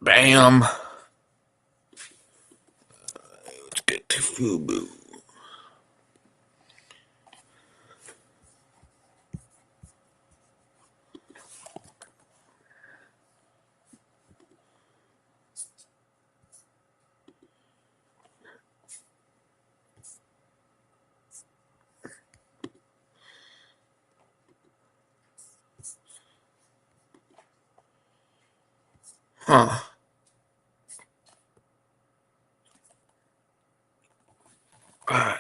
Bam. Let's get to Fubu. Huh. Alright.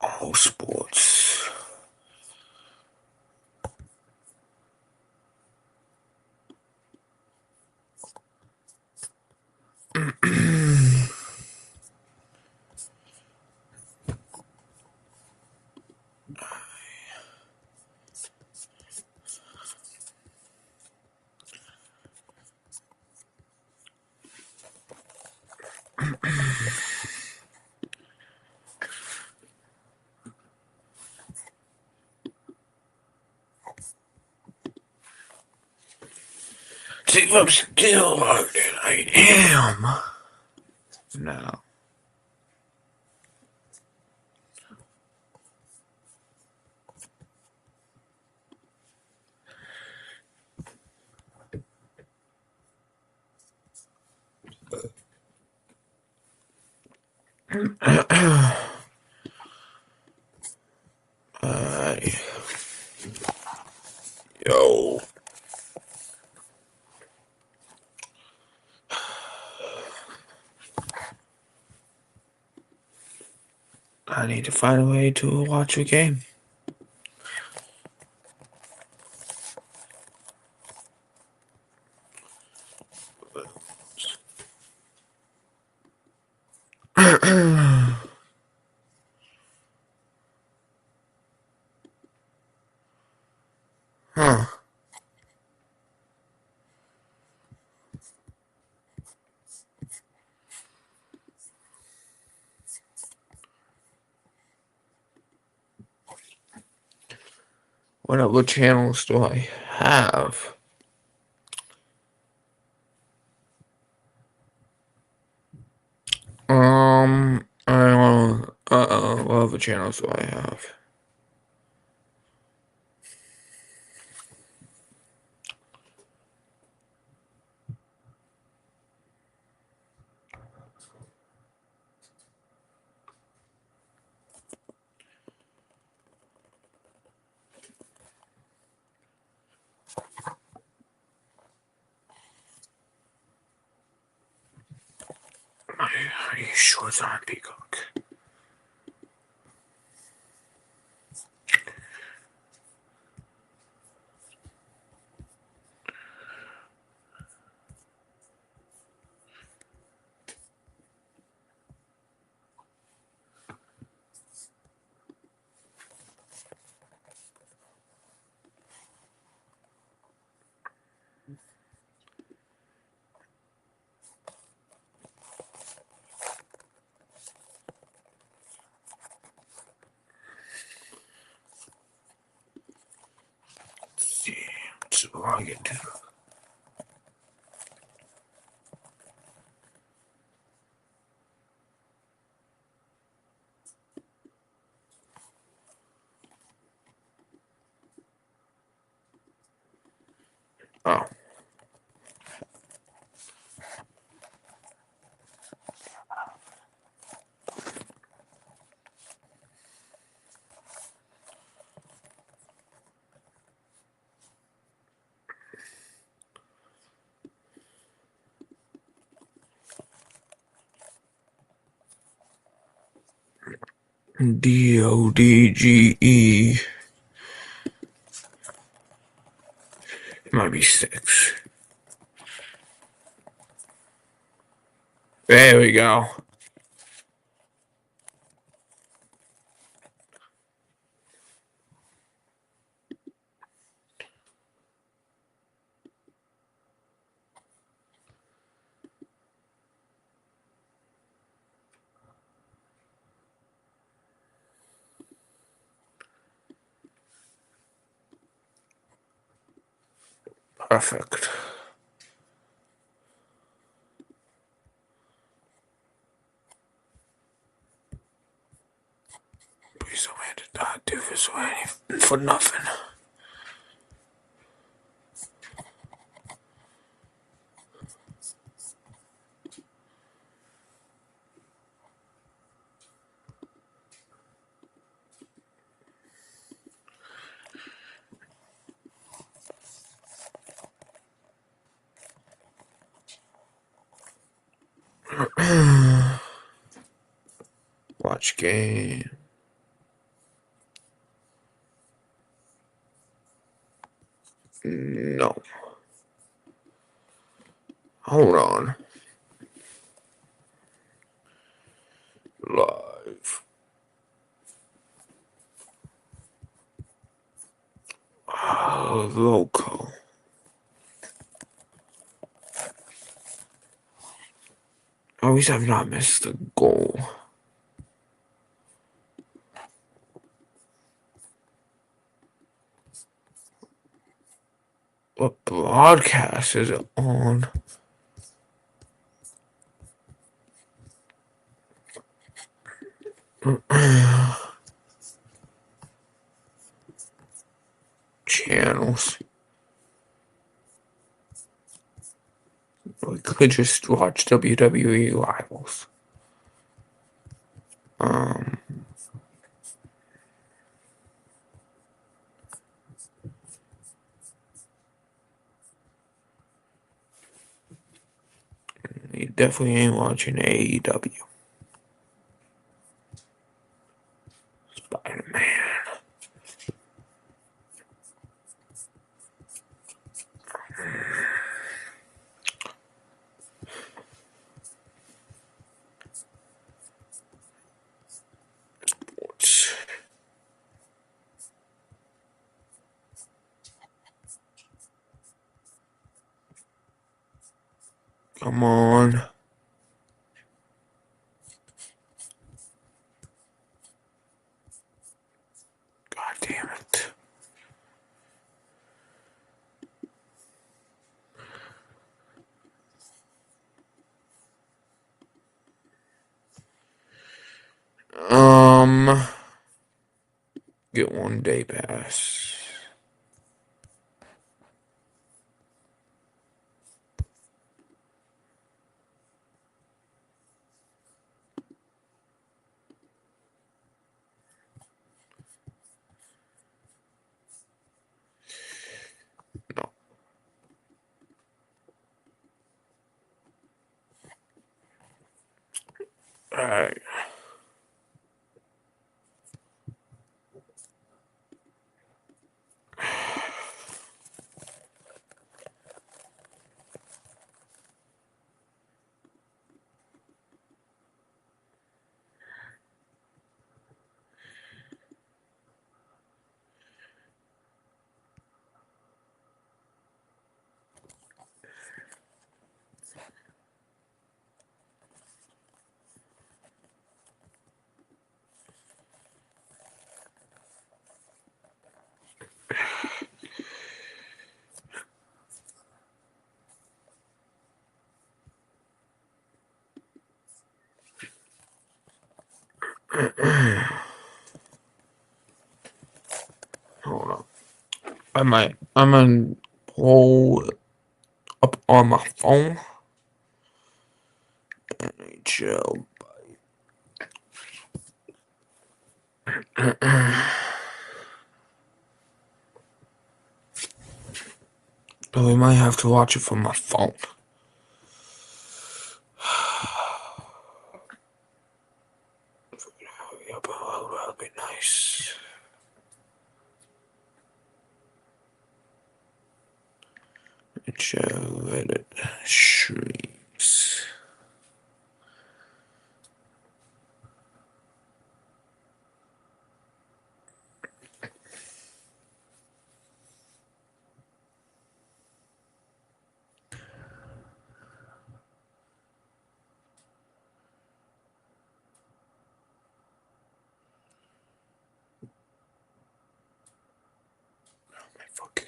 All sports. See if I'm still loaded. I am. Now. Yo. I need to find a way to watch a game. Huh. What other channels do I have? I don't know. What other channels do I have? Are you sure it's on Peacock? Let's see. So I get to. Oh. DODGE. It might be 6. There we go. perfect. Please don't have to not do this for nothing. Watch game. No. Hold on. Live. Local. At least I've not missed a goal. What broadcast is it on? Channels. We could just watch WWE live. Um, you definitely ain't watching AEW. Spider-Man. Come on. God damn it. Get 1 day pass. No. Alright. Hold on. I'm gonna pull up on my phone. NHL. But we might have to watch it from my phone. Yep, that'll be nice. NHL edit streams. My fucking.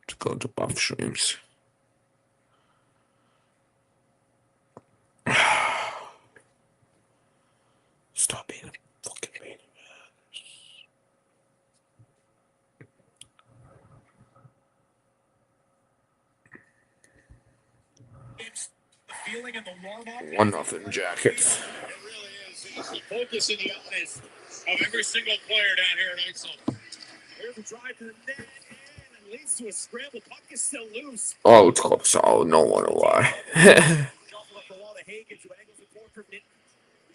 To go to buff streams. Stop being a fucking pain. Feeling in the warm-up. 1-0 Jackets. It really is. It's the focus in the eyes of every single player down here at Iceland. Here's a drive to the net, and it leads to a scramble. Puck is still loose. Oh, it's close. Oh, no wonder why. Shuffle up the wall to Hagen, who angles the forward from Nittany.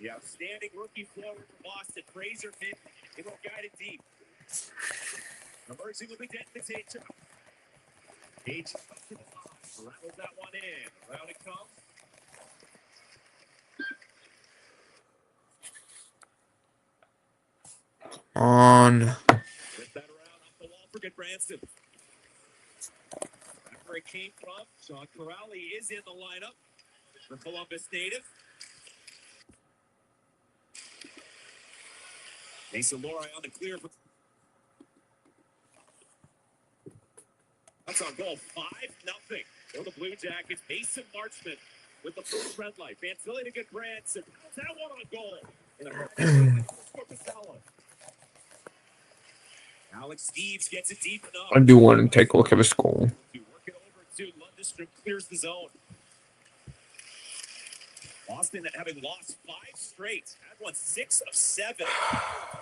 The outstanding rookie forward from Boston, Fraser Nittany. He will guide it deep. Emerging with the dent, it's H. H. Rattles that one in. Around it comes. On. Rip that around off the wall for Goodbranson. That's where it came from. Sean Corrali is in the lineup. The Columbus native. Mason Lohrei on the clear. That's on goal. 5-0 for the Blue Jackets. Mason Marchment with the first red light. Vancilli to Goodbranson. That one on goal. And a Alex Steves gets it deep enough. I do want to take a look at his goal. To work it over to Lundestrom, clears the zone. Boston having lost 5 straight. Had won 6 of 7.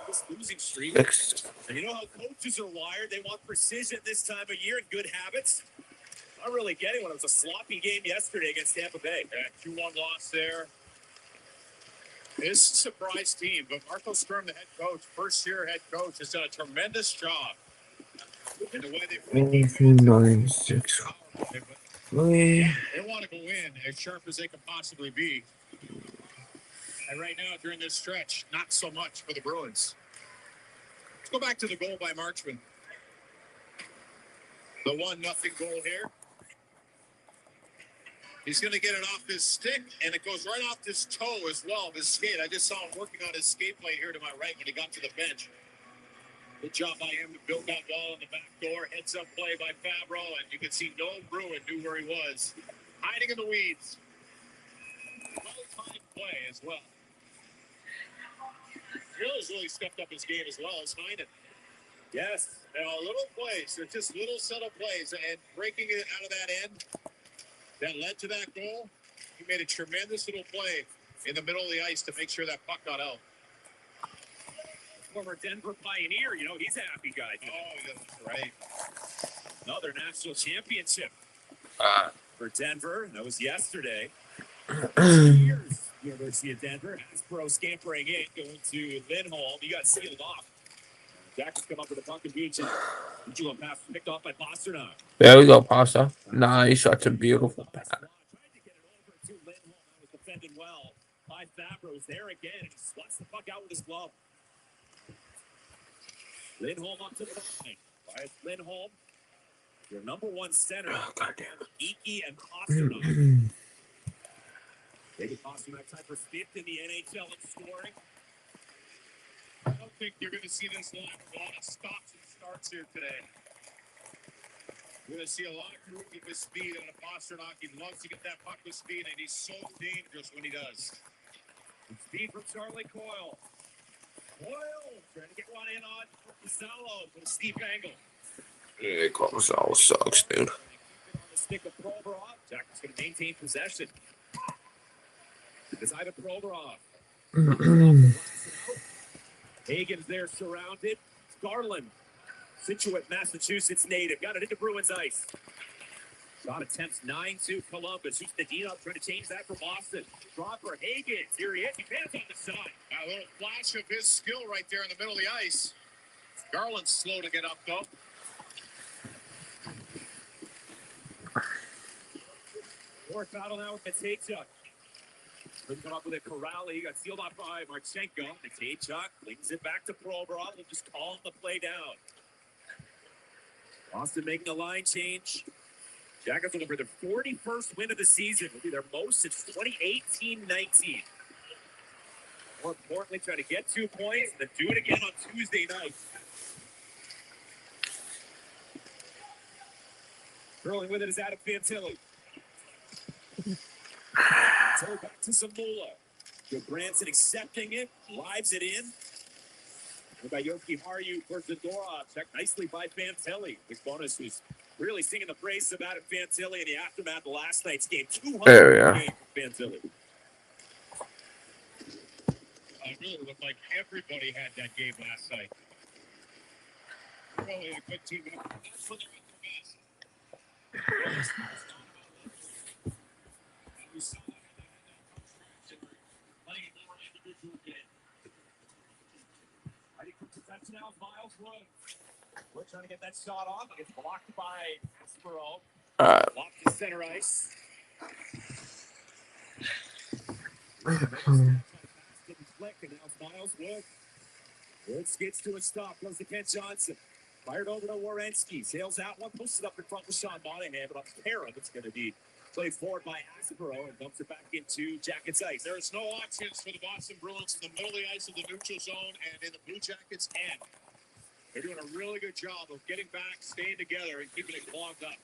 This losing streak. 6. And you know how coaches are wired. They want precision this time of year and good habits. Not really getting one. It was a sloppy game yesterday against Tampa Bay. Yeah, 2-1 loss there. This is a surprise team, but Marco Sturm, the head coach, first-year head coach, has done a tremendous job in the way they 9, 6. They want to go in as sharp as they can possibly be. And right now, during this stretch, not so much for the Bruins. Let's go back to the goal by Marchment. The 1-0 goal here. He's going to get it off his stick, and it goes right off his toe as well, his skate. I just saw him working on his skate plate here to my right when he got to the bench. Good job by him to build that ball in the back door. Heads up play by Fabro, and you can see no Bruin knew where he was. Hiding in the weeds. Well-timed play as well. Miller's really stepped up his game as well as Heinen. Yes, little plays. They're just little subtle plays, and breaking it out of that end that led to that goal. He made a tremendous little play in the middle of the ice to make sure that puck got out. Former Denver Pioneer, he's a happy guy. Oh, that's right. Another national championship for Denver. That was yesterday. 2 years, University of Denver. Hasbro scampering in, going to Lindholm. He got sealed off. Jackets come up with a puck and beach. And pass picked off by Pasternak. There we go, Pasta. Nice. That's a beautiful pass. Tried to get it over to Lindholm. That was defended well by Fabros. There again. And he sluts the puck out with his glove. Lindholm up to the line. Right, Lindholm, your number 1 center. Oh, goddamn. Iki and Pasternak. David Pasternak tied for 5th in the NHL in scoring. I don't think you're going to see this line with a lot of stops and starts here today. You're going to see a lot of movement with speed out of Pasternak. He loves to get that puck with speed, and he's so dangerous when he does. And speed from Charlie Coyle. Coyle trying to get one in on Salo with Steve Angle. Yeah, Gonzalo sucks, dude. On the stick of Provorov. Jack's going to maintain possession. It's Ivan Provorov. Hagen's there surrounded. Garland, Situate, Massachusetts native. Got it into Bruins ice. Shot attempts 9-2 Columbus. Who's Nadino trying to change that for Boston. Draw for Hagen. Here he is. He pans on the side. A little flash of his skill right there in the middle of the ice. Garland's slow to get up, though. Fourth battle now with Matejchuk. Couldn't come up with it. Corrali. He got sealed off by Marchenko. Matejchuk flings it back to Provorov. They'll just calm the play down. Boston making a line change. Jackets looking for their 41st win of the season. It'll be their most since 2018-19. More importantly, trying to get 2 points and then do it again on Tuesday night. Curling with it is Adam Fantilli. So back to Zamula. Joe Branson accepting it, drives it in. And by Yoki Haru for Zadorov. Checked nicely by Fantilli. Big bonus was really singing the praises of Adam Fantilli in the aftermath of last night's game. 200 game for Fantilli. It really looked like everybody had that game last night. Really a good team. That's what they're at the best. We saw that playing more individual game. I think that's now Miles Wood. We're trying to get that shot off. It's blocked by Aspero. Off to center ice. Flick, and now Miles Wood. Wood skids to a stop. Goes to Kent Johnson. Fired over to Werenski. Sails out one. Puts it up in front of Sean Monahan. But on Kara, it's going to be played forward by Aspero and dumps it back into Jackets ice. There's no options for the Boston Bruins in the middle of the ice of the neutral zone and in the Blue Jackets' end. They're doing a really good job of getting back, staying together, and keeping it clogged up.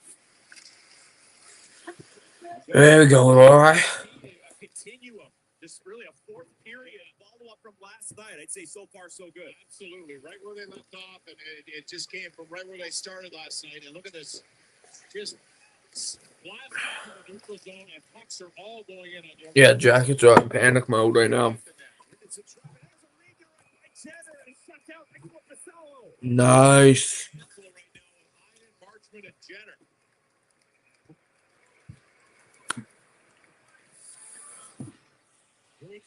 There we go, Roy. A continuum. Just really a fourth period follow-up from last night. I'd say so far so good. Absolutely. Right where they left off, and it just came from right where they started last night. And look at this. Just blast into the neutral zone, and pucks are all going in on the Yeah, Jackets are in panic mode right now. Nice.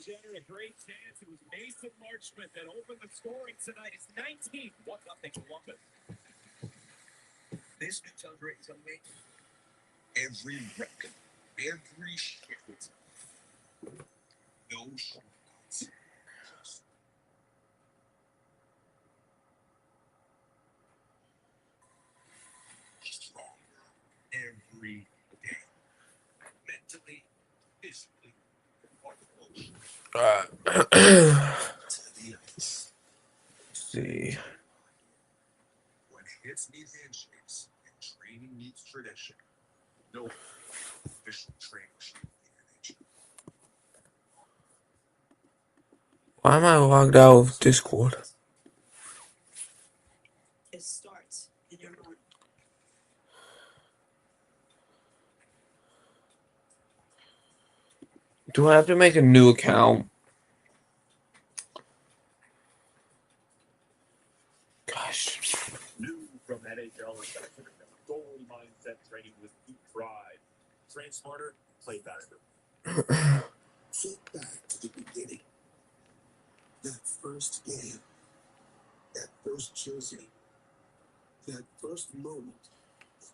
Jenner, a great chance. It was Mason Marchment that opened the scoring tonight. It's 19. 1-0 Columbus. This new Tundra is amazing. Every record, every shift. No shortcuts. Stronger every day. Mentally, physically, Let's see. when hits need handshakes and training needs tradition, no official training should be NHL. Why am I logged out of Discord? It starts in your mind. Do I have to make a new account? Gosh. New from NHL and goal mindset training with deep pride. Train smarter, play faster. Think back to the beginning. That first game, that first jersey, that first moment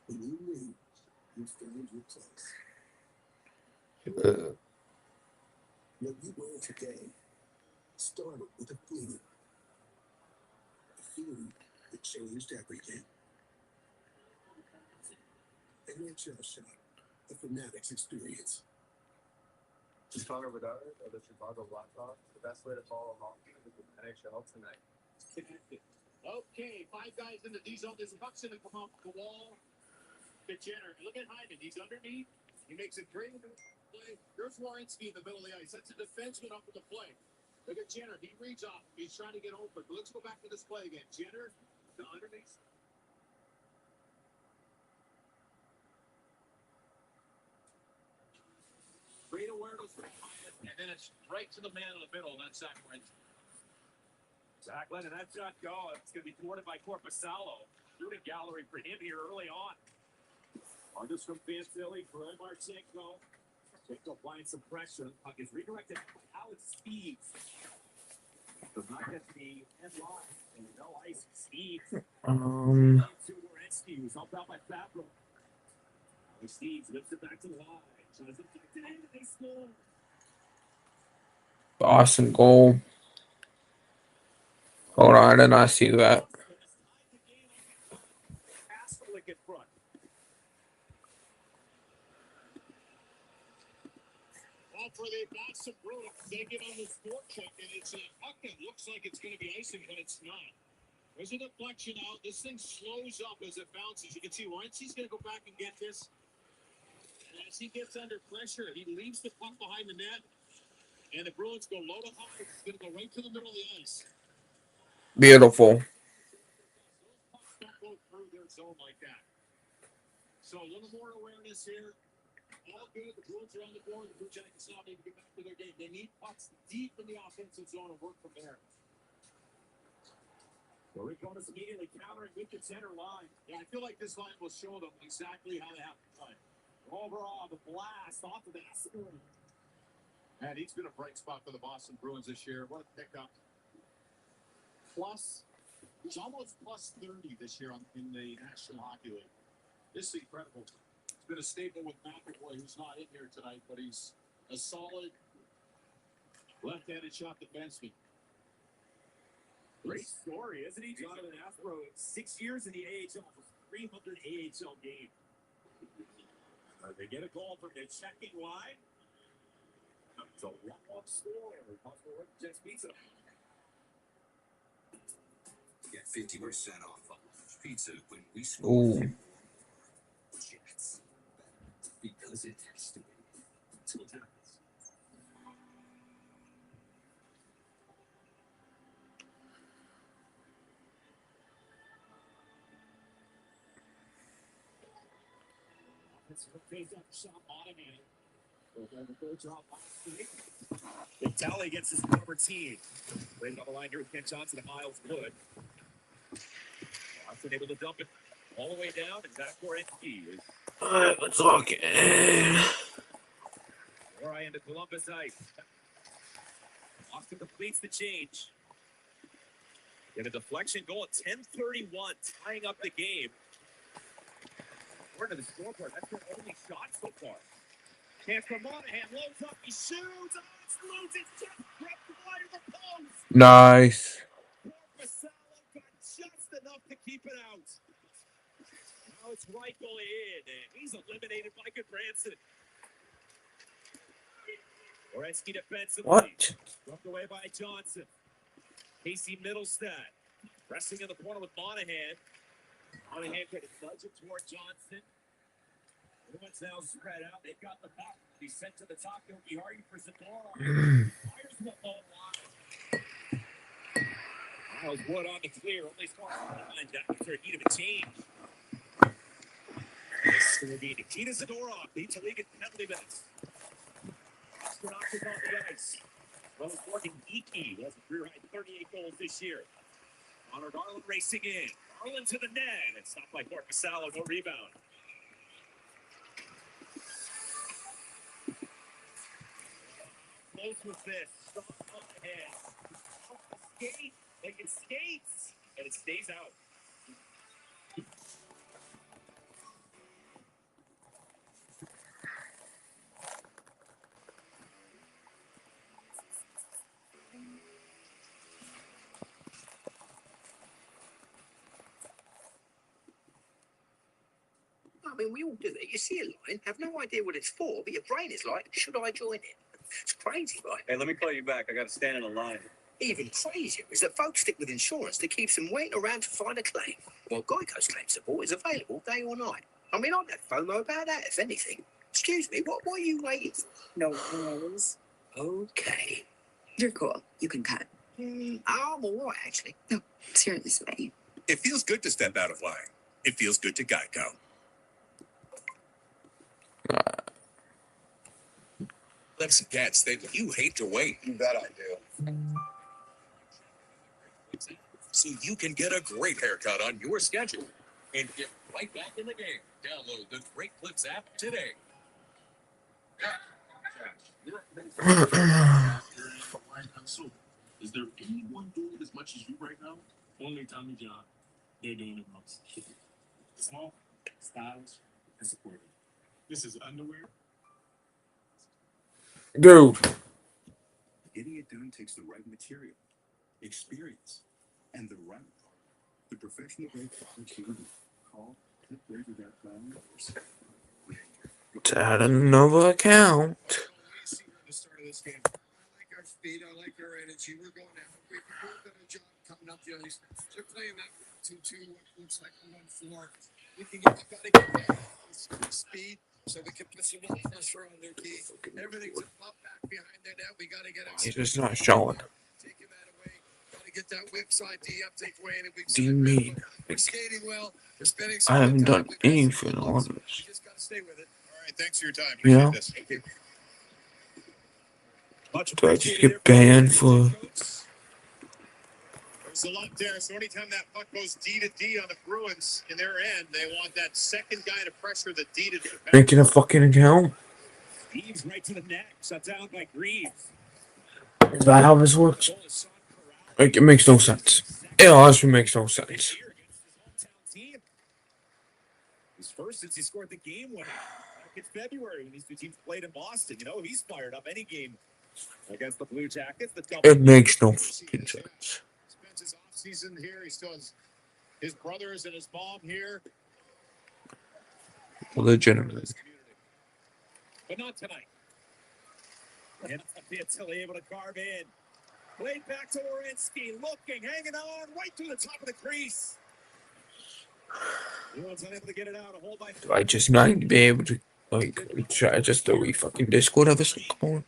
when you knew you found your place. What you learned today started with a feeling. A feeling that changed everything. NHL Shot, the Fanatics experience. Chicago Redars or the Chicago Blackhawks, the best way to follow hockey is the NHL tonight. Connected. Okay, 5 guys in the D zone. There's pucks in the come off the wall. To Jenner. Look at Hyman. He's underneath. He makes a great play. There's Werenski in the middle of the ice. That's a defenseman up with the play. Look at Jenner. He reads off. He's trying to get open. But let's go back to this play again. Jenner to underneath. Great awareness for Hyman. And then it's right to the man in the middle. And that's Zach Werenski. Zach letting that shot go. It's going to be thwarted by Corpusalo. Shooting gallery for him here early on. On this from Fantilli, Greg Marchenko. Marchenko applying some pressure. Puck is redirected by Alex Steves. Does not get the head line. And no ice. Steves. To Werenski, who's helped out by Fabro. Steves lifts it back to the line. Tries to kick it in, and they score. Boston goal. Hold on, I did not see that. for the Boston Bruins. They get on the score check, and it's a puck that looks like it's going to be icing, but it's not. There's a deflection out. This thing slows up as it bounces. You can see Weinstein's going to go back and get this. And as he gets under pressure, he leaves the puck behind the net, and the Bruins go low to high. It's going to go right to the middle of the ice. Beautiful. Those pucks don't go through their zone like that. So a little more awareness here. All good. The Bruins are on the board. The Blue Jackets now need to get back to their game. They need pucks deep in the offensive zone and work from there. Well, Rick Gomez immediately countering with the center line. Yeah, I feel like this line will show them exactly how they have to play. Overall, the blast off of that score. And he's been a bright spot for the Boston Bruins this year. What a pickup. He's almost plus 30 this year in the National Hockey League. This is incredible. It's been a staple with McAvoy, who's not in here tonight, but he's a solid left-handed shot defenseman. Great story, isn't he? Jonathan Afro, 6 years in the AHL, 300 AHL games. They get a goal from the checking line. It's a walk-off score. Just beats it. Get 50% off pizza when we Ooh. Jets. Because it has to be. Until it happens. Tally gets his number team. Waiting on the line here with Ken Johnson and Miles Wood. Johnson able to dump it all the way down, and Zach Werenski is Alright, let's lock in. right into Columbus ice. Austin completes the change. Get a deflection goal at 10:31, tying up the game. According to the scoreboard, that's their only shot so far. Chance for Monahan, loads up, he shoots, it's loose, it's just grabbed wide of the post. Nice. Corpusalo got just enough to keep it out. Now it's Reichel in, and he's eliminated by Goodbranson. Werenski defensively. What? Swept away by Johnson. Casey Middlestad. Wrestling in the corner with Monahan. Monahan could nudge it toward Johnson. Bruins now spread out. They've got the puck. He's sent to the top. He'll be arguing for Zadorov. Fires the ball wide. Miles Wood on the clear. Only scoring behind that after a heat of a change. This will be Nikita Zadorov. Leads the league in penalty minutes. Knocked it off the ice. Well, it's working Geeky. He has a career-high 38 goals this year. Connor Garland racing in. Garland to the net. It's stopped by Corpusalo. No rebound. Close with this. Stop up ahead. Skate. Like it skates. And it stays out. I mean, we all do it. You see a line, have no idea what it's for, but your brain is like, should I join it? It's crazy, right? Hey, let me call you back. I got to stand in a line. Even crazier is that folks stick with insurance that keeps them waiting around to find a claim. While Geico's claim support is available day or night. I mean, I'd have FOMO about that, if anything. Excuse me, what are you waiting for? No worries. Okay. You're cool. You can cut. I'm all right, actually. No, seriously. It feels good to step out of line. It feels good to Geico. Let's get that you hate to wait. You bet I do. So you can get a great haircut on your schedule and get right back in the game. Download the Great Clips app today. So, is there anyone doing it as much as you right now? Only Tommy John. They're doing it most. Small, stylish, and supportive. This is underwear. Dude. Getting it done takes the right material, experience, and the right the professional grade quality. Call To add another account. the start of this game. I like our speed. I like our energy. We're going to have a better job coming up the other. They're playing that 2-2, what looks like a 1-4. We can get, gotta get that speed so we can put some more pressure on their D. Everything's up back behind their net. We got to get it. He's just not showing. Taking that away. Got to get that whip side D up, take away any weak Do you side. mean? We're skating well. We're spending I some haven't good time. done We've got some anything good on looks. this. We just got to stay with it. All right, thanks for your time. You know? Appreciate this. Much Do I just appreciated get there, banned folks. for? There's a lot there. So anytime that puck goes D to D on the Bruins in their end, they want that second guy to pressure the D to D. Making a fucking account? Eaves right to the net, shut down by Greaves. Is that how this works? Like, it makes no sense. It honestly makes no sense. His first since he scored the game winner back in February when these two teams played in Boston. You know, he's fired up any game against the Blue Jackets. It makes no fucking sense. Spends his off season here. He still has his brothers and his mom here. Legitimately. But not tonight. And Piatelli able to carve in. Played back to Werenski, looking, hanging on, right through the top of the crease. Bruins unable to get it out. A hole by. Do I just not be able to, like, try just the fucking Discord of this? Come on.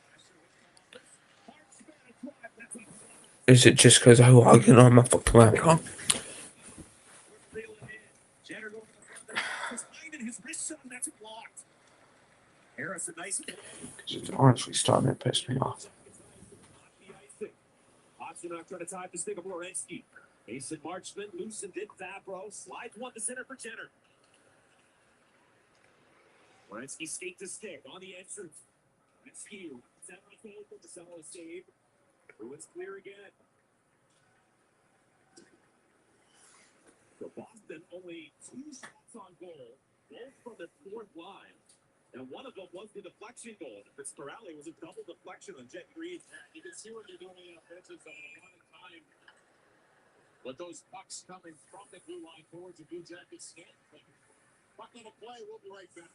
Is it just because I log in on my fucking laptop? His wrist shot, that's blocked. Harris a nice. It's honestly starting to piss me off. Pastrnak trying to tie up the stick of Werenski. Mason Marchman loosened it. Fabro slides one to center for Jenner. Werenski skate to stick on the entrance. Werenski semi-fold with the solid save. Bruins clear again. So Boston only 2 shots on goal, both from the fourth line. And one of them was the deflection goal. Fitzgerald was a double deflection on Jet Green. You can see what they're doing in offensive zone a lot of time. With those pucks coming from the blue line towards the Blue Jackets stand. Puck on the play. We'll be right back.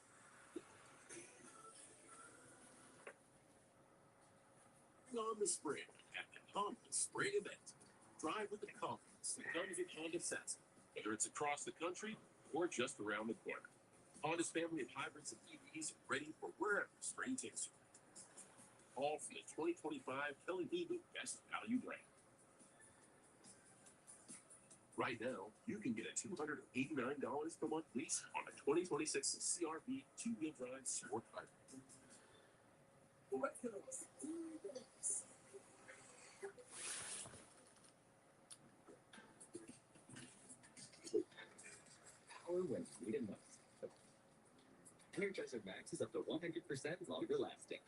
On the spring at the Confidence Spring event. Drive with the confidence that comes in Honda sets, whether it's across the country or just around the corner. Honda's family of hybrids and EVs are ready for wherever spring takes you. All from the 2025 Kelly Blue Best Value brand. Right now, you can get a $289 per month lease on a 2026 CRV 2-wheel drive sport hybrid. Power when needed most. Energizer Max is up to 100% longer lasting.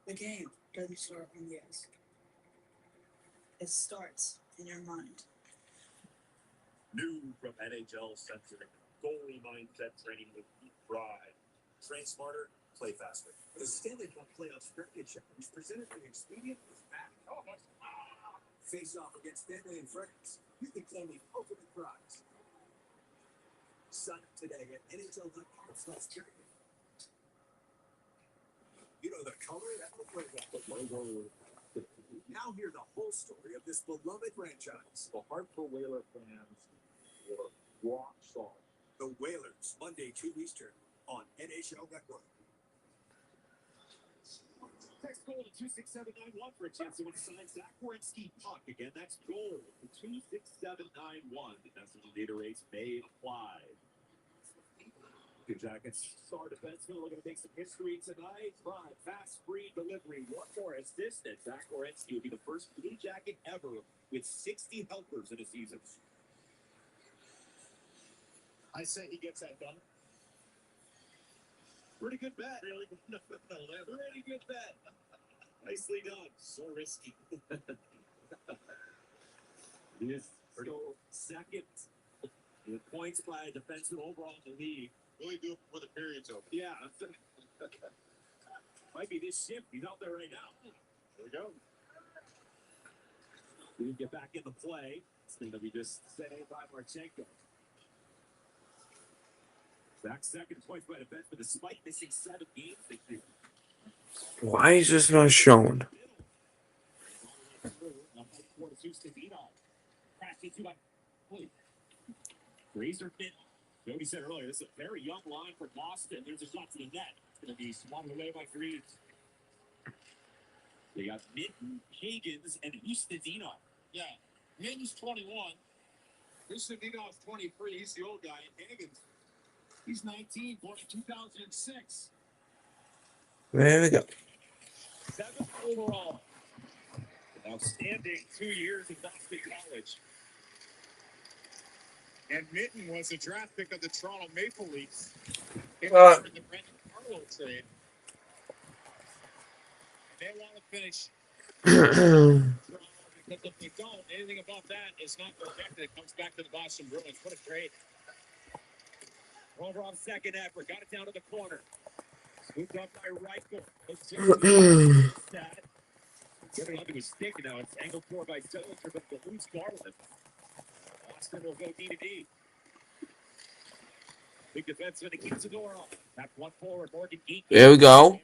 The game doesn't start on the ice. It starts in your mind. New from NHL Center. Goalie mindset training with deep pride. Train smarter, play faster. The Stanley Cup Playoffs Cricket Challenge presented by Expedient is back. Face off against Stanley and France. You can claim the ultimate prize. Sign up today at NHL.com/cricket. You know the color? That's the logo. Now hear the whole story of this beloved franchise. The Hartford Whaler fans were rock solid. The Whalers, Monday, 2 Eastern on NHL Network. Text goal to 26791 for a chance to win a signed Zach Werenski puck. Again, that's goal to 26791. The message data rates may apply. The Jackets star defenseman looking to make some history tonight. But fast free delivery. One more assist, and Zach Werenski will be the first Blue Jacket ever with 60 helpers in a season. I say he gets that done. Pretty good bet. Really good, pretty good bet. Nicely done. So risky. He is still second with points by a defenseman overall in the league. Really do it before the period's over. Yeah. Might be this shift. He's out there right now. There we go. We can get back into play. It's going to be just set in by Marchenko. Back second points by defenseman despite missing 7 games. Why is this not shown? Razor fit. Jody said earlier, this is a very young line for Boston. There's a shot to the net. It's going to be swatted away by Greaves. They got Mitten, Higgins, and Ustedino. Yeah, Mitten's 21. Ustedino's 23. He's the old guy. And Higgins, he's 19, born in 2006. There we go. 7th overall. An outstanding 2 years in Boston College. And Mitten was a draft pick of the Toronto Maple Leafs in Uh. the Brendan Carlo trade. They want to finish because if they don't, anything about that is not protected. It comes back to the Boston Bruins. What a trade. Over on second effort. Got it down to the corner. Scooped up by Reichel. Getting onto his stick now. It's angled for by Sillinger, but the loose Garland. Boston will go D to D. Big defenseman that keeps the door off. That's one forward. Morgan Geek. There we go.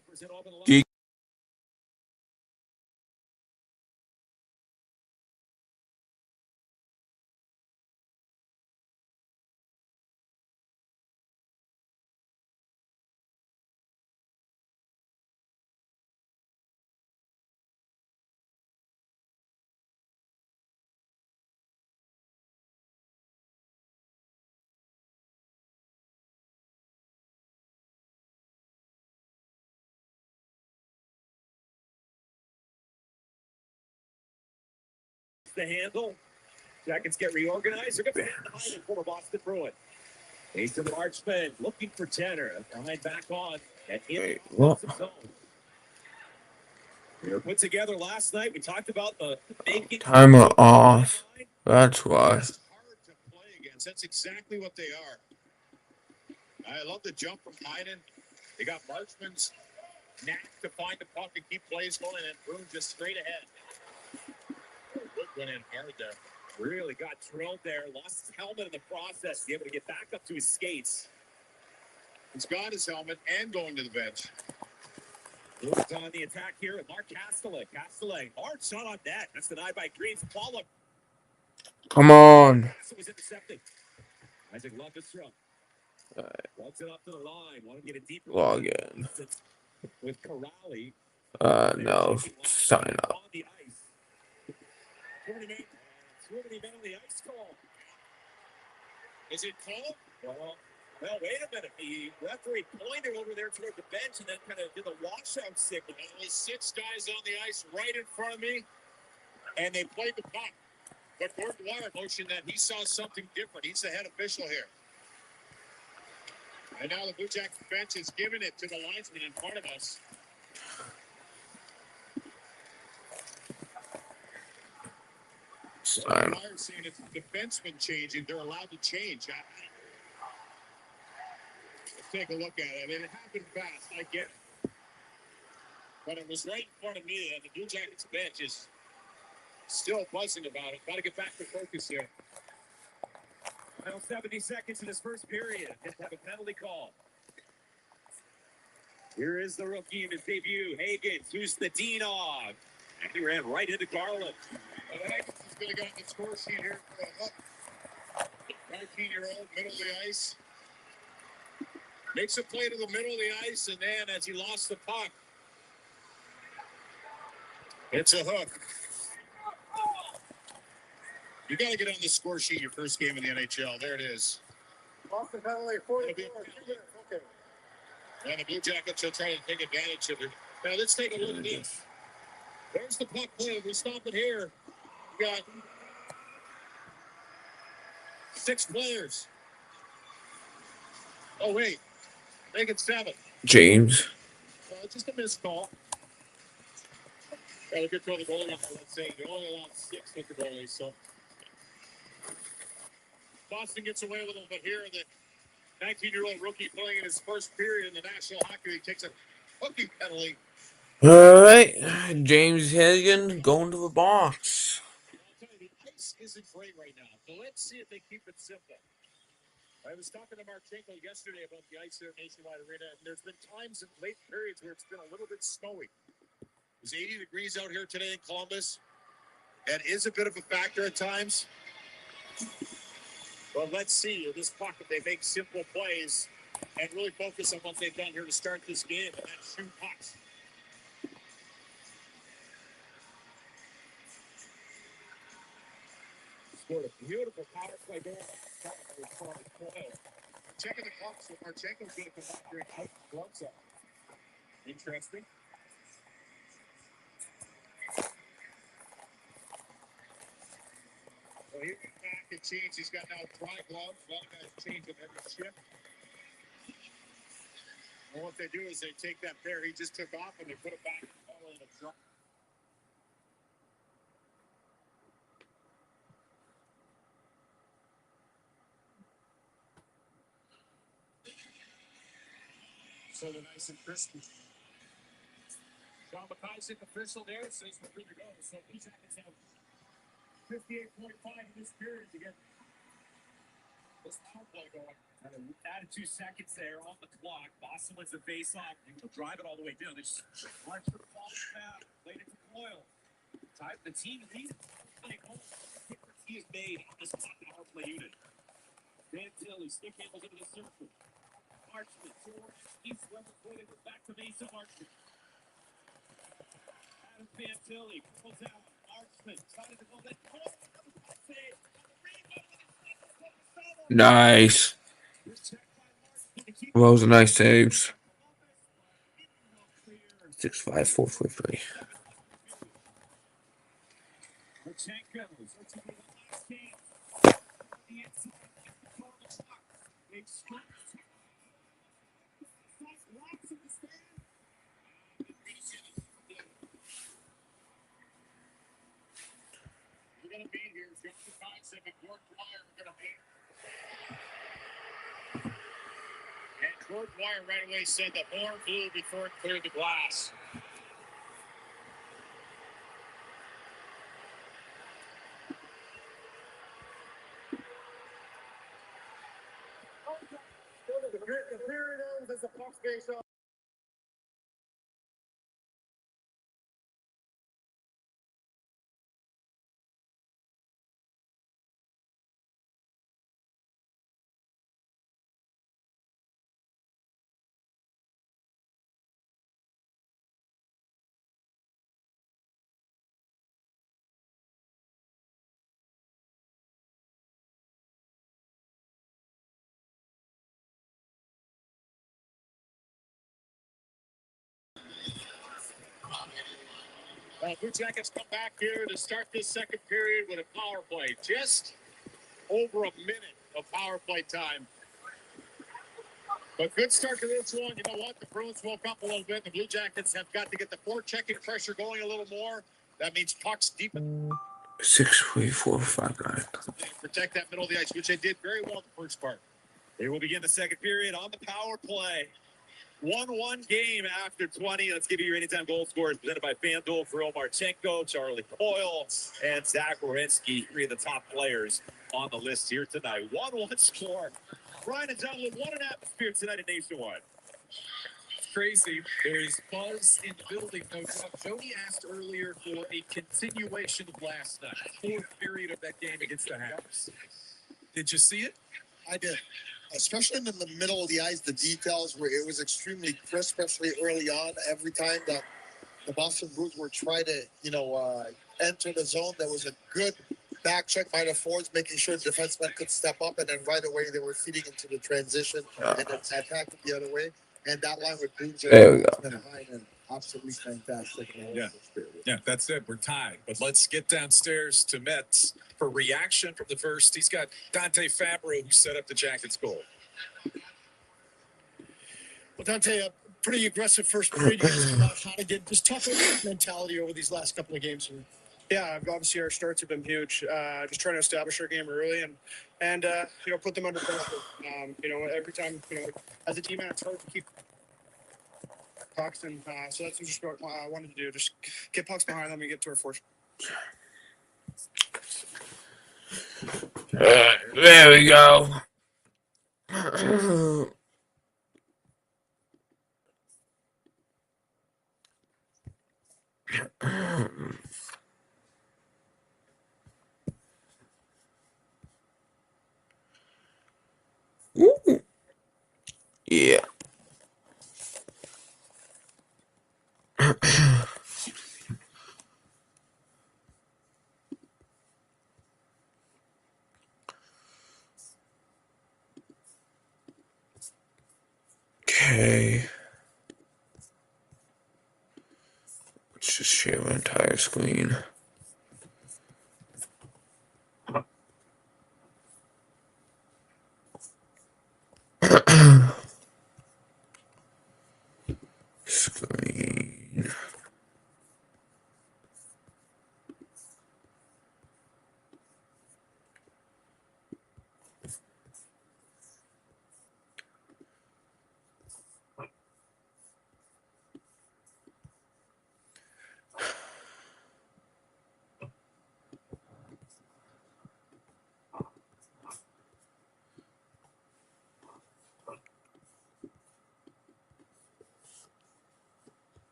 Geek. The handle. Jackets get reorganized. They're going to behind it for Boston Bruins. Mason Marchman looking for Tanner. Behind back on. And in the zone. They were put together last night. We talked about the making Timer off. That's why. It's hard to play against. That's exactly what they are. I love the jump from Heinen. They got Marchman's knack to find the puck and keep plays going, and Bruin just straight ahead. Wood went in hard there. Really got drilled there. Lost his helmet in the process. Be able to get back up to his skates. He's got his helmet and going to the bench. Bruins on the attack here with Mark Castellet. Castellet, hard shot on net. That's denied by Greaves. Follow. Come on. It was intercepted. Isaac Lundestrom. Walks it up to the line. Want to get a deeper Log in. with Corrali. No. Sign up. On the ice. Too many men on the ice call. Is it called? Well, wait a minute. The referee pointed over there toward the bench and then kind of did the washout signal. There was 6 guys on the ice right in front of me, and they played the puck. But Gordon Dwyer motioned that he saw something different. He's the head official here. And now the Blue Jackets bench is giving it to the linesman in front of us. Sign up. Dwyer saying it's the defenseman changing. They're allowed to change. Let's take a look at it. It happened fast. I get it. But it was right in front of me, and the Blue Jackets bench is still buzzing about it. Got to get back to focus here. Final 70 seconds in this first period. Didn't have a penalty call. Here is the rookie in his debut, Higgins. Who's the D-Nog? And he ran right into Garland. Higgins is going to go on the score sheet here for a hook. 19-year-old, middle of the ice. Makes a play to the middle of the ice, and then as he lost the puck, it's a hook. You got to get on the score sheet your first game in the NHL. There it is. Boston penalty 44. Okay. And the Blue Jackets will try to take advantage of it. Now let's take a look at this. There's the puck play. We stop it here. We got 6 players. Oh, wait. Make it 7. James. Just a missed call. Got to control the goalie. Let's say they only allowed 6 with the goalie, so. Boston gets away with them, but here the 19-year-old rookie playing in his first period in the National Hockey League takes a hooking penalty. All right. James Higgins going to the box. I'll tell you, the ice isn't great right now, so let's see if they keep it simple. I was talking to Marchenko yesterday about the ice there at Nationwide Arena, and there's been times in late periods where it's been a little bit snowy. It's 80 degrees out here today in Columbus. That is a bit of a factor at times. Well, let's see in this puck if they make simple plays and really focus on what they've done here to start this game, and that's shoot pucks. Scored a beautiful power play goal. Checking the pucks, so Marchenko's going to come back here and out the gloves up. Interesting. Well, he went back and changed. He's got now dry gloves. A lot of guys change them every shift. And what they do is they take that pair he just took off and they put it back all in a dry. So they're nice and crispy. Sean McIsaac, official there, says we're good to go. So Blue Jackets have 58.5 in this period to get this power play going. Added 2 seconds there on the clock. Boston wins the face-off. They'll drive it all the way down. They just march the ball down. Played it to Coyle. The team leads. He has made on this power play unit. Dan Tilly stick handles into the circle. Marchman, East West played it back to Mason Marchman. Adam Fantilli pulls out. Marchman trying to go that Coyle. Nice. Well, those are nice saves. 6'5", 4'3". We're going to be here. Justin Cox and Gord Dwyer are going to be. And Gord Dwyer right away said the horn blew before it cleared the glass. The period ends as the puck face off. Blue Jackets come back here to start this second period with a power play. Just over a minute of power play time. But good start to this one. You know what? The Bruins woke up a little bit. The Blue Jackets have got to get the forechecking pressure going a little more. That means pucks deep. 6'3", 4'5". Protect that middle of the ice, which they did very well in the first part. They will begin the second period on the power play. 1-1 game after 20. Let's give you your anytime goal scorers presented by FanDuel. Kirill Marchenko, Charlie Coyle, and Zach Werenski, 3 of the top players on the list here tonight. 1-1 score. Brian and John, what an atmosphere tonight at Nationwide. It's crazy. There's buzz in the building, no doubt. Jody asked earlier for a continuation of last night, 4th period of that game against the Habs. Did you see it? I did. Especially in the middle of the ice, the details where it was extremely crisp, especially early on. Every time that the Boston Bruins were trying to, enter the zone, there was a good back check by the forwards, making sure the defensemen could step up, and then right away they were feeding into the transition and then attacking the other way. And that line with Bruins There we go. and absolutely fantastic. Yeah, that's it. We're tied. But let's get downstairs to Metz for reaction from the first. He's got Dante Fabro, who set up the Jackets' goal. Well, Dante, a pretty aggressive first period. You guys about how to get this tough mentality over these last couple of games. Yeah, obviously our starts have been huge. Just trying to establish our game early and put them under pressure. Every time, as a team, it's hard to keep pucks, and so that's just what I wanted to do. Just get pucks behind them and get to our force. There we go. Ooh. Yeah. Okay. Let's just share my entire screen. Screen.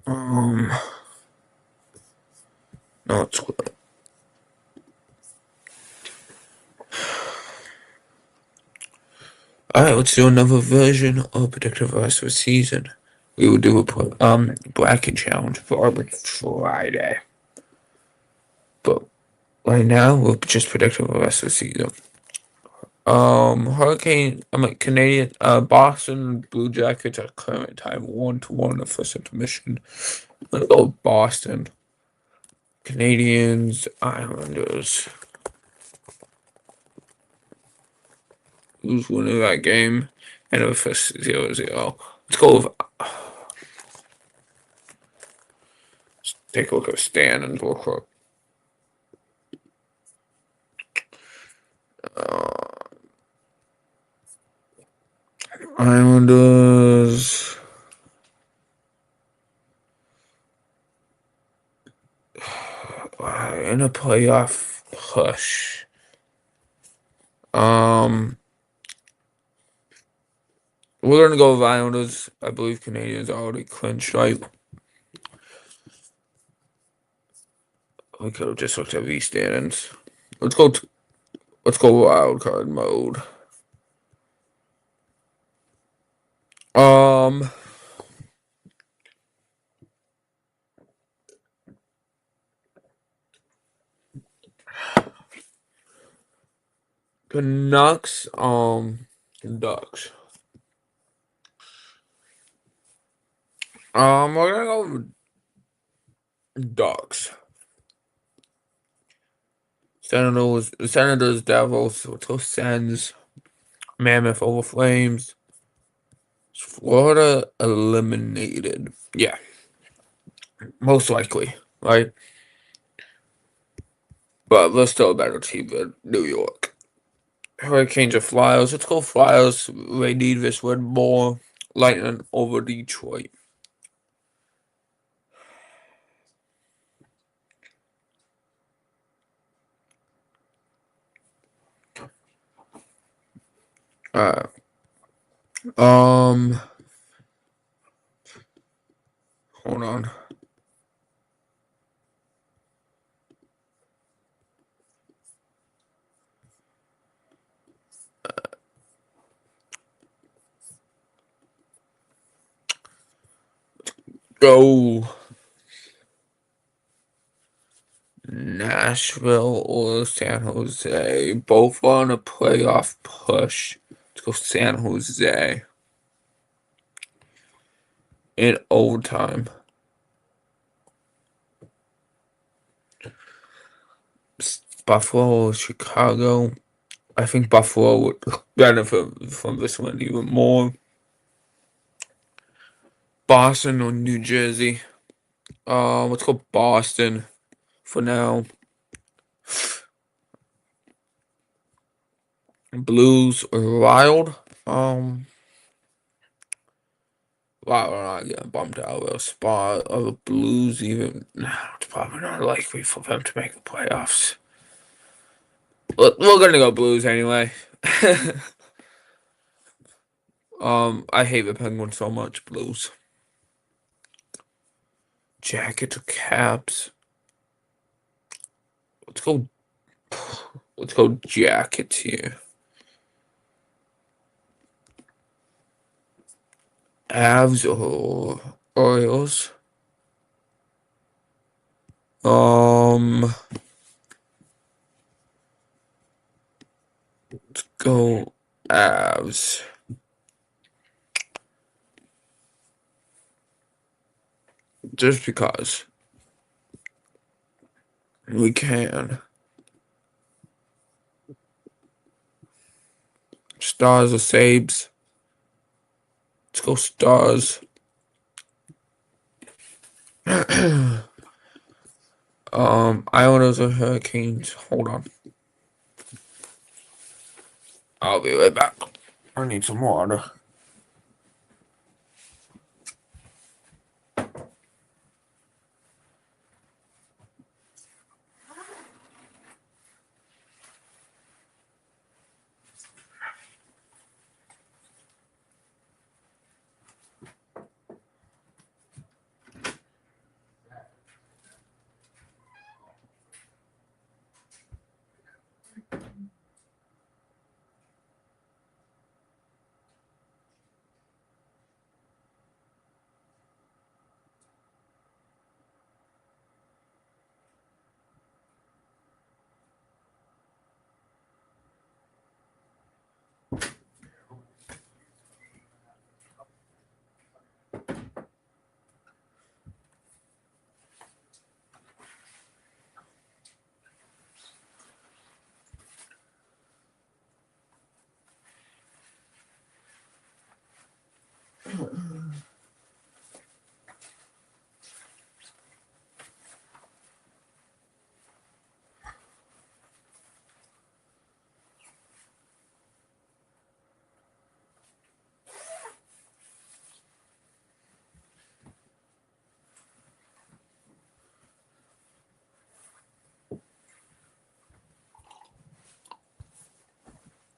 Um, no, it's good. Alright, let's do another version of Predictive Rest of the Season. We will do a bracket challenge for our Friday. But right now, we'll just predict the rest of the season. Canadian, Boston Blue Jackets at current time 1-1 the first intermission. Let's go with Boston. Canadians, Islanders. Who's winning that game? And the first 0-0. Let's go with. Let's take a look at the standings real quick. Islanders. In a playoff push. We're gonna go with Islanders. I believe Canadians already clinched, right? We could have just looked at these standings. Let's go. Let's go wild card mode. Um, Canucks. Ducks. We're gonna go with Ducks. Senators, Devils. Let's go Sens. Mammoth over Flames. Florida eliminated. Yeah, most likely, right? But they're still a better team than New York. Hurricanes or Flyers. Let's go Flyers. They need this win more. Lightning over Detroit. Uh, hold on. Go Nashville or San Jose. Both on a playoff push. Let's go San Jose. In overtime. Buffalo or Chicago. I think Buffalo would benefit from this one even more. Boston or New Jersey. Let's go Boston for now. Blues or Wild. Why we're not getting bumped out of a spot of the Blues even. No, it's probably not likely for them to make the playoffs. But we're gonna go Blues anyway. I hate the Penguins so much. Blues. Jackets or Caps. Let's go. Let's go Jackets here. Avs or Orioles. Let's go Avs. Just because we can. Stars or Sabes. Let's go Stars. Islanders or Hurricanes. Hold on. I'll be right back. I need some water.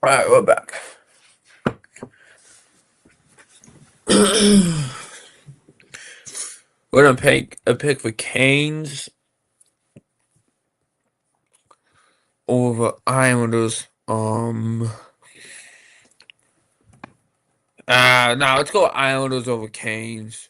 Alright, we're back. We're gonna pick a pick for Canes over Islanders. No, let's go Islanders over Canes.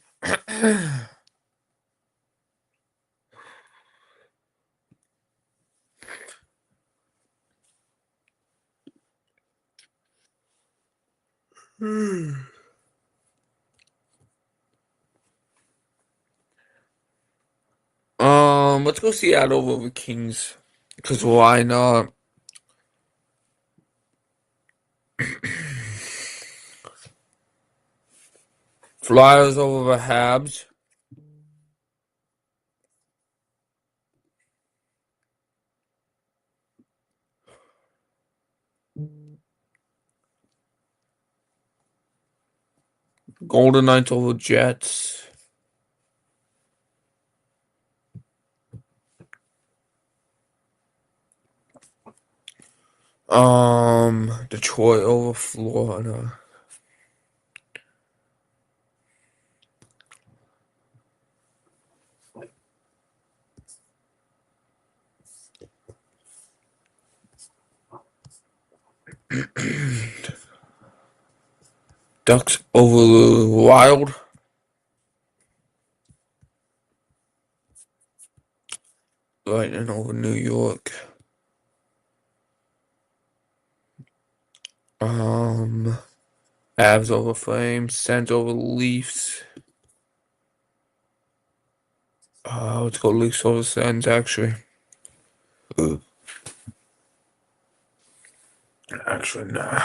Let's go Seattle over Kings. Cause why not? Flyers over the Habs. Golden Knights over Jets. Detroit over Florida. Ducks over the Wild. Lightning over New York. Avs over Flames. Sens over Leafs. Let's go Leafs over Sens, actually. Actually, nah.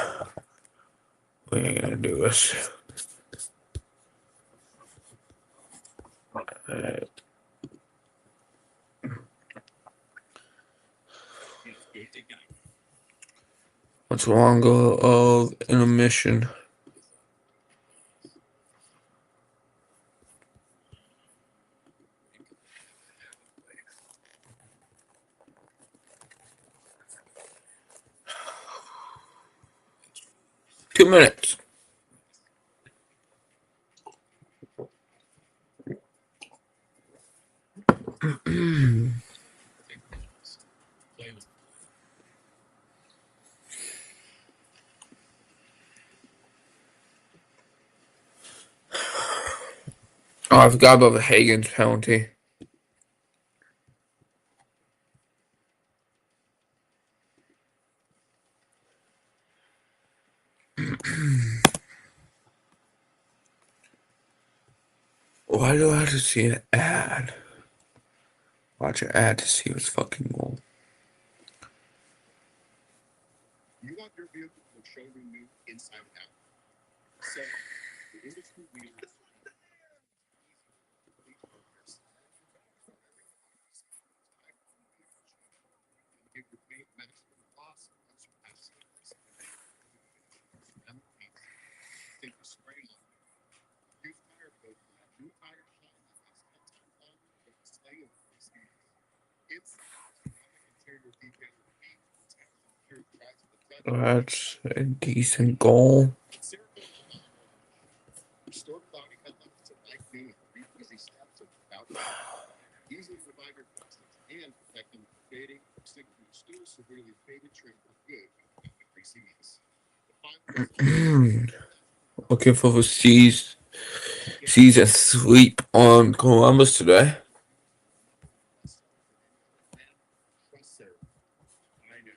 We ain't gonna do this. What's longer of intermission? 2 minutes. Oh, I forgot about the Hagen's penalty. Why do I have to see an ad? Watch an ad to see what's fucking goal. You want your vehicle to show you inside and out. So, the industry leaders. Give your paint maximum cost once you pass it. Take the spray on. Use tire coat for that new tire shine that lasts 10 times longer than the stay of 6 years. It's interior detail of paint. That's a decent goal. Restore cloudy headlights to light blue in 3 easy steps of without easily revive your plastics and protect them from fading, stick to still severely faded trim for good with greasy mess. Looking for the season sweep on Columbus today. I know.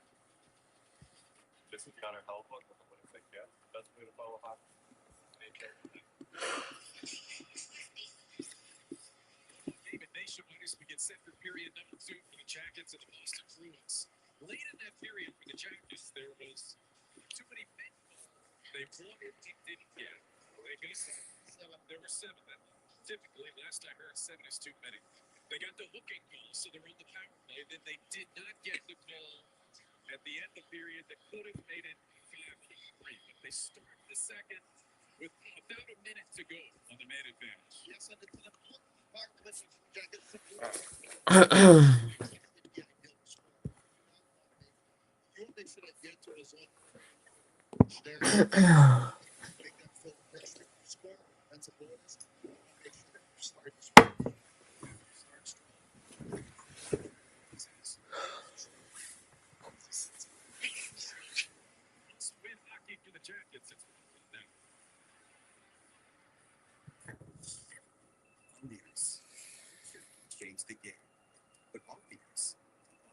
This is Connor Helpbook. What do you think? Yeah, best way to follow hockey. David nationwide as we get set for period number 2 for the Jackets and the Boston Bruins. Late in that period for the Jackets, there was too many men. They wanted and didn't get. They got 7. There were 7 then. Typically, last I heard, 7 is too many. They got the hooking goal, so they're on the power play. Then they did not get the goal at the end of the period that could have made it 5-3. But they start the second with about a minute to go on the man advantage. Yes, and it's an win hockey for the Jackets. It's now. Change the game. But obvious.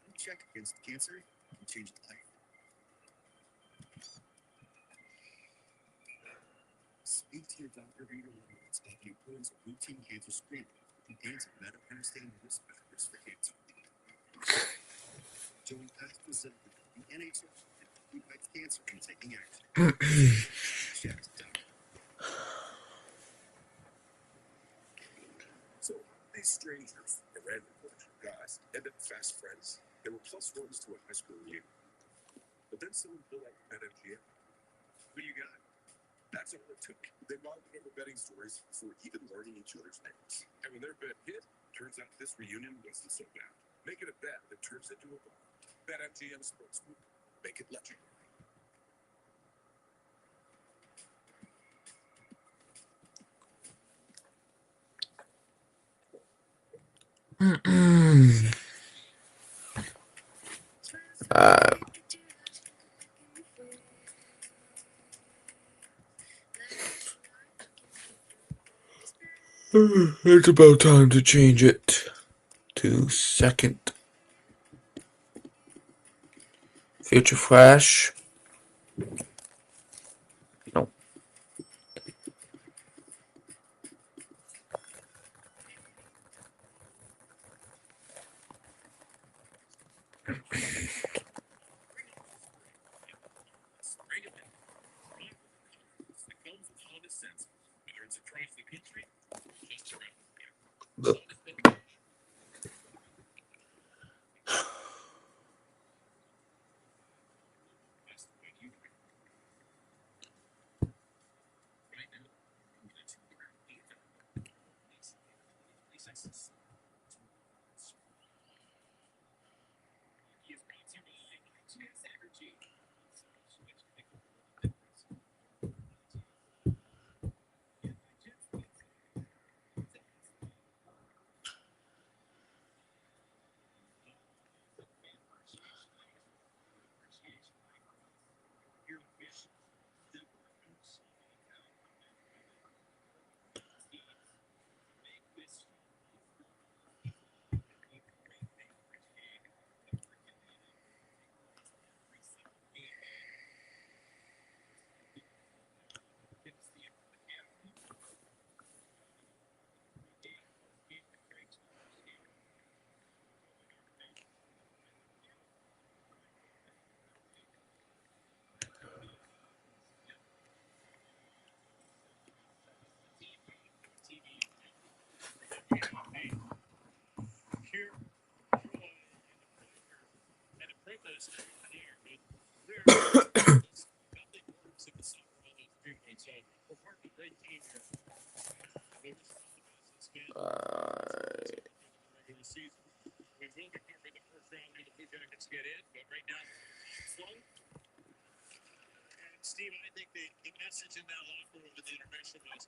One check against cancer can change life. Speak to your doctor or your wounds about the importance of routine cancer screening and metapanostate risk factors for cancer. Join past specifically the NHL who fights cancer and taking action. Check it out. So, these strangers, the random guys, ended up fast friends. They were plus ones to a high school reunion. But then someone pulled out BetMGM. What do you got? That's all it took. They bonded over betting stories before even learning each other's names. And when their bet hit, turns out this reunion wasn't so bad. Make it a bet that turns into a bond. BetMGM Sportsbook. Make it legendary. It's about time to change it to second. Future Flash. No. Whether it's across the country, just around here. Look. Regular season. We will be covering the first round when the Blue Jackets get in, but right now, slow. And Steve, I think the message in that locker room in the intermission was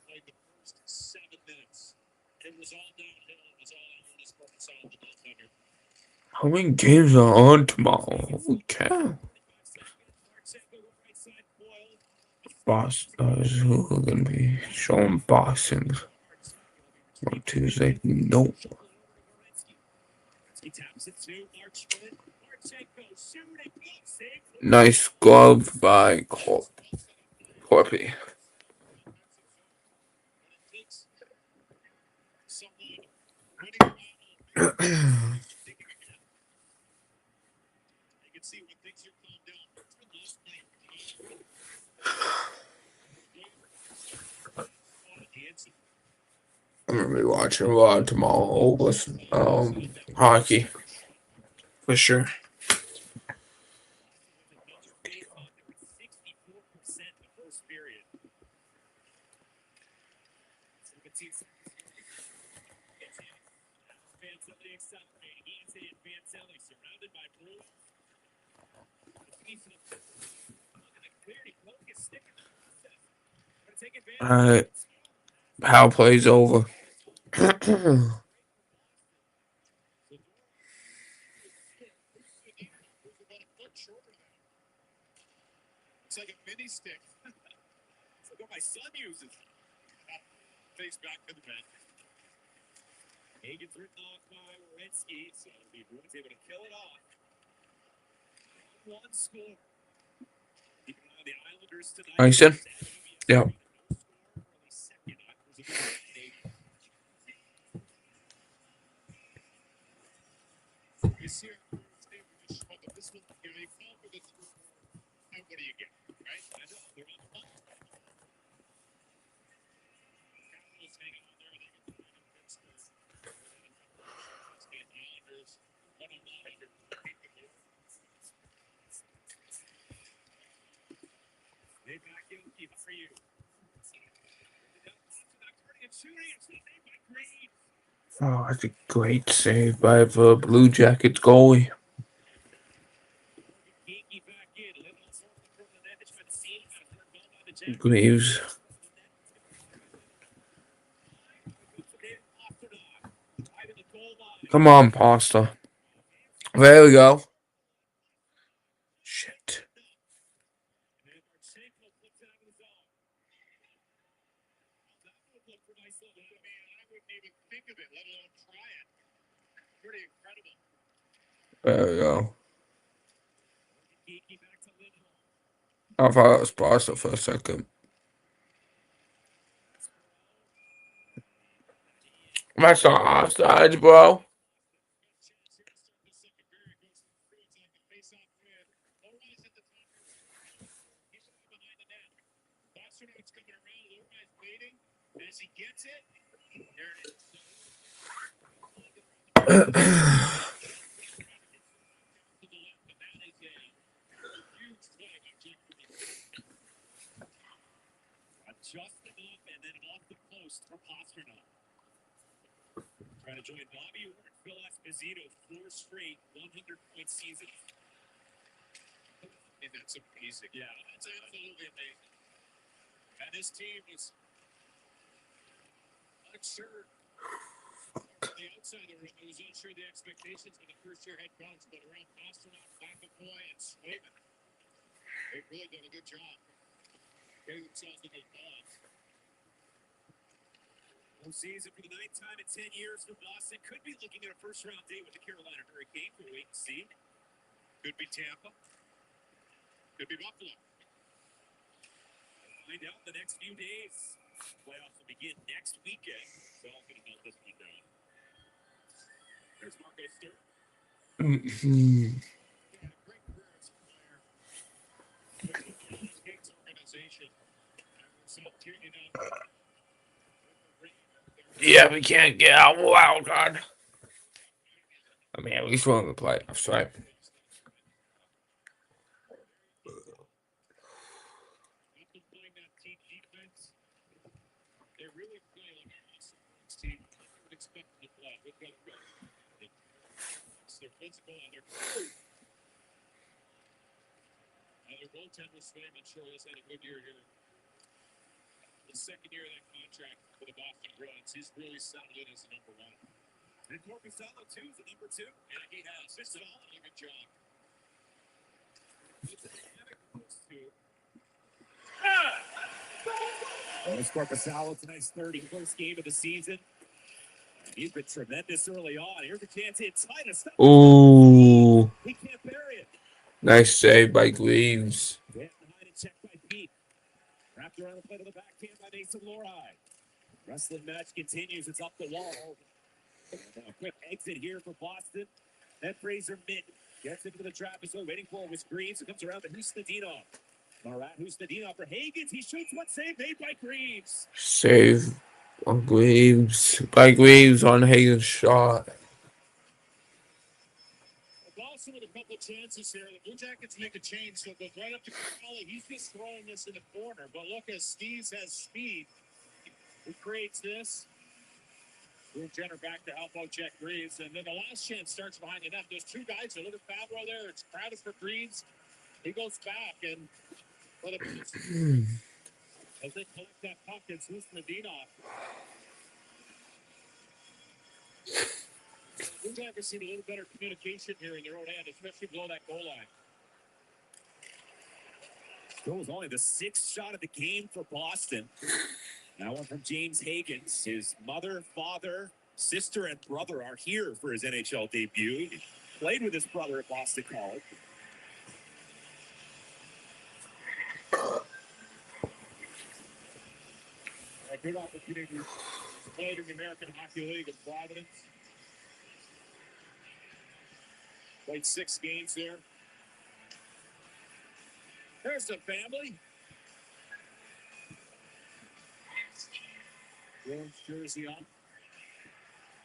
like the first 7 minutes. It was all downhill. It was all on Jonas Korpisalo, the goaltender. How many games are on tomorrow? Holy cow. Boston is who are going to be showing Boston on Tuesday. Nope. Nice glove by Corpy. I'm gonna be watching a lot tomorrow. Listen, hockey for sure. Surrounded by Bruins. All right, power plays over. It's like a mini stick. It's like what my son uses. Face back to the bench. Hagen's written off by Werenski, so the Bruins able to kill it off. 1 score. Keeping an eye on the Islanders tonight. Mason? Yeah. This year, this one, you fall for the score. Now what do you get? Right? I know. They're on the ball. Capitals hanging on there. They get the Pittsburgh. Islanders. 1-1. They back in. Keep for you. Oh, that's a great save by the Blue Jackets goalie. Graves. Come on, Pasta. There we go. Shit. There we go. I thought it was Pasta for a second. That's not offsides, bro. As he gets it, there it is. Just enough and then off the post from Pasternak. Trying to join Bobby Orr and Phil Esposito, 4 straight 100-point seasons. And that's amazing. Yeah, that's absolutely amazing. And this team is unsure. The outsider was unsure the expectations for the first-year head coach, but around Pasternak, McAvoy, and Swayman, they've really done a good job getting themselves to those balls. Home season for the 9th time in 10 years for Boston. Could be looking at a first-round date with the Carolina Hurricanes. We'll wait and see. Could be Tampa. Could be Buffalo. We'll find out in the next few days. Playoffs will begin next weekend. So all going to melt this one down. There's Marco Sturm. Great career as a player. With the Kings organization. So tuning up. Yeah, we can't get out wild card. I mean, at least we're in the playoffs, right? Playing that team defense. They really play like awesome. They're physical and their goaltender Sven Church has had a good year here. The second year of that contract for the Boston Bruins, he's really settled in as the number one. And Corpusalo too is the number two. Yeah, he has. Just an all good job. It's a dynamic of those two. There's Corpusalo, tonight's 31st game of the season. He's been tremendous early on. Here's a chance inside. Ooh. He can't bury it. Nice save by Greaves. Behind it, checked by Pete. Wrapped around the play to the backhand by Mason Lorai. Wrestling match continues. It's up the wall. A quick exit here for Boston. Then Fraser Mint gets into the trap. Is waiting for it with Greaves. It comes around to Husnadinov. Marat Husnadinov for Hagens. He shoots one save made by Greaves. Save on Greaves. By Greaves on Hagen's shot. Also with a couple chances here. The Blue Jackets make a change. So it goes right up to Crowley. He's just throwing this in the corner. But look, as Steves has speed, he creates this. Move Jenner back to help out Jack Greaves. And then the last chance starts behind the net. There's two guys. A little Favreau there. It's crowded for Greaves. He goes back and for the as they collect that puck, it's Husnadinov. Blue Jackets see a little better communication here in their own end, especially below that goal line. That was only the sixth shot of the game for Boston. Now one from James Hagens. His mother, father, sister, and brother are here for his NHL debut. He played with his brother at Boston College. A good opportunity to play in the American Hockey League in Providence. Played 6 games there. There's the family. Bruins jersey on.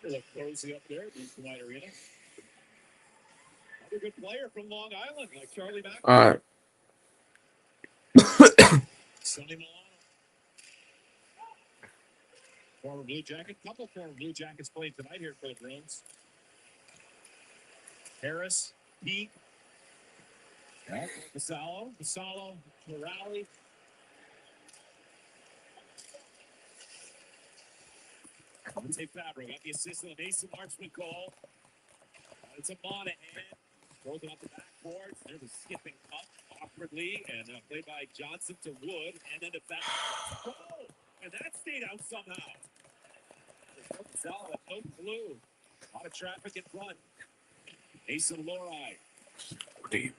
They look cozy up there at the White Arena. Another good player from Long Island, like Charlie Mack. All right. Sonny Milano. Former Blue Jacket. Couple former Blue Jackets played tonight here for the Bruins. Harris, Pete, Vassallo, Morale. Take Favreau got the assist on the Mason Marchman goal. It's a Monahan. Throws it off the backboard. There's a skipping up awkwardly and played by Johnson to Wood and then to Favreau. Oh, and that stayed out somehow. Vassallo, no blue. A lot of traffic in front. Mason Lorai. What do you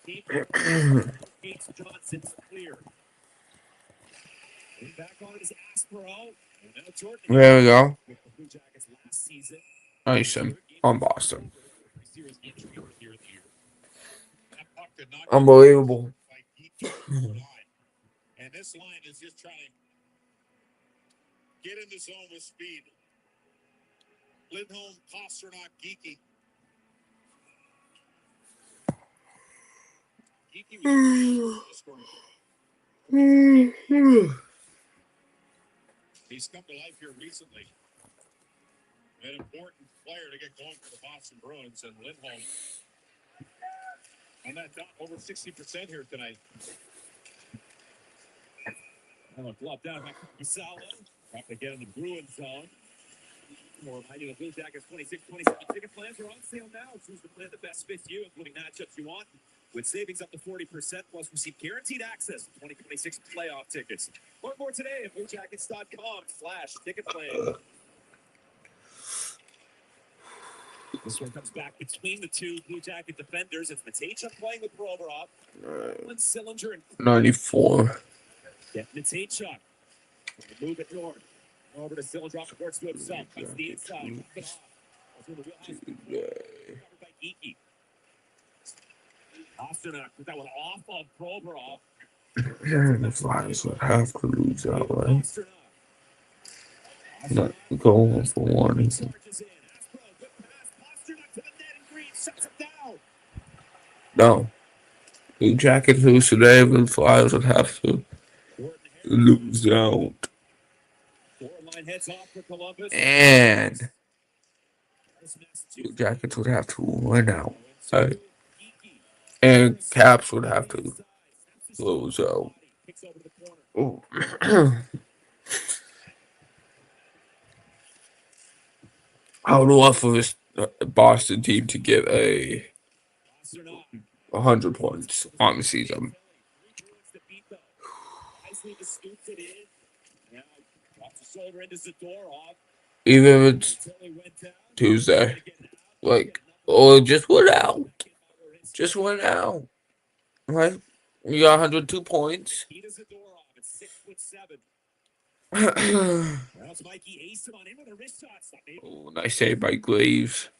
mean? Gates Johnson's clear. Back on his Aspero. There we go. With the Blue Jackets last season. Nice on Boston. Unbelievable. And this line is just trying to get in the zone with speed. Lindholm, Pasternak, Geeky. Geeky was he's come to life here recently. An important player to get going for the Boston Bruins, and Lindholm on that dot, over 60% here tonight. Glove down by Vassallo. Trying to get in the Bruins zone. More reminding the Blue Jackets 26-27 ticket plans are on sale now. Choose the plan that best fits you, including matchups you want. With savings up to 40%, plus receive guaranteed access to 2026 playoff tickets. Learn more today at BlueJackets.com/ticket plan. This one comes back between the two Blue Jacket defenders. It's Matejchuk playing with Provorov. Sillinger and 94. Getting Matejchuk. Move it north. Over to Sillinger off the course to himself. That's the inside. By Geeky. Pasternak put that one off of Provorov. The Flyers would have to lose that, right? Not going for one. No. Blue Jackets lose today, but the Flyers would have to lose out. And Blue Jackets would have to win out. And Caps would have to lose out. Oh. I would love for this Boston team to get 100 points on the season. Even if it's Tuesday. Like, or just win out. Just win out. Right? You got 102 points. Oh, nice save by Glaves.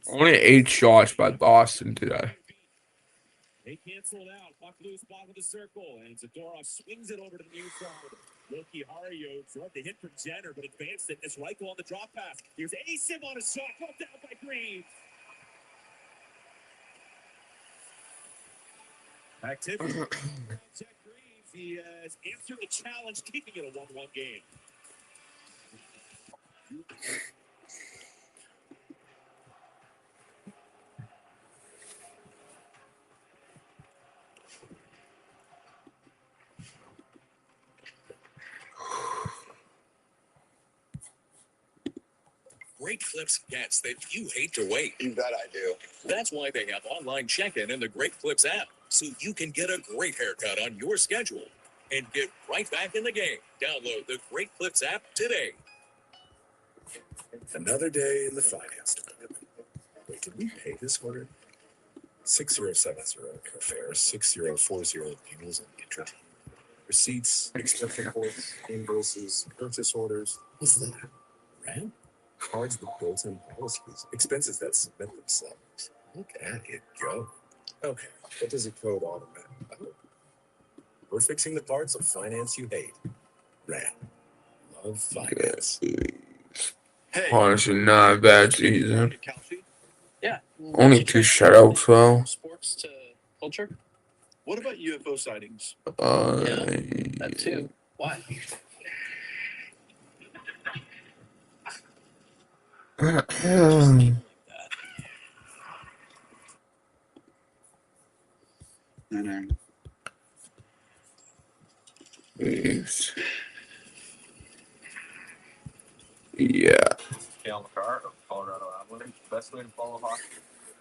Only 8 shots by Boston today. They cancel it out. Puck loose, bottom of the circle, and Zadorov swings it over to the near side. Loki Hario tried the hit from Jenner, but advanced it. It's Reichel on the drop pass. Here's Asim on a shot, caught down by Green. Activity. Jack Greaves, he has answered the challenge, keeping it a 1-1 game. Great Clips gets that you hate to wait. You bet I do. That's why they have online check-in in the Great Clips app, so you can get a great haircut on your schedule and get right back in the game. Download the Great Clips app today. Another day in the finance department. Wait, did we pay this order? 6070 affairs, 6040 deals and interest. Receipts, expense reports, invoices, purchase orders. What's that? Rent? Cards with built-in policies, expenses that submit themselves. Look at it go. Okay, what does a code automate? We're fixing the parts of finance you hate. Ran. Love finance. Honestly, not a bad season. Yeah. Only 2 shutouts, though. Sports to culture. What about UFO sightings? That too. Why? Yeah. Kale McCarr of Colorado Avalanche. Best way to follow hockey.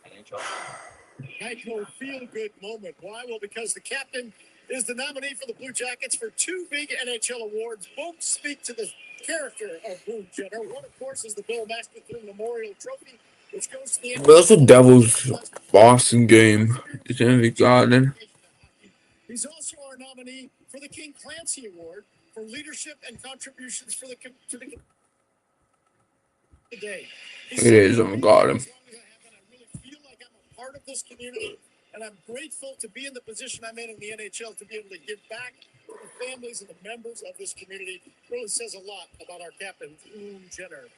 NHL. Geico feel-good moment. Why? Well, because the captain is the nominee for the Blue Jackets for 2 big NHL awards. Both speak to the character of Blue Jenner. One, of course, is the Bill Masterton Memorial Trophy, which goes to the Where's the Devils Boston game? Is it in the Garden? He's also our nominee for the King Clancy Award for leadership and contributions for to the day. It is in the Garden. As long as I have it, I really feel like I'm a part of this community, and I'm grateful to be in the position I'm in the NHL to be able to give back to the families and the members of this community. It really says a lot about our captain, Blue Jenner.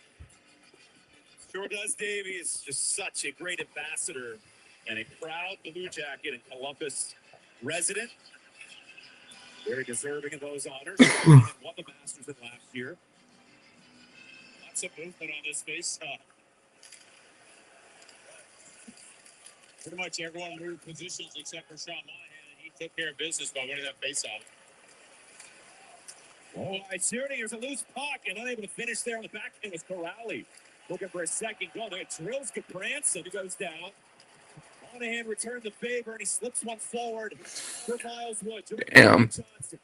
Sure does, Dave. He's just such a great ambassador and a proud Blue Jacket and Columbus resident. Very deserving of those honors. Won the Masters in last year. Lots of movement on this face. Pretty much everyone moved positions except for Sean Monahan, and he took care of business by winning that faceoff. Oh, Tierney, here's a loose puck, and unable to finish there on the back end was Corrali. Looking for a second goal. There drills Gudbranson, who goes down. Monahan returned the favor, and he slips one forward for Miles Wood. Damn. Johnson.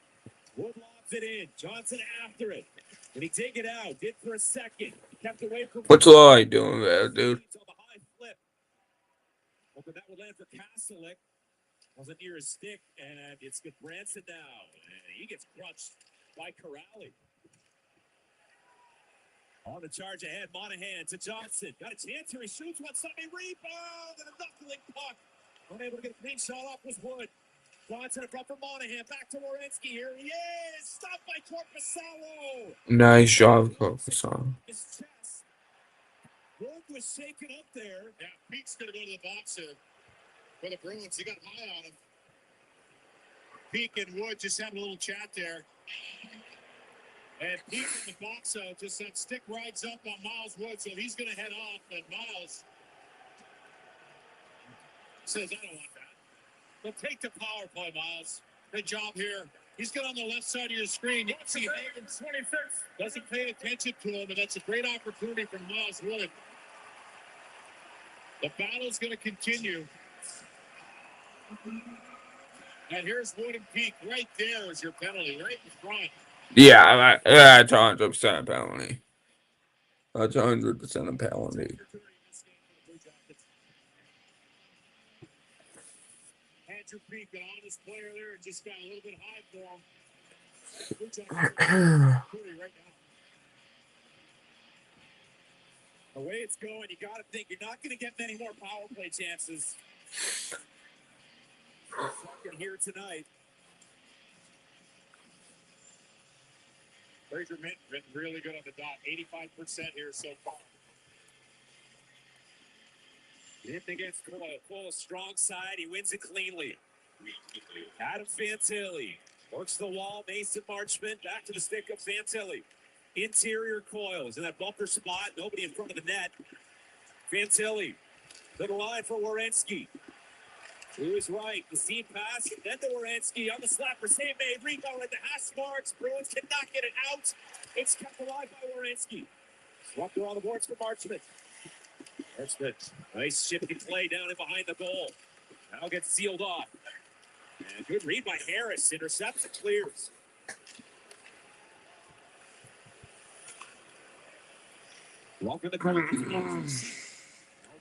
Wood lobs it in. Johnson after it. Did he take it out? Did for a second. Kept away from. What's Lloyd doing there, dude? On the high flip. Hoping that would land for Kastelik. Wasn't near his stick, and it's Gudbranson now. And he gets crushed by Corrali. On the charge ahead, Monahan to Johnson. Got a chance here. He shoots one, Sunday rebound, and a knuckling puck. Unable to get a clean shot off was Wood. Johnson in front for Monahan. Back to Werenski. Here he is. Stopped by Korpisalo. Nice job, Korpisalo. His chest. Wood was shaken up there. Yeah, Pete's going to go to the box for the Bruins. He got high on him. Peak and Wood just having a little chat there. And Pete in the box out, just that stick rides up on Miles Wood, so he's going to head off. And Miles says, I don't want that. But take the power play, Miles. Good job here. He's got on the left side of your screen. You can see Hagen 26 doesn't pay attention to him, and that's a great opportunity for Miles Wood. The battle's going to continue. And here's Wood and Peak. Right there is your penalty, right in front. Yeah, that's 100% a penalty. That's 100% a penalty. Andrew Peak, an honest player there, just got a little bit high for him. Right now. The way it's going, you got to think you're not going to get many more power play chances. Second here tonight. Fraser Minton been really good on the dot. 85% here so far. Minton against Cole, strong side. He wins it cleanly. Adam Fantilli works the wall. Mason Marchment back to the stick of Fantilli. Interior coils in that bumper spot. Nobody in front of the net. Fantilli to the line for Werenski. To his right, the seam pass, then to Werenski on the slapper, save made, rebound at the hash marks. Bruins cannot get it out. It's kept alive by Werenski. Swapper on the boards for Marchment. Marchment, nice shifty play down in behind the goal. Now gets sealed off. And good read by Harris. Intercepts and clears. Welcome to the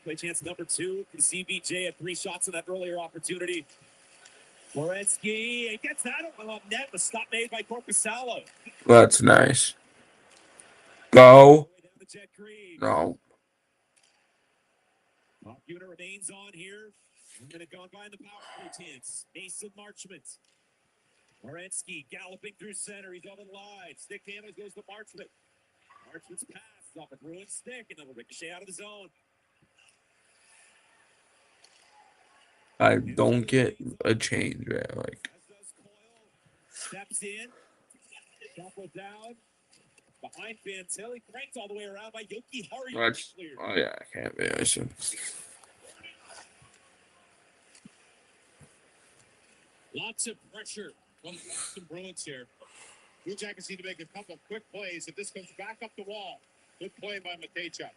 play chance number 2. CBJ had 3 shots in that earlier opportunity. Werenski gets that on net, but stop made by Corpusalo. That's nice. Go. No. Top unit remains on here. I'm going to go by the power play chance. Mason Marchment. Werenski galloping through center. He's over the line. Stick damage goes to Marchment. Marchment's pass is off a Bruins stick, and it'll ricochet out of the zone. I don't get a change there. Like, steps in. Shuffle down. Behind Fantilli. Cranked all the way around by Yoki Hari. that's, oh yeah, I can't be honest. Lots of pressure from the Boston Bruins here. Blue Jackets need to make a couple of quick plays. If this comes back up the wall, good play by Matejchuk.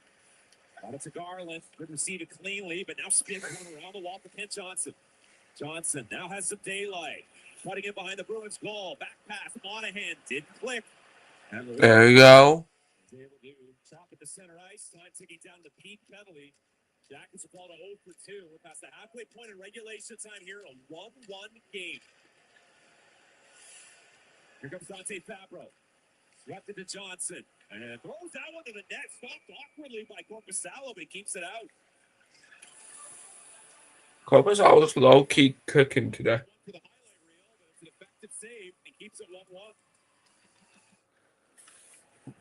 Got it to Garland. Could receive it cleanly, but now spins one around the wall for Kent Johnson. Johnson now has some daylight. Cutting in behind the Bruins goal. Back pass. Monahan did click. There you go. Able to chop at the center ice. Time ticking down the Peak penalty. Jackets have called a 0 for 2. We're past the halfway point in regulation time here. A 1-1 game. Here comes Dante Fabro. Swept it to Johnson. And throws that one to the net. Stopped awkwardly by Corpusalo, but he keeps it out. Corpusalo's low-key cooking today. To the highlight reel, but it's an effective save. He keeps it 1-1.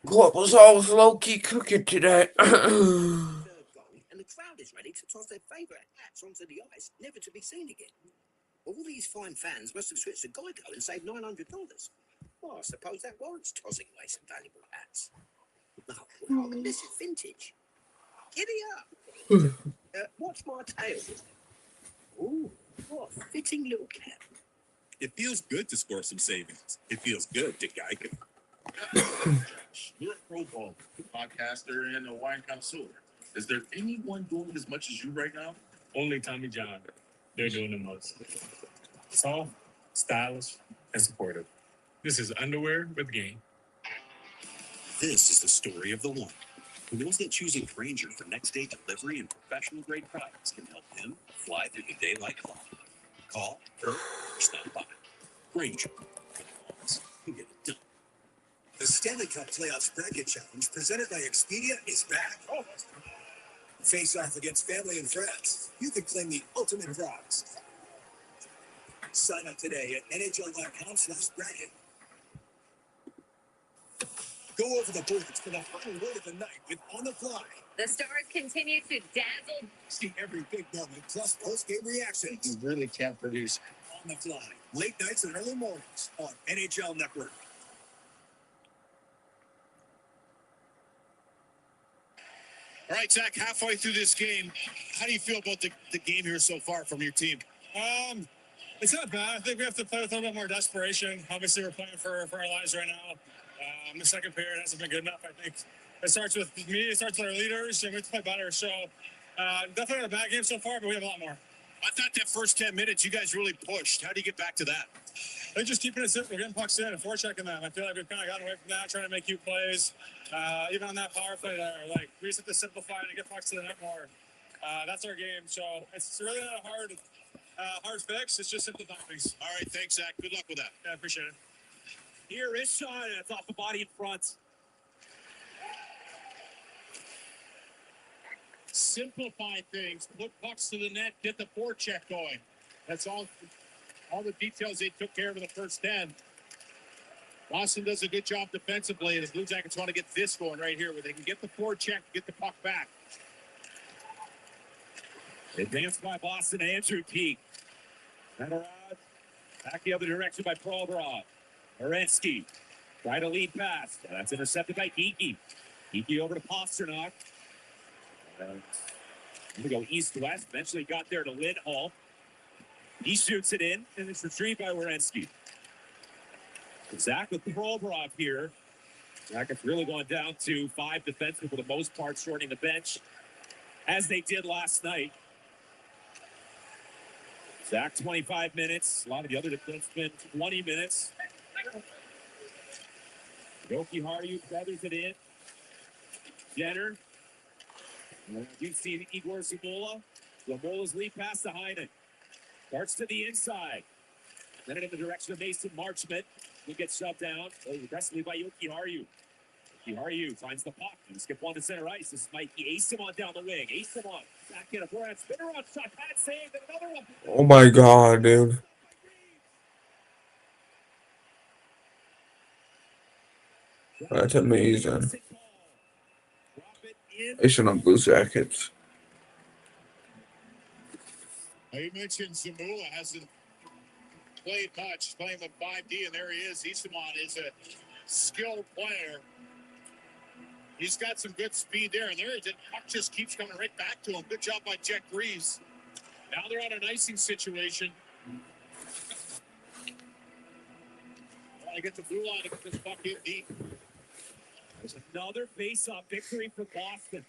Corpusalo's low-key cooking today. And the crowd is ready to toss their favourite hats onto the ice, never to be seen again. All these fine fans must have switched to Geico and saved $900. Well, I suppose that warrants tossing away some valuable hats. Oh, wow, this is vintage. Giddy up. Watch my tail. Ooh, what a fitting little cap. It feels good to score some savings. It feels good to Geico. You're a pro ball podcaster and a wine connoisseur. Is there anyone doing as much as you right now? Only Tommy John. They're doing the most. Soft, stylish, and supportive. This is underwear with game. This is the story of the one who knows that choosing Grainger for next day delivery and professional grade products can help him fly through the day like a lion. Call, or stop by. Grainger. You get it done. The Stanley Cup Playoffs Bracket Challenge presented by Expedia is back. Face off against family and friends. You can claim the ultimate prize. Sign up today at NHL.com/bracket. Go over the boards for the final word of the night with On the Fly. The stars continue to dazzle. See every big moment plus post-game reactions. You really can't produce On the Fly. Late nights and early mornings on NHL Network. All right, Zach, halfway through this game, how do you feel about the game here so far from your team? It's not bad. I think we have to play with a little bit more desperation. Obviously, we're playing for our lives right now. The second period hasn't been good enough. I think it starts with me. It starts with our leaders, and we have to play better. So definitely not a bad game so far, but we have a lot more. I thought that first 10 minutes you guys really pushed. How do you get back to that? They're just keeping it simple, getting pucks in and forechecking them. I feel like we've kind of gotten away from that, trying to make cute plays. Even on that power play there, like we just have to simplify it and get pucks to the net more. That's our game. So it's really not a hard fix. It's just simplifying things. All right, thanks, Zach. Good luck with that. Yeah, I appreciate it. Here is shot, and it's off the body in front. Simplify things, put pucks to the net, get the forecheck going. That's all the details they took care of in the first 10. Boston does a good job defensively, and the Blue Jackets want to get this going right here where they can get the forecheck, get the puck back. Advanced by Boston, Andrew Peak. Center out. Back the other direction by Provorov. Orensky. Try to lead pass. That's intercepted by Geeky. Geeky over to Pasternak. We go east-west. Eventually got there to Lindholm. He shoots it in, and it's retrieved by Werenski. Zach with Provorov here. Zach is really going down to 5 defensemen for the most part, shortening the bench, as they did last night. Zach, 25 minutes. A lot of the other defensemen, 20 minutes. Yoki Haru feathers it in. Jenner. You see Igor Zamola. Zamola's lead pass to Heinen. Starts to the inside. Then it in the direction of Mason Marchment. He gets shoved down aggressively by Yoki Haru. Yoki Haru finds the puck. He skip one to center ice. This is Mikey Asimon down the wing. Asimon back in a forehand spinner on shot. Bad save. And another one. Oh my god, dude. That's amazing. It's on Blue Jackets. Now you mentioned Zamula hasn't played much. He's playing with 5D, and there he is. Isamon is a skilled player. He's got some good speed there, and there the puck just keeps coming right back to him. Good job by Jack Reeves. Now they're on an icing situation. I get the blue line to get this puck in deep. There's another face-off victory for Boston.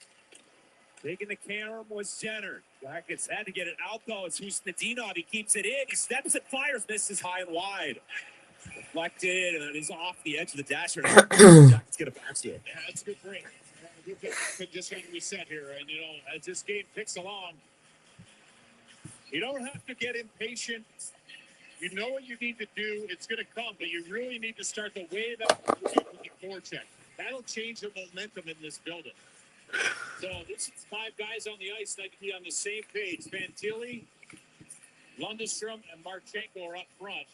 Taking the carom was Jenner. Jackets had to get it out, though. It's Husnadinov. He keeps it in. He steps and fires. Misses high and wide. Deflected, and he's off the edge of the dasher. Jackets get a back to it. Yeah, that's a good break. Good just going to reset here. And, you know, as this game ticks along, you don't have to get impatient. You know what you need to do. It's going to come, but you really need to start the way that with the forecheck. That'll change the momentum in this building. So this is 5 guys on the ice that can be on the same page. Fantilli, Lundestrom, and Marchenko are up front.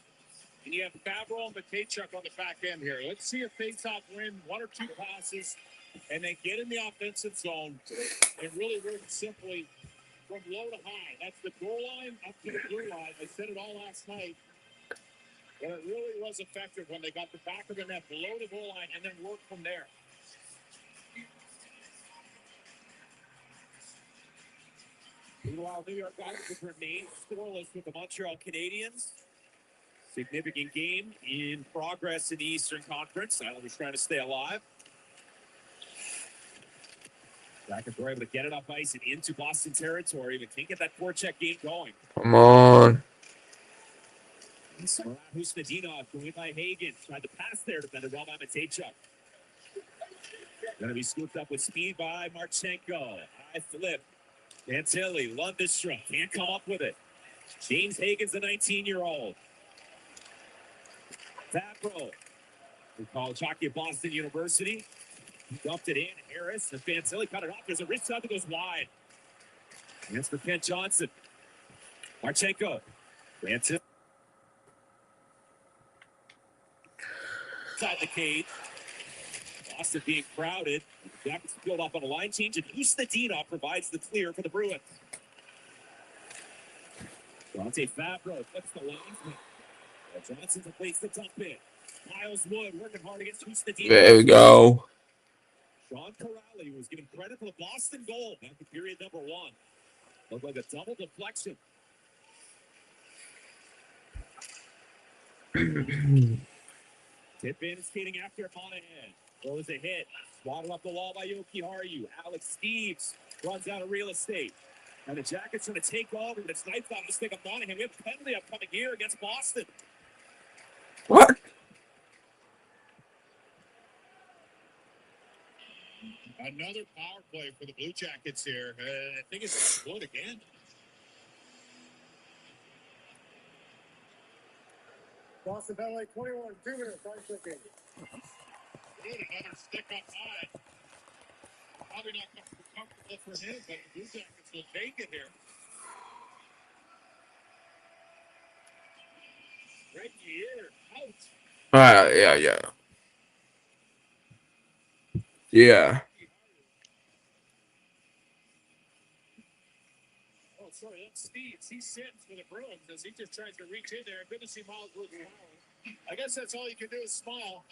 And you have Fabro and Matejchuk on the back end here. Let's see a face-off win, 1 or 2 passes, and then get in the offensive zone and really work simply from low to high. That's the goal line up to the blue line. I said it all last night. And it really was effective when they got the back of the net below the goal line and then work from there. Meanwhile, New York Islanders remain scoreless with the Montreal Canadiens. Significant game in progress in the Eastern Conference. Islanders trying to stay alive. Jackets were able to get it up ice and into Boston territory, but can't get that forecheck game going. Come on. Husnadinov going by Hagen. Tried to pass there, defended well by Matejchuk. Going to be scooped up with speed by Marchenko. High flip. Fantilli, Lundestrom, can't come up with it. James Hagen's the 19-year-old. Fabro, from college hockey at Boston University. He dumped it in. Harris and Fantilli cut it off. There's a wrist shot that goes wide. That's for Kent Johnson. Marchenko. Fantilli. Inside the cage. Boston being crowded. Jackets field off on a line change, and Husnadinov provides the clear for the Bruins. Dante Fabro flips the linesman. Johnson completes the dump in. Miles Wood working hard against Husnadinov. There we go. Sean Corrali was given credit for the Boston goal after period number 1. Looked like a double deflection. Tip in skating after Monahan. Throws a hit. Swatted up the wall by Yoki Haru. Alex Steves runs out of real estate. And the Jackets going to take over. It's knifed off the stick of Monahan. We have a penalty upcoming here against Boston. What? Another power play for the Blue Jackets here. I think it's good again. Boston penalty, 21, 2 minutes, time clicking. Good, another stick up high. Probably not comfortable for him, but the Blue Jackets will take it here. Right here. Out. Yeah. Yeah. Oh, sorry, that's Steves. He's sitting for the Bruins as he just tries to reach in there. Good to see Miles Wood smiling. I guess that's all you can do is smile.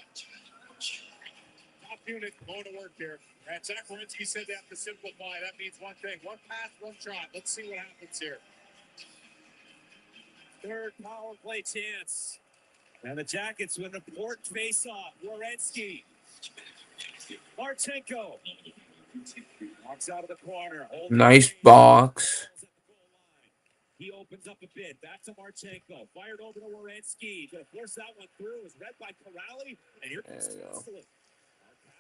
Top unit going to work here. And Zach Werenski said that to simplify. That means one thing. One pass, one shot. Let's see what happens here. Third power play chance. And the Jackets with an important face-off. Werenski. Marchenko. Walks out of the corner. Nice box. He opens up a bit. Back to Marchenko. Fired over to Werenski. Gonna force that one through. It was read by Corrali. And here comes Castelling.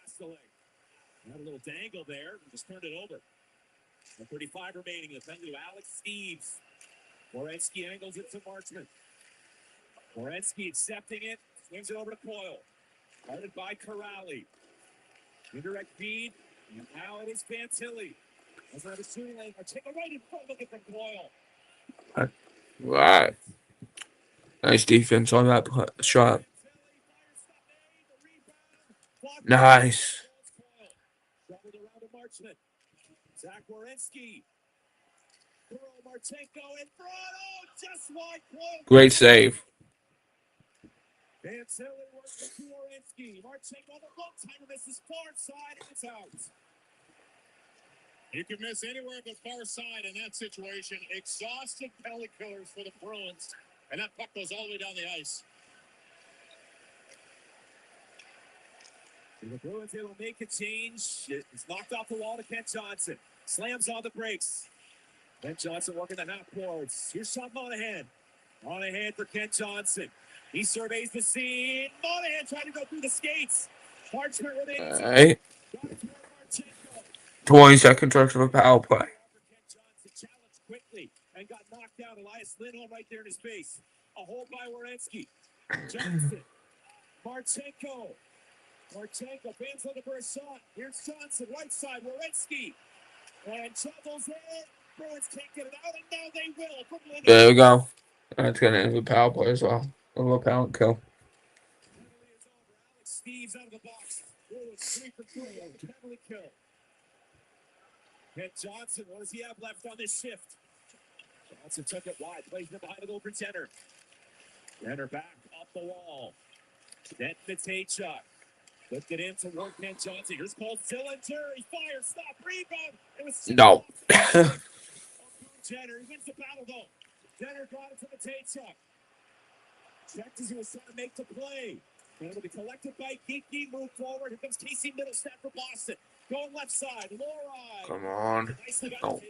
Castelling. Had a little dangle there. Just turned it over. 35 remaining. The penalty to Alex Steves. Werenski angles it to Marchman. Werenski accepting it. Swings it over to Coyle. Guarded by Corrali. Indirect feed. And now it is Fantilli. As another shooting lane. Marchenko right in front. Looking for Coyle. Wow. Nice defense on that shot. Nice. Zach Werenski. Marchenko in front. Oh, just wide Coyle. Great save. Fantilli works to Werenski. Marchenko on the long timer misses far side and it's out. You can miss anywhere but far side in that situation. Exhausted penalty killers for the Bruins. And that puck goes all the way down the ice. And the Bruins able to make a change. It's knocked off the wall to Kent Johnson. Slams on the brakes. Kent Johnson working the half boards. Here's Sean Monahan. Monahan for Kent Johnson. He surveys the scene. Monahan trying to go through the skates. Parchment with it. All right. 20 seconds left of a power play. Challenged quickly and got knocked out. Elias Lindholm right there in his face. A hold by Werenski. Johnson. Marchenko. Marchenko fans looking for a shot. Here's Johnson, right side. Werenski. And shovels it. Bruins can't get it out, and now they will. From Lindholm. There we go. That's going to end the power play as well. A little power kill. Alex Steves out of the box. Bruins 3 for 3 on the penalty kill. Kent Johnson, what does he have left on this shift? Johnson took it wide, plays it behind the goal for Jenner. Jenner back up the wall. Then Matejchuk. Looked it in toward Kent Johnson. Here's Paul Sillinger. He fires, stop, rebound. It was No. Jenner. He wins the battle though. Jenner got it to Matejchuk. Checked as he was trying to make the play. And it'll be collected by Geeky. Move forward. Here comes Casey Middlestat for Boston. Going left side. Loride. Come on. No.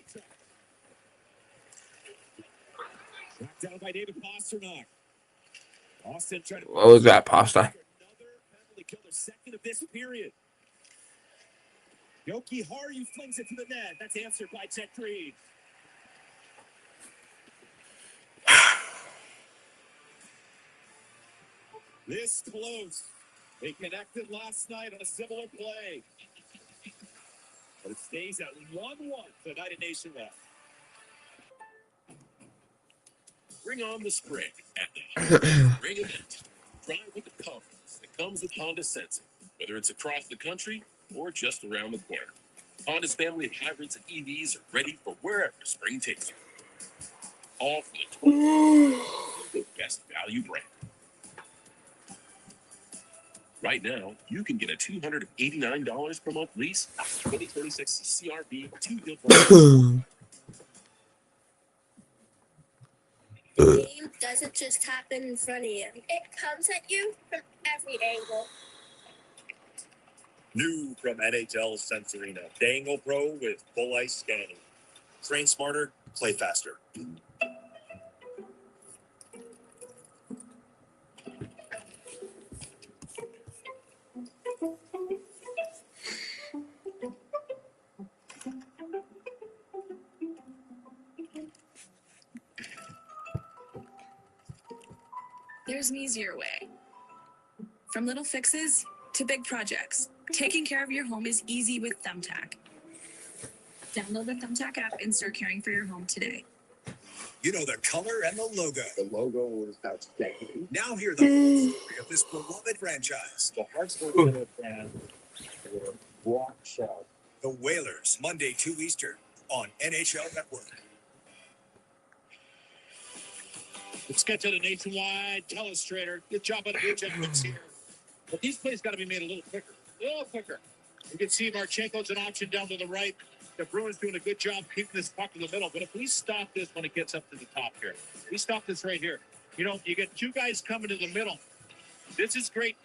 Knocked down by David Pasternak. Austin trying to. What was that, pasta? Another penalty kill, the second of this period. Yoki Haru flings it to the net. That's answered by Ted Creed. This close. They connected last night on a similar play. But it stays at 1-1 for United Nation left. Bring on the spring at the spring event. Drive with the confidence that comes with Honda Sensing, whether it's across the country or just around the corner. Honda's family of hybrids and EVs are ready for wherever spring takes you. All for the best value brand. Right now, you can get a $289 per month lease on 2026 CRV 2-wheel drive. Game doesn't just happen in front of you. It comes at you from every angle. New from NHL Sensorina, Dangle Pro with full ice scanning. Train smarter, play faster. There's an easier way. From little fixes to big projects, taking care of your home is easy with Thumbtack. Download the Thumbtack app and start caring for your home today. You know the color and the logo. The logo is outstanding. Now hear the full story of this beloved franchise. The Hartsville fans were washed out. The Whalers, Monday 2 Eastern on NHL Network. Let's get to the nationwide telestrator. Good job on the Blue Jackets here. But these plays got to be made a little quicker. A little quicker. You can see Marchenko's an option down to the right. The Bruins doing a good job keeping this puck in the middle. But if we stop this when it gets up to the top here, we stop this right here. You know, you get two guys coming to the middle. This is great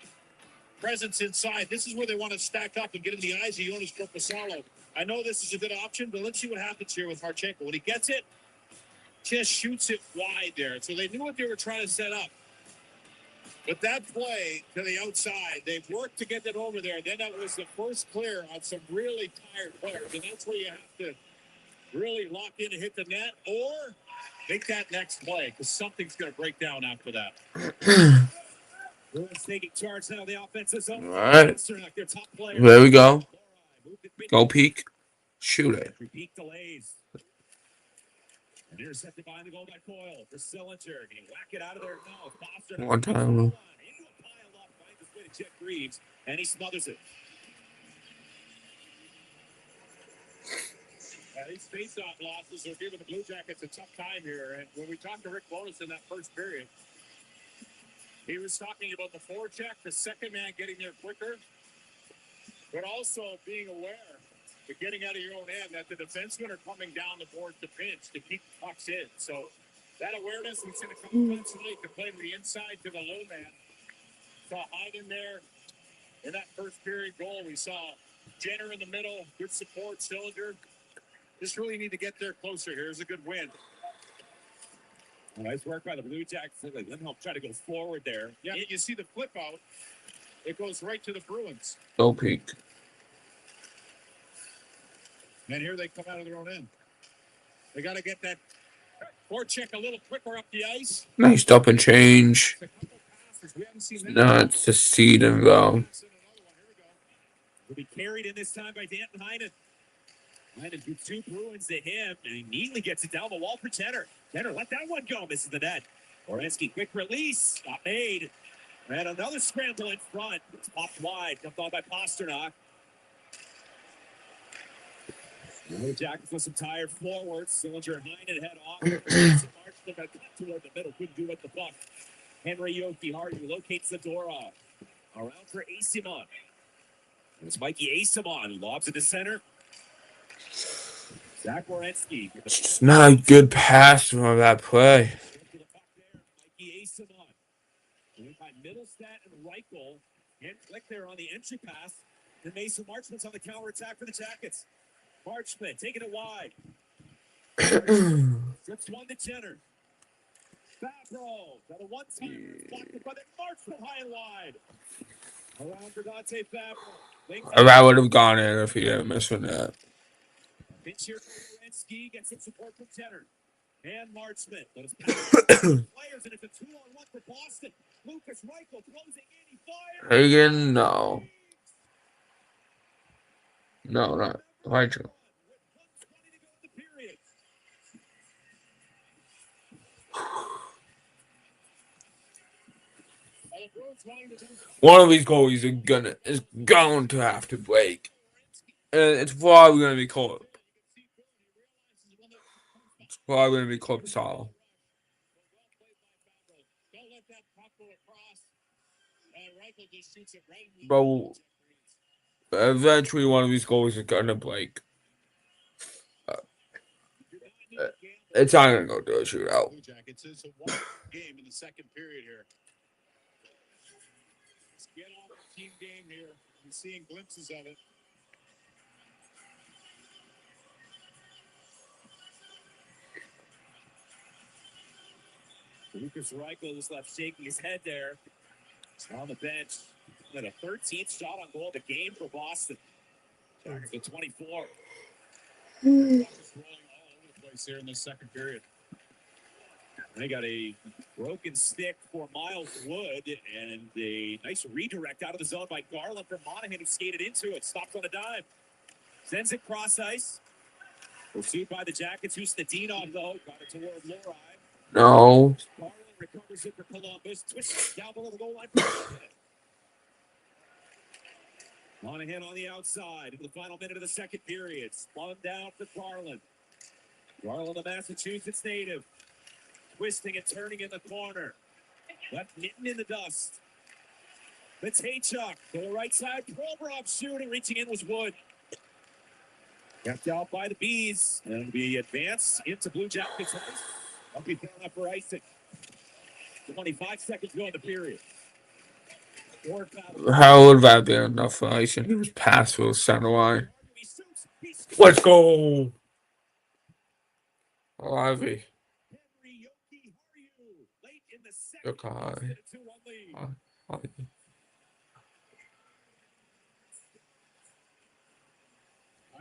presence inside. This is where they want to stack up and get in the eyes of Jonas Korpisalo. I know this is a good option, but let's see what happens here with Marchenko. When he gets it, just shoots it wide there. So they knew what they were trying to set up. But that play to the outside, they've worked to get it over there. Then that was the first clear on some really tired players. And that's where you have to really lock in and hit the net or make that next play because something's going to break down after that. Bruins taking charge now. The offensive zone. All right. There we go. Go peek. Shoot it. Peak delays. And intercepted behind the goal by Coyle for Sillinger. Can he whack it out of there? No. Foster. One time. Into a pile up. Finds his way to Jeff Reeves. And he smothers it. These face-off losses are giving the Blue Jackets a tough time here. And when we talked to Rick Bowness in that first period, he was talking about the forecheck, the second man getting there quicker, but also being aware that getting out of your own end, that the defensemen are coming down the board to pinch, to keep pucks in. So that awareness, we've seen a couple times tonight to play from the inside to the low man. Saw Hyde in there in that first period goal. We saw Jenner in the middle, good support, Sillinger. Just really need to get there closer. Here's a good win. Nice work by the Blue Jackets. Lindholm try to go forward there. Yeah, you see the flip out. It goes right to the Bruins. Go peek. And here they come out of their own end. They got to get that forecheck a little quicker up the ice. Nice stop and change. Not to see them go. Will be carried in this time by Danton Heinen. Heinen do two Bruins to him, and he neatly gets it down the wall for Jenner. Jenner let that one go, misses the net. Orensky, quick release, not made. And another scramble in front. It's popped wide, dumped on by Pasternak. The Jackets with some tired forwards. Sillinger and Heinen head off. Marchman got toward the middle, couldn't do it the puck. Henry Yoki-Hardy locates Zadorov. Around for Asimon. It's Mikey Asimon who lobs it to center. Zach Werenski. It's just not a good pass on that play. Mikey Asimon. Going by Middlestat and Reichel. And click there on the entry pass. And Mason Marchman's on the counterattack for the Jackets. Marchman taking it wide. Strips one to Jenner. Fabro. Got a one-time blocked it by the Marchman high and wide. Around for Dante Fabro. I would have gone in if he didn't miss with that. Pitch here for Werenski. Gets some support from Jenner. And Marchman. Let us players, and it's a 2-on-1 for Boston. Lucas Reichel closing in. He fires. Hagen, no. No, not Reichel. One of these goalies is going to have to break. And it's probably going to be close. It's probably going to be close. All. Don't let that puck go across. Reichel just But eventually, one of these goals is gonna break. Uh, it's not gonna go to a shootout. Blue Jackets is a one game in the second period here. Let's get off the team game here. You're seeing glimpses of it. Lucas Reichel is left shaking his head there. He's on the bench. And a 13th shot on goal of the game for Boston. The 24. Just rolling all over the place here in this second period. They got a broken stick for Miles Wood and a nice redirect out of the zone by Garland from Monahan, who skated into it. Stopped on a dime. Sends it cross ice. Pursued by the Jackets. Ustadinov, though, got it toward Lori. No. Garland recovers it for Columbus. Twists down below the goal line for Monahan on the outside into the final minute of the second period. Spun down for Garland. Garland, the Massachusetts native. Twisting and turning in the corner. Left Mitten in the dust. Matejchuk to the right side. Provorov shooting. Reaching in was Wood. Kept out by the Bees. And it'll be advanced into Blue Jackets ice. I'll be thrown up for icing. 25 seconds to go in the period. How would that be enough for ice? And he was passed for the center line. Let's go. Ivy. Okay.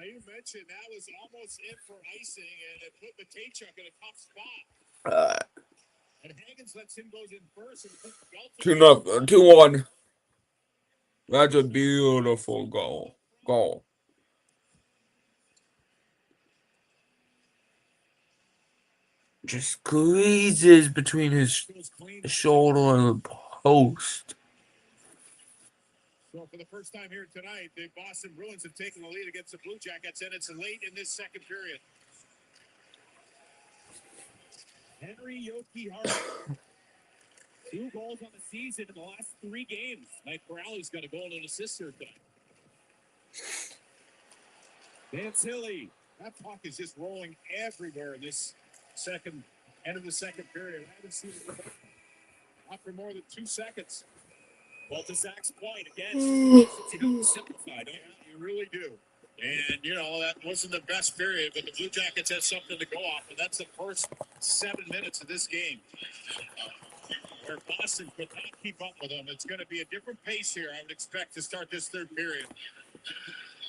You mentioned that was almost in for icing, and it put Matejchuk in a tough spot. And Hagens lets him goes in first. And 2-1. That's a beautiful goal. Just squeezes between his shoulder and the post. So for the first time here tonight, the Boston Bruins have taken the lead against the Blue Jackets, and it's late in this second period. Henry Jokiharju. 2 goals on the season in the last 3 games. Mike Crowley's got a goal and an assist here tonight. Dan Tilly. That puck is just rolling everywhere in this end of the second period. I haven't seen it not for more than 2 seconds. Well, to Zach's point, again, you simplify, don't you? You really do. And, that wasn't the best period, but the Blue Jackets had something to go off, and that's the first 7 minutes of this game. Where Boston could not keep up with them. It's going to be a different pace here, I would expect, to start this third period.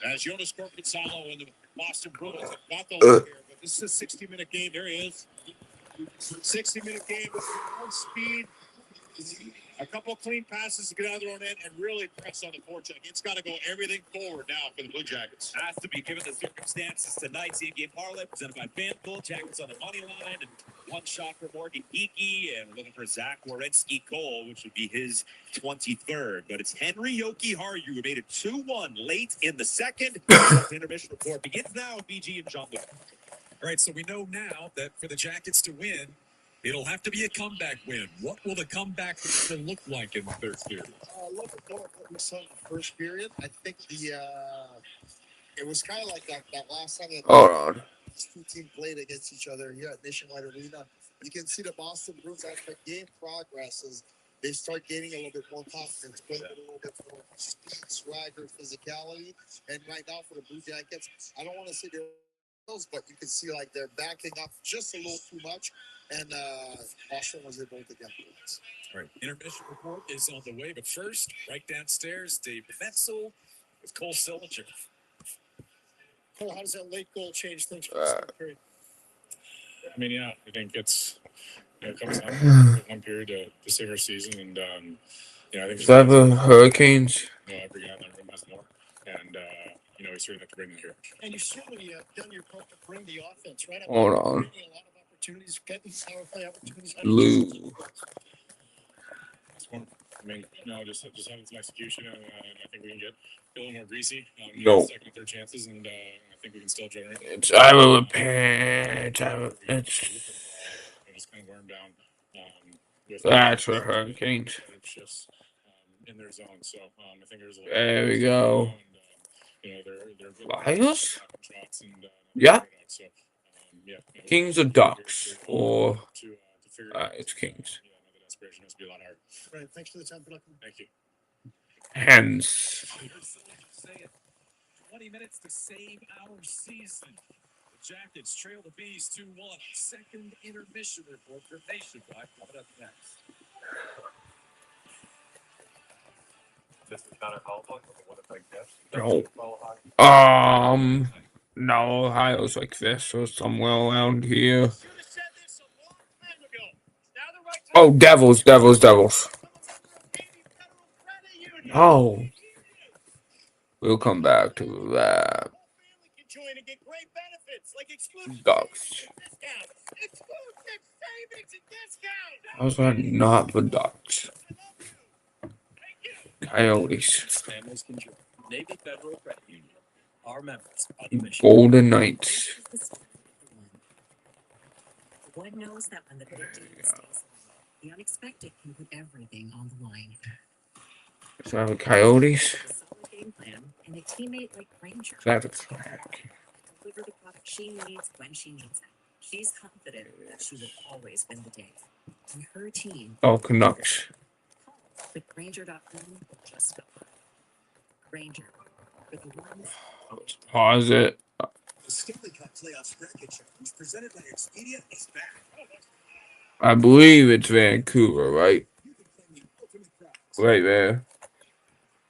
As Jonas Korpisalo and the Boston Bruins have got the lead here, but this is a 60-minute game. There he is. 60-minute game with more speed. A couple clean passes to get out of their own end and really press on the forecheck. It's got to go everything forward now for the Blue Jackets. Has to be given the circumstances. Tonight's in-game parlay presented by FanDuel. Jackets on the money line and 1 shot for Morgan Geeky, and we're looking for Zach Werenski Cole, which would be his 23rd. But it's Henry Jokiharju who made it 2-1 late in the second. The intermission report begins now with BG and John Luke. All right, so we know now that for the Jackets to win, it'll have to be a comeback win. What will the comeback look like in the third period? A little bit more what we saw in the first period. I think it was kind of like that last time that Hold on. these 2 teams played against each other here at Nationwide Arena. You can see the Boston Bruins, as the game progresses, they start gaining a little bit more confidence, playing with a little bit more speed, swagger, physicality. And right now for the Blue Jackets, I don't want to say they're, but you can see like they're backing up just a little too much, and Boston was able to get it. All right, intermission report is on the way, but first, right downstairs, Dave Metzel with Cole Sillinger. Cole, how does that late goal change things for the second period? I mean, yeah, I think it comes down to 1 period to save our season, and I think Seven Hurricanes. Every guy in that room has more, and we certainly have to bring it here. And you certainly done your part to bring the offense, right? Hold on. A lot of opportunities, getting power play opportunities. Blue. I mean, just having some execution, and I think we can get a little more greasy. No. Second and third chances, and I think we can still generate. It's Iowa Pants. It's just kind of wear them down. That's for Hurricanes. Shifts. in their zone. So I think there's a lot There we of go. and you know they're good Flyers? shots and Yeah. so yeah, Kings or Ducks? Or to figure it out. it's Kings. Yeah, I know the desperation has to be a lot higher. Right. Thanks for the time. Good luck. Thank you. Hens. 20 minutes to save our season. The Jackets trail the Bees 2-1. Second intermission report for Nationwide coming up next. This is not a call point, but what if I guess? No. No, Ohio's like this or somewhere around here. Oh, Devils. No. We'll come back to that. Ducks. How's that not the Ducks? Coyotes. Navy Federal Credit Union. Our members on the mission. Golden Knights. One knows that when the big game stays alive, the unexpected can put everything on the line. Is that the Coyotes? With a solid game plan and a teammate like Granger. Is that the Crack? Deliver the product she needs when she needs it. She's confident that she will always win the day. And her team. Oh, Canucks. But Granger.com will just go. Granger. For the ones. Let's pause it. The Stanley Cup Playoffs Bracket Challenge presented by Expedia is back. I believe it's Vancouver, right? You can claim the ultimate prize. Right there.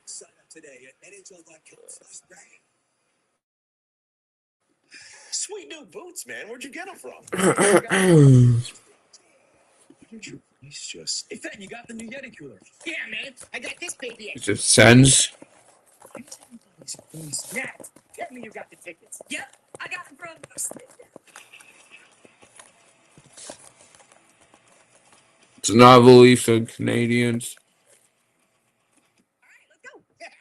Sign up today at NHL.com/bracket. Sweet new boots, man. Where'd you get them from? Your face just. Hey, Fed, you got the new Yeti cooler. Yeah, man. I got this baby. Is it Sens? Nat, tell me you got the tickets. Yep, I got them from. It's not the Leafs and Canadians. All right, let's go. Yeah.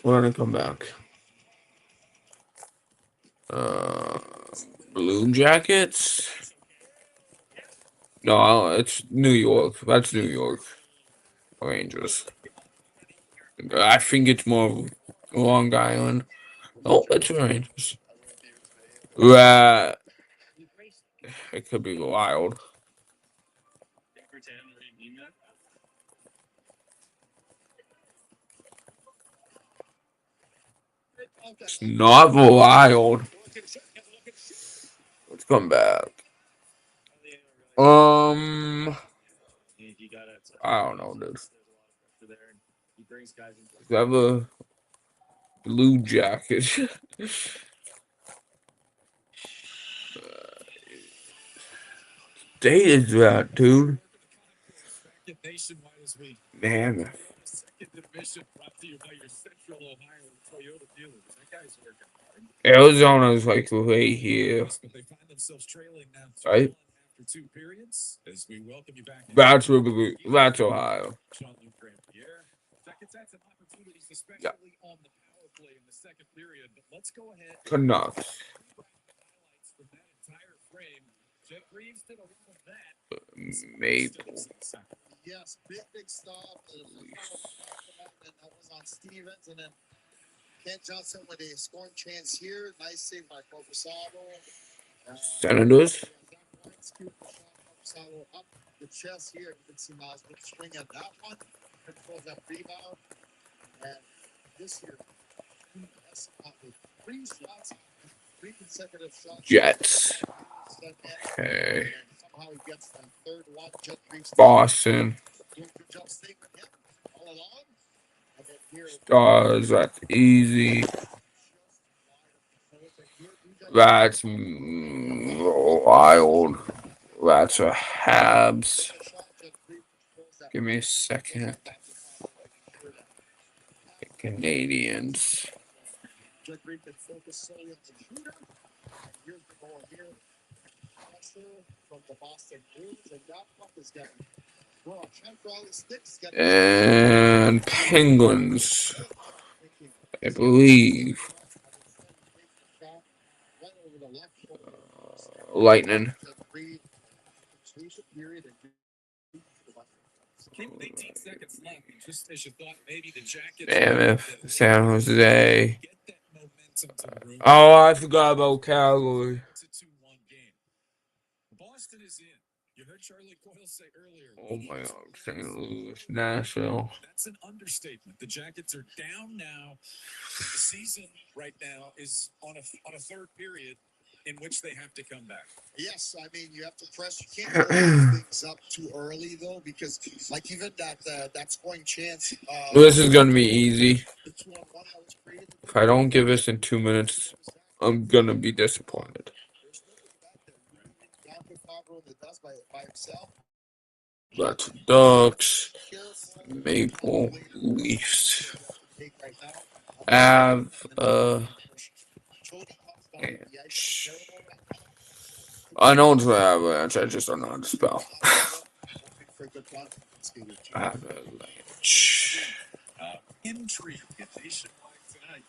We're gonna come back. Blue Jackets? No, it's New York. That's New York. Rangers. I think it's more Long Island. Oh, it's Rangers. It could be Wild. It's not the Wild. Let's come back. I don't know, dude. Is that the Blue Jackets? Date is that, dude? Nationwide as we. Man. Second intermission brought to you by your Central Ohio Toyota dealers. That guy's working hard. Arizona's like right here. But they find themselves trailing now. Right? After two periods, as we welcome you back. That's Ohio. Jean-Luc Grandpierre. Jackets had some opportunities, especially on the power play in the second period. But let's go ahead. Canucks. Highlights from that entire frame. Jeff Reeves did a lot of that. Maple. Yes, big stuff. And that was on Stevens, and then Ken Johnson with a scoring chance here. Nice save by Corpusalo. Senators. Corpusalo up the chest here. You can see Miles with the swing at that one. Controls that rebound. And this year, that's with 3 shots, 3 consecutive shots. Jets. Okay. Somehow he gets the third one. Boston. Stars. That's easy. That's Wild. That's a Habs. Give me a second. Canadians. And Penguins, I believe. Lightning. Came with 18 seconds left, and just as you thought maybe the Jackets Mammoth, would San Jose. get that momentum to the room. Oh, I forgot about Calgary. It's a 2-1 game. Boston is in. You heard Charlie Coyle say earlier. Oh my God, St. Louis, Nashville. That's an understatement. The Jackets are down now. The season right now is on a third period in which they have to come back. Yes, I mean you have to press. You can't hold things up too early though, because like even that scoring chance. This is gonna be easy. The 2-on-1 that was created. If I don't give this in 2 minutes, I'm gonna be disappointed. There's no getting back there. Bianca Favreau in the dust by himself. That's Ducks, Maple Leafs, Av, Avalanche. I know it's an Avalanche, I just don't know how to spell. Avalanche. Intrigue nationwide tonight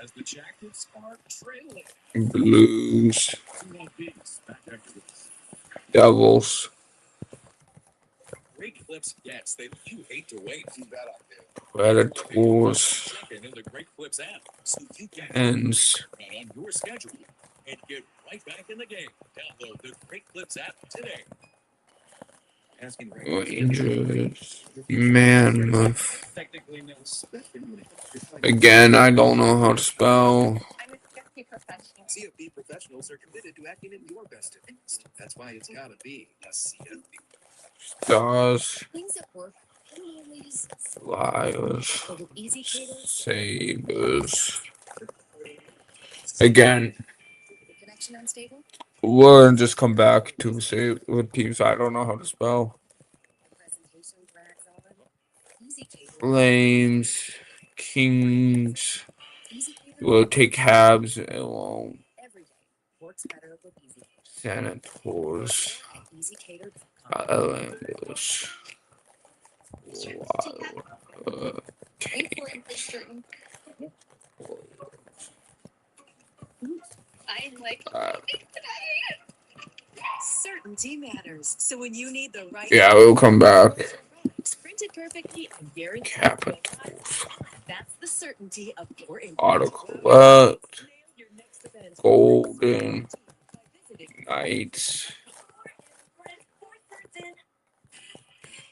as the Jackets are trailing. Blues, 2-1 beats back after this. Devils, Great Clips gets. You hate to wait. Too bad out there. Predators, Check in the Great Clips app so you can Hens, on your schedule and get right back in the game. Download the Great Clips app today. Asking Rangers, Mammoth. technically no. Again, I don't know how to spell. CFP professionals are committed to acting in your best interest. That's why it's gotta be a CFP. Stars, Things at work always Flyers, but with easy caters, Sabres. Again, the connection unstable. we'll just come back to say with teams I don't know how to spell. The presentation drags already. Easy caters. Flames, Kings. Easy caters. We'll take Habs. It won't. Every day works better with easy caters. Senators, EasyCater.com. Islanders, Wild, Importantly certain. I am like certainty matters. So when you need the right, yeah, we'll come back. printed perfectly and guaranteed. Capitals, That's the certainty of your Article, your next event. Golden Knights.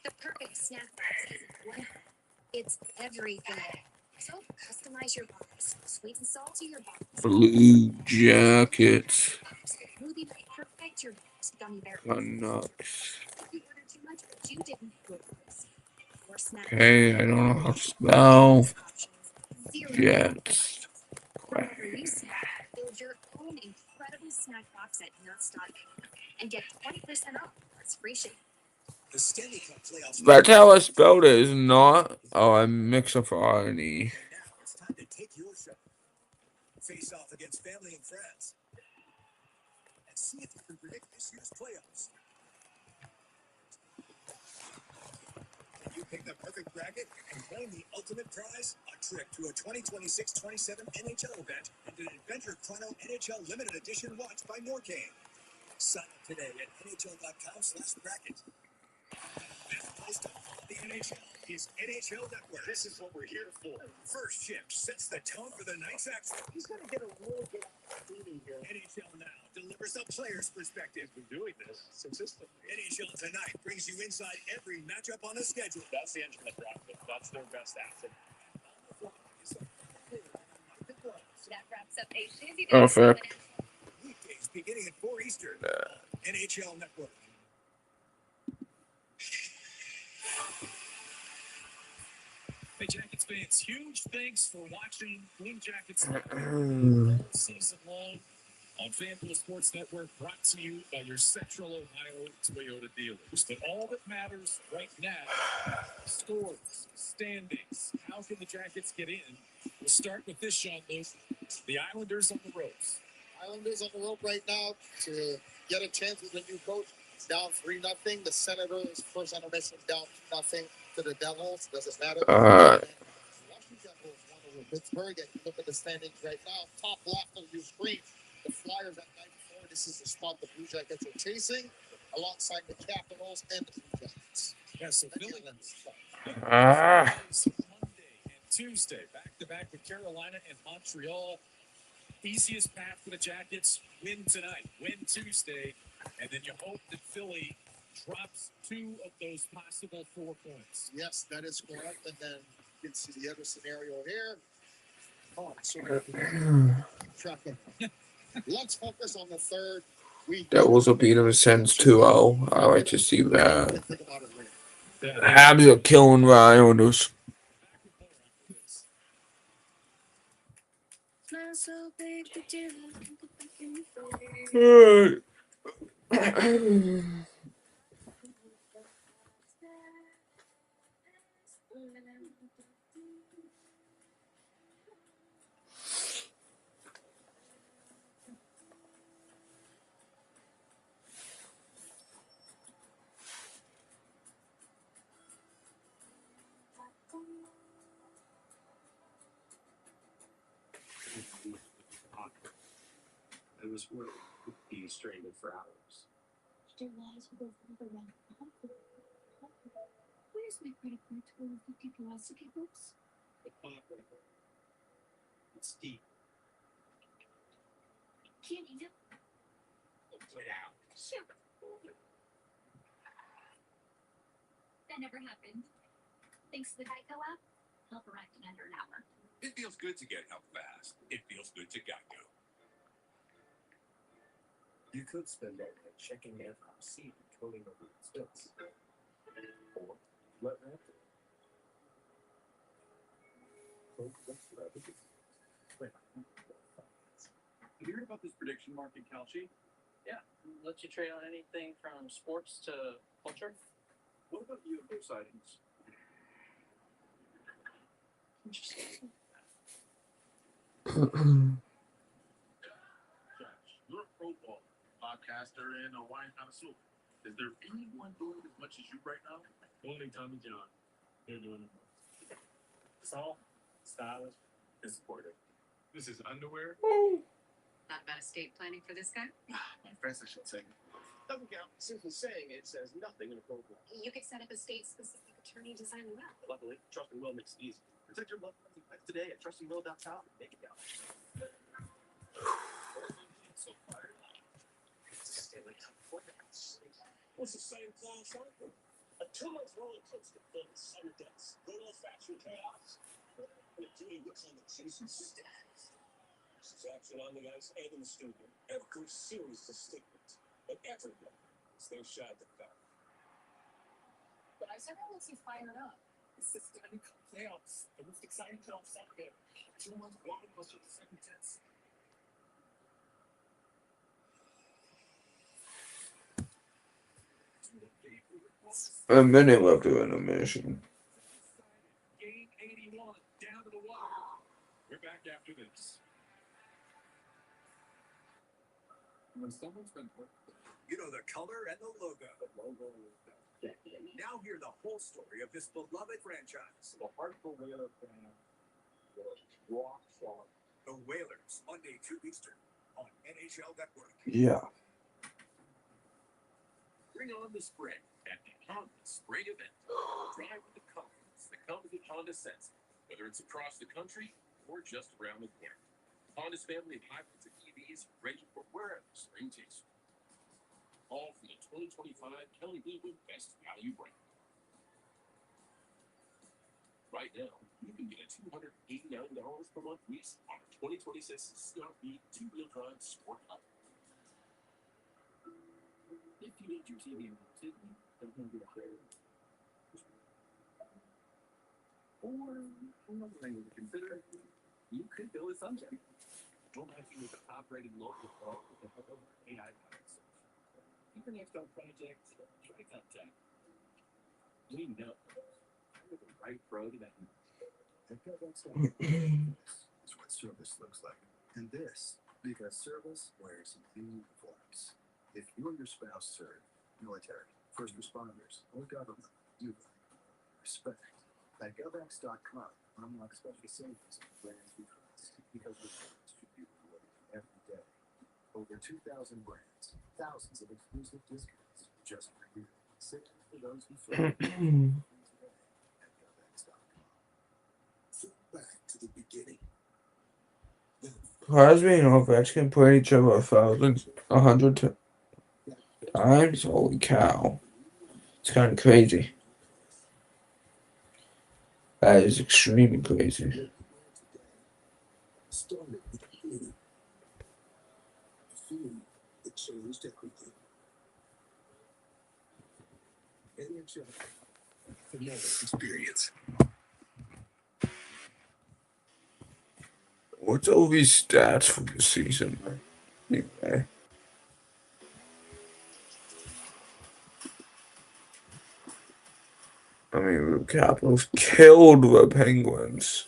The perfect snack box isn't one. It's everything. So customize your box. Sweet and salty your box. Blue Jackets, Smoothie might perfect your box. Gummy bear. Canucks. You ordered too much, but you didn't go first. Or snack. Okay, I don't know how to spell. Zero. Jets. However you snack, build your own incredible snack box at nuts.com and get 20% off plus free shipping. The Stanley Cup playoffs. That's how I spelled it, is not. Oh, I mixed up for R and E. Now it's time to take your shot. Face off against family and friends. And see if you can predict this year's playoffs. Can you pick the perfect bracket and claim the ultimate prize? A trip to a 2026-27 NHL event and an Adventure Chrono NHL Limited Edition watch by Norcane. Sign up today at NHL.com/bracket. Best place to follow the NHL is NHL Network. This is what we're here for. First shift sets the tone for the night's action. He's going to get a really good opportunity here. NHL Now delivers a player's perspective. We're doing this consistently. NHL Tonight brings you inside every matchup on the schedule. That's the engine that drives them. That's their best asset. That wraps up a busy day. Perfect. Weekdays beginning at 4 Eastern. NHL Network. Hey, Jackets fans, huge thanks for watching Blue Jackets all season long on FanDuel Sports Network, brought to you by your Central Ohio Toyota dealers. But all that matters right now, scores, standings, how can the Jackets get in? We'll start with this, Sean Luke. The Islanders on the ropes. Islanders on the rope right now to get a chance with the new coach. Down 3-0. The Senators first intermission down 2-0 to the Devils. Doesn't matter. Washington Devils won over Pittsburgh, and you look at the standings right now. Top left of your screen, the Flyers at 94. This is the spot the Blue Jackets are chasing, alongside the Capitals and the Blue Jackets. Yeah, so Philly Ah. Monday and Tuesday, back to back with Carolina and Montreal. Easiest path for the Jackets: win tonight, win Tuesday, and then you hope that Philly drops 2 of those possible 4 points. Yes, that is correct. And then you can see the other scenario here. Oh, track them. Let's focus on the third. We That also beat them since 2-0. I like to see that. Habs are killing the Islanders. Smile so big that you look It was worth being stranded for hours. Where's my credit card to go with the curiosity books? The pocket. It's deep. Can't eat it. Get out. Sure. That never happened. Thanks to the Geico app, help arrived in under an hour. It feels good to get help fast. It feels good to Geico. You could spend all day checking every seat and coding over its bits. Or let that do it. You heard about this prediction market, Calci? Yeah, let you trade on anything from sports to culture. What about UFO sightings? Interesting. Josh, you're a pro baller, podcaster, and a wine connoisseur. Is there anyone doing as much as you right now? Only Tommy John. They're doing it. Soft, stylish, and supportive. This is underwear. Thought about estate planning for this guy? My friends, I should say. Doesn't count. Simply saying it says nothing in a profile. You could set up a state-specific attorney design the will. Luckily, Trusting Will makes it easy. Protect your loved ones and pets today at trustingwill.com and make it count. So fired up. Stanley Cup forecast. What's the same class cycle? A 2-month roller coaster filled with summer depths, good old-fashioned chaos. And it really looks on the Jason Statham. This is action on the ice and in the studio. Every series is statement, and everyone stays shy of the fact. Guys, everyone seems fired up. It's the Stanley Cup playoffs, the most exciting playoffs ever. 2 months long was the second test. A minute left of intermission. Game 81, down to the wire. We're back after this. When someone's been put, You know the color and the logo. the logo is that. Now hear the whole story of this beloved franchise. The Hartford Whaler fan was rock solid. The Whalers, Monday, 2 Eastern, on NHL Network. Yeah. Bring on the spring at the Honda Spring event. Drive with the confidence that comes with Honda Sense, whether it's across the country or just around the corner. Honda's family of hybrids and EVs ready for wherever spring takes you. All from the 2025 Kelly Blue Book Best Value brand. Right now, you can get a $289 per month lease on a 2026 CR-V 2-wheel drive Sport Hub. If you need your TV mounted, then you'll get a higher. Or another thing to consider, you could build a sunset. Don't have to with a top-rated local phone with the help of AI-powered search. Keep your next project, try Contact. We know you're the right pro to that. That's what service looks like. And this, because service wears uniforms. If you and your spouse serve military, first responders, or government, you respect. At GovX.com, unlock special savings on brands we trust, because we distribute every day. Over 2,000 brands, thousands of exclusive discounts just for you. Save For those who serve, think back to the beginning. Crosby and Ovechkin played each other 100 times. Holy cow! It's kind of crazy. That is extremely crazy. Started with food. Food that changed everything. NHL. Another experience. What's all these stats for the season? Anyway. I mean, the Capitals killed the Penguins.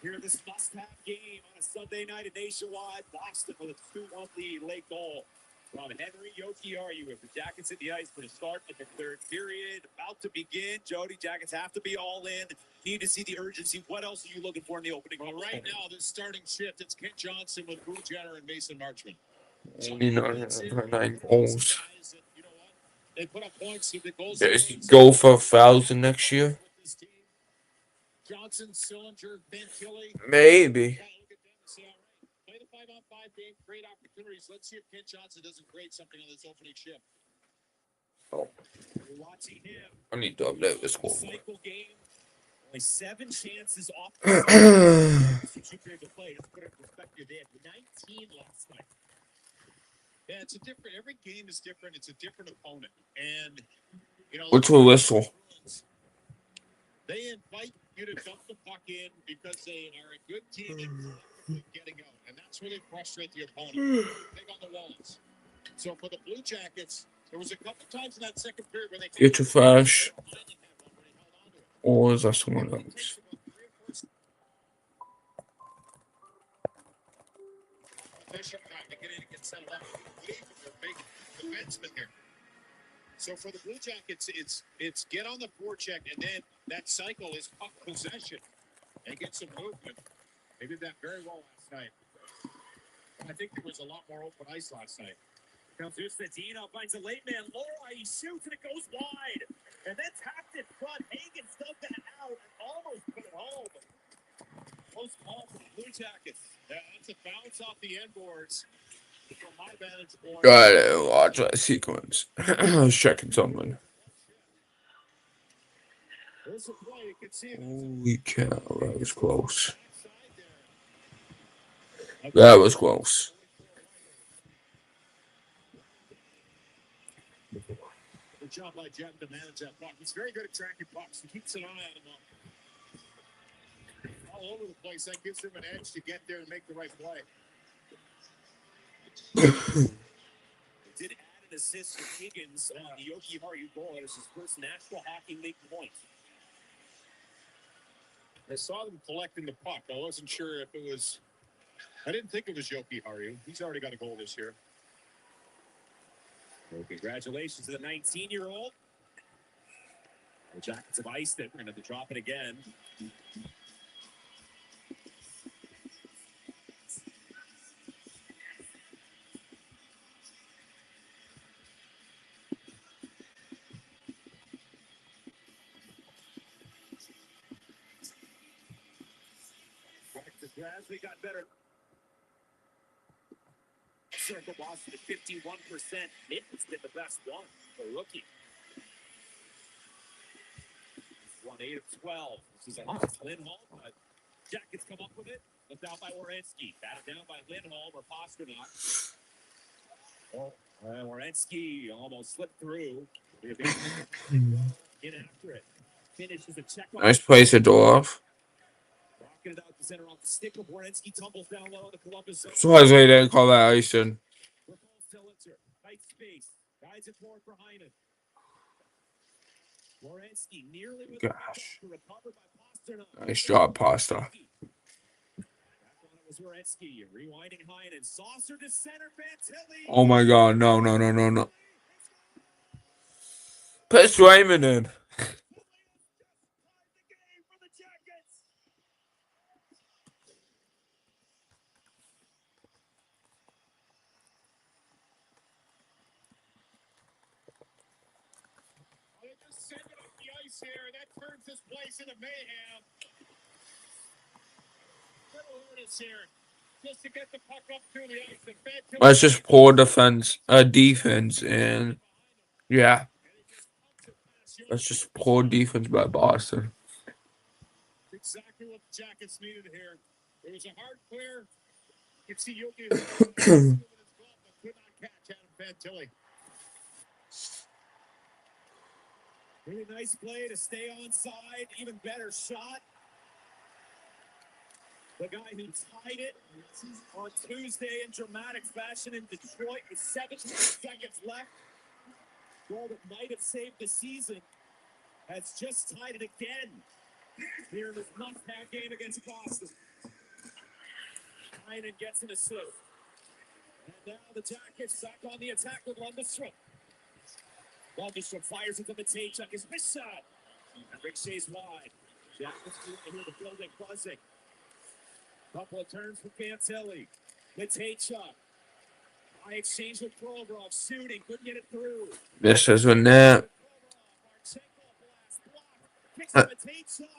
Here, this must-have game on a Sunday night at Nationwide. Boston with a 2-1 lead, late goal from Henry Yokiaru with the Jackets at the ice for the start of the third period. About to begin. Jody, Jackets have to be all in. Need to see the urgency. What else are you looking for in the opening? Well, right now, this starting shift, it's Kent Johnson with Drew Jenner and Mason Marchman. 9 goals. They put up points. The goals. Does he go for 1,000 next year? Johnson, Sillinger, Ben Tilly. Maybe. Play the 5-on-5 game, great opportunities. Let's see if Kent Johnson doesn't create something on this opening shift. Oh. You're watching him. I need to update this score. Cycle game. Only 7 chances off. Since you came to play, let's put it in perspective. They had 19 last night. Yeah, it's a different. Every game is different. It's a different opponent, and you know. What's a whistle? They invite you to dump the puck in because they are a good team and getting out, and that's where they frustrate the opponent. Big on the walls. So for the Blue Jackets, there was a couple times in that second period where they Get your flash. Or is that someone else? So for the Blue Jackets, it's get on the forecheck, and then that cycle is puck possession and get some movement. They did that very well last night. I think there was a lot more open ice last night. Comes Ustadino, finds a late man. Laura, he shoots and it goes wide. And then tapped it front. Hagen stubbed that out and almost put it home. Close call for the Blue Jackets. That's a bounce off the end boards. From my vantage point. Gotta watch that sequence. I was checking something. Holy cow, that was close. That was close. Good job by Jeff to manage that puck. He's very good at tracking pucks. He keeps an eye on them all over the place. That gives him an edge to get there and make the right play. Did add an assist for Higgins on the Yoki Haru goal. It was his first National Hockey League point. I saw them collecting the puck. I wasn't sure if it was. I didn't think it was Yoki Haru. He's already got a goal this year. Well, congratulations to the 19-year-old. The Jackets have iced it. We're going to have to drop it again. We got better. Circle Boston at 51%. Mitten's been the best one for rookie. 1-8 of 12. This is a Lindholm, but Jackets come up with it. Left out by Werenski. Batted down by Lindholm or Pasternak. Oh, Werenski almost slipped through. In after it. Finishes a check. Nice play, Sadorov. Rocking it out the center off the stick of Werenski. Tumbles down low in the Columbus zone. Surprised they didn't call that icing. Tight space. Guides it forward for Heinen. Werenski nearly with Gosh. recovered by Pasternak. Nice job, Pasta. Back on it was Werenski. Rewinding Heinen. Saucer to center. Fantilli. Oh my god, no. Put Swayman in. Just send it up the ice here, and that turns this place into mayhem. Little Ernest here, just to get the puck up through the ice. And Fantilli That's just poor defense, and yeah, that's just poor defense by Boston. exactly what the Jackets needed here. It was a hard clear. You can see Yoki but could not catch Adam Fantilli. Really nice play to stay onside. Even better shot. The guy who tied it on Tuesday in dramatic fashion in Detroit with 17 seconds left. Goal that might have saved the season has just tied it again here in this must-have game against Boston. Heinen gets an assist. And now the Jackets back on the attack with Lundestrom. Lundestrom fires it to Matejchuk. His missed shot. And ricochets wide. Jackets here to build it. Buzzing. Couple of turns for Fantilli. Matejchuk. High exchange with Provorov. Shooting. Couldn't get it through. This is a net.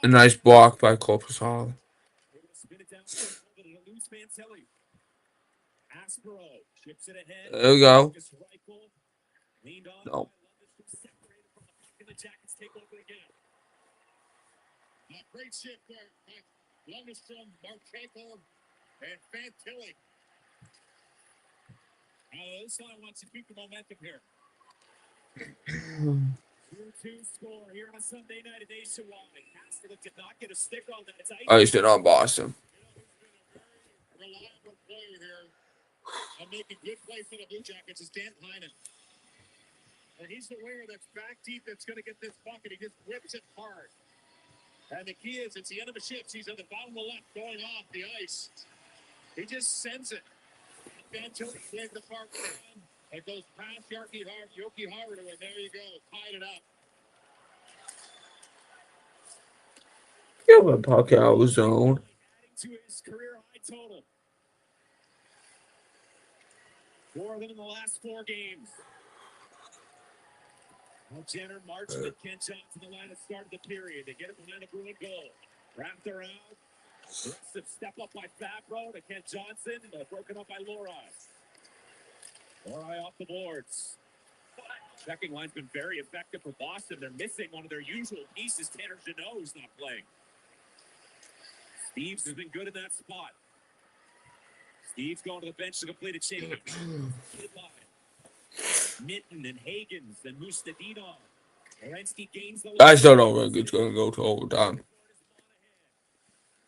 A nice block by Korpisalo. Spin it down, lose Fantilli. Aspero chips it ahead. There we go. Leaned on No. separated from the puck, and the Jackets take over again. Great shift there. Lundestrom, Marchenko, and Fantilli. This line wants to keep the momentum here. 2-2 score here on a Sunday night at Nationwide. Haskell did not get a stick on that. It's I did on Boston. reliable player here and making good plays for the Blue Jackets is Dan Heinen. And he's the winger that's back deep that's going to get this bucket. He just whips it hard. And the key is, it's the end of the shift. He's at the bottom of the left going off the ice. He just sends it. Fantilli plays the far down. It goes past Yoki Haru, and there you go. Tied it up. Give a puck out of zone. Adding to his career high total. 4 of them in the last 4 games. Jenner marched with Ken Johnson the line at start of the period. They get it behind the Bruin goal. Wrapped around. Aggressive step up by Fabro to Ken Johnson. Broken up by Lorai. Lorai off the boards. Checking line's been very effective for Boston. They're missing one of their usual pieces. Tanner Jeannot, who's not playing. Steves has been good in that spot. Steves going to the bench to complete a change. Mitten and Higgins and Mustadinov. Orensky gains the I still don't think it's going to go to overtime.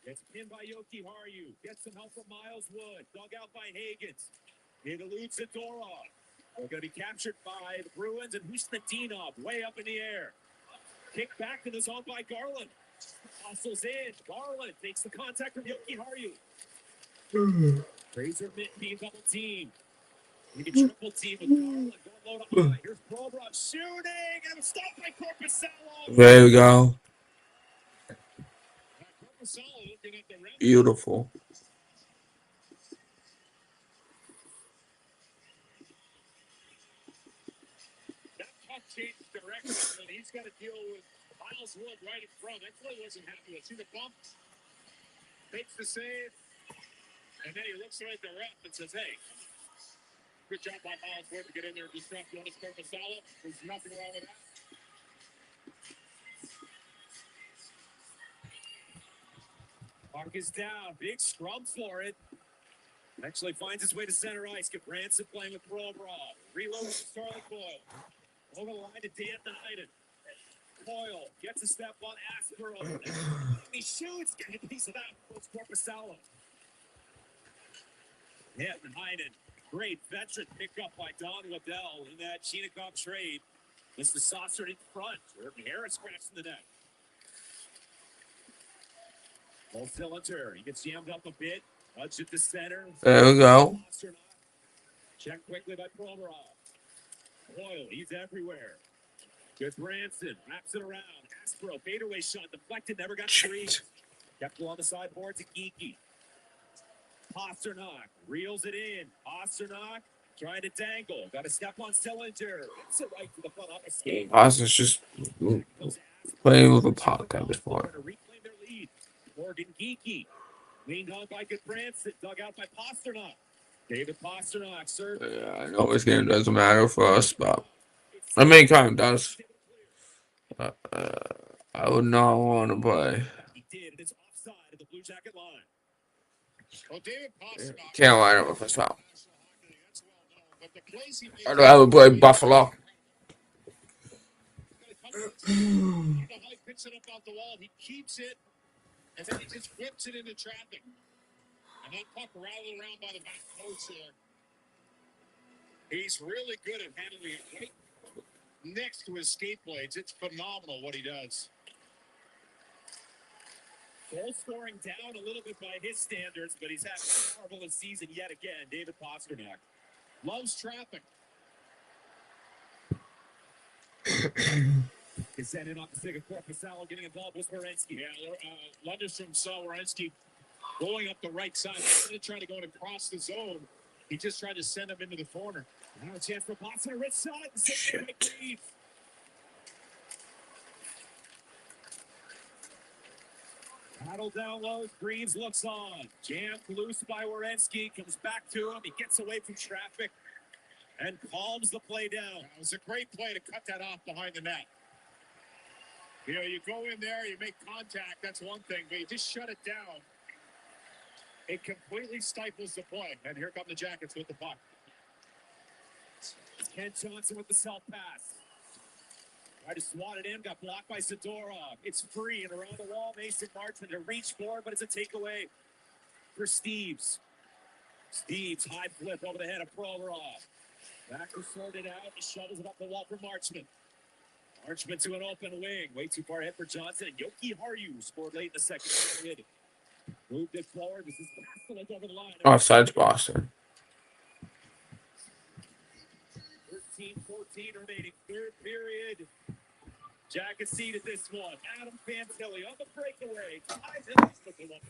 It's pinned by Yoki Haru. Gets some help from Miles Wood. Dug out by Higgins. It eludes Zadorov. They're going to be captured by the Bruins and Mustadinov way up in the air. Kicked back to the zone by Garland. Hustles in. Garland takes the contact from Yoki Haru. Fraser Mitten being double team. You can triple team with Garland. Going low to high. Here's Provorov shooting. And it's stopped by Korpisalo. There we go. Korpisalo looking at the ref. Beautiful. That puck changed direction, and he's got to deal with Miles Wood right in front. That play wasn't happy. See the bump? Makes the save. And then he looks right at the ref and says, hey, good job by Miles Wood to get in there and disrupt Jonas Korpisalo. There's nothing wrong with that. Puck is down. Big scrum for it. Actually finds his way to center ice. Get Branson playing with Provorov. Reload with Charlotte Coyle. Over the line to Dan Heinen. Coyle gets a step on Aspero. He shoots. Get a piece of that. Goes Korpisalo. Yeah, Heinen. Great veteran pickup by Don Waddell in that Chinakhov trade. It's the saucer in front. Harris cracks in the net. Full cylinder. He gets jammed up a bit. Touch at the center. There we go. Check quickly by Provorov. Coyle, he's everywhere. Good Branson. Wraps it around. Aspero, fadeaway shot. Deflected. Never got three. Kept on the sideboard to Geeky. Pasternak reels it in. Pasternak Trying to dangle. Got to step on Sillinger. It's it right to the front office. Escape. Boston's just playing with a puck at this point. To reclaim their lead. Morgan Geeky. Leaned on by Goodbranson. Dug out by Pasternak. David Pasternak served. Yeah, I know this game doesn't matter for us, but I mean, it kind of does. I would not want to play. He did. It's offside at the Blue Jacket line. Well, David Pasternak, Carolina with us out. that's well known, but the plays he makes. I'd rather play Buffalo. The high picks it up off the wall. He keeps it, and then he just whips it into traffic. And that puck rattled around by the back post there. He's really good at handling it right next to his skate blades. It's phenomenal what he does. Goal scoring down a little bit by his standards, but he's had a marvelous season yet again. David Pasternak Loves traffic. is sent in off the stick of Corpusalo, getting involved with Werenski. Yeah, Lunderstrom saw Werenski going up the right side. Instead of trying to go across the zone, he just tried to send him into the corner. Now a chance for Boston, a wrist shot. Shit. Battle down low, Greaves looks on. Jammed loose by Werenski, comes back to him. He gets away from traffic and calms the play down. It was a great play to cut that off behind the net. You know, you go in there, you make contact, that's one thing, but you just shut it down. It completely stifles the play. And here come the Jackets with the puck. Ken Johnson with the self pass. Tried to swat it in, got blocked by Zadorov. It's free and around the wall. Mason Marchman to reach for, but it's a takeaway for Steves. Steves, high flip over the head of Provorov. Back to sort it out. He shovels it up the wall for Marchman. Marchman to an open wing. Way too far ahead for Johnson. And Yoki Haru scored late in the second period. Moved it forward. This is Pastelik over the line. Offsides Boston. 13-14 remaining. Third period. Jackets seed at this one. Adam Fantilli on the breakaway. Ties it up with the one.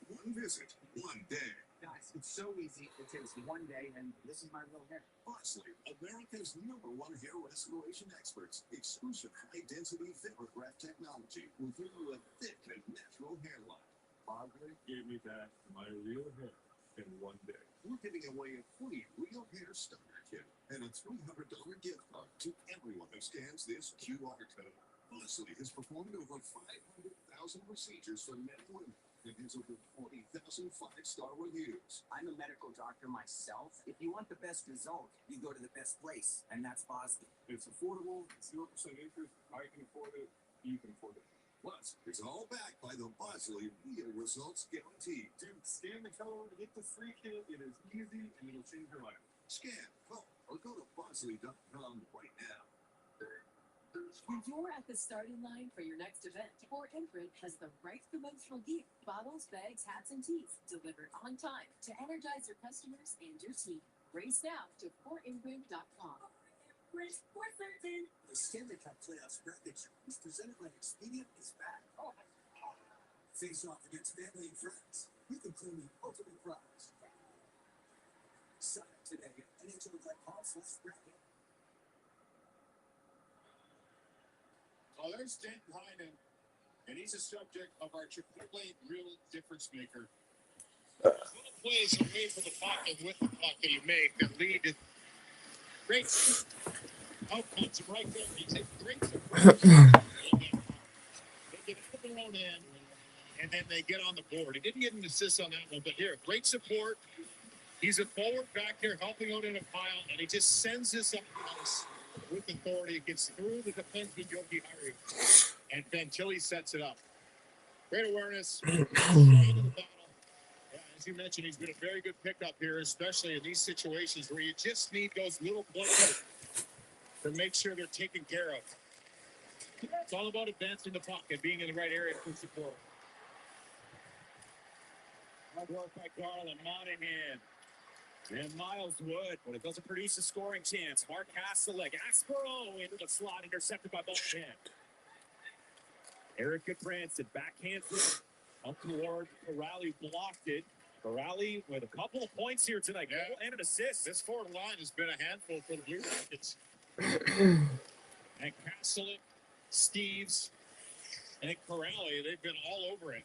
One visit, one day. Guys, it's so easy. It takes one day, and this is my real hair. Bosley, America's #1 hair restoration experts. Exclusive high-density Vapor-Graft technology will give you a thick and natural hairline. Bosley gave me back my real hair in one day. We're giving away a free real hair starter kit and a $300 gift card to everyone who scans this QR code. Bosley has performed over 500,000 procedures for men and women and has over 40,000 five-star reviews. I'm a medical doctor myself. If you want the best result, you go to the best place, and that's Bosley. It's affordable, 0% interest. I can afford it. You can afford it. Plus, it's all backed by the Bosley Real Results Guarantee. Dude, scan the code, hit the free kit. It is easy, and it'll change your life. Scan, call, or go to Bosley.com right now. When you're at the starting line for your next event, Fort Imprint has the right promotional gear, bottles, bags, hats, and tees delivered on time to energize your customers and your team. Race now to fortimprint.com. Race for certain. The Stanley Cup Playoffs Graphics is presented by Expedia is back. Face off against family and friends. You can claim the ultimate prize. Sign up today at NHL.com/bracket. Oh, there's Dan Heinen, and he's a subject of our Chipotle Real Difference Maker. Little plays away from the puck and with the puck that you make that lead to great outcomes right there. He's a great support. They get out their own end, and then they get on the board. He didn't get an assist on that one, but here, great support. He's a forward back there helping out in a pile, and he just sends this up the ice with authority. It gets through the defenseman Yogi Haru, and Fantilli sets it up. Great awareness. Straight into the battle. Yeah, as you mentioned, he's been a very good pickup here, especially in these situations where you just need those little plays to make sure they're taken care of. It's all about advancing the puck and being in the right area for support. Hard work by Garland, Monahan, and Miles Wood, but it doesn't produce a scoring chance. Mark Hasselek, Aspero into the slot, intercepted by Monahan. Eric Goodbranson backhands it up toward Corrali, blocked it. Corrali with a couple of points here tonight, goal and an assist. This forward line has been a handful for the Blue Jackets. And Castleton, Steves, and Corrali, they've been all over it.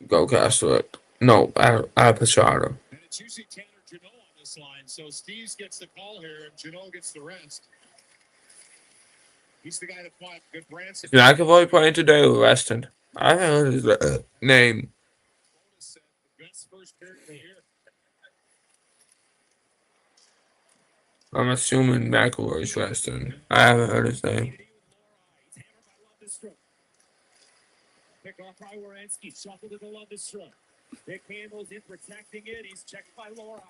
Go Castleton. No, Apachado. And it's usually Tanner Janot on this line. So Steves gets the call here, and Janot gets the rest. He's the guy that fought Goodbranson. Is McAvoy playing today or resting? I haven't heard his name. Best first period of the year. I'm assuming McAvoy's resting. I haven't heard his name. Pick off by Werenski, shuffled to the Lundestrom. Nick Campbell's in protecting it. He's checked by Loride.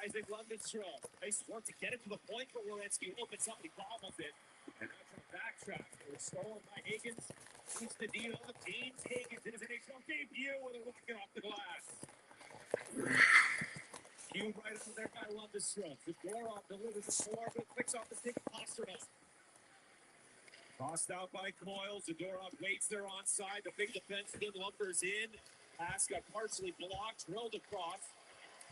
Isaac Lundestrom. Nice work to get it to the point for Werenski. Opens up, he bobbles it. And now from backtrack. It was stolen by Higgins. He's the deal. James Higgins in his initial debut with a rocket off the glass. Cube right over there by Lundestrom. Zadorov delivers the score, but picks off the stick of Pasternak. Tossed out by Coyle. Zadorov waits there onside. The big defenseman lumbers in. Pass got partially blocked, drilled across.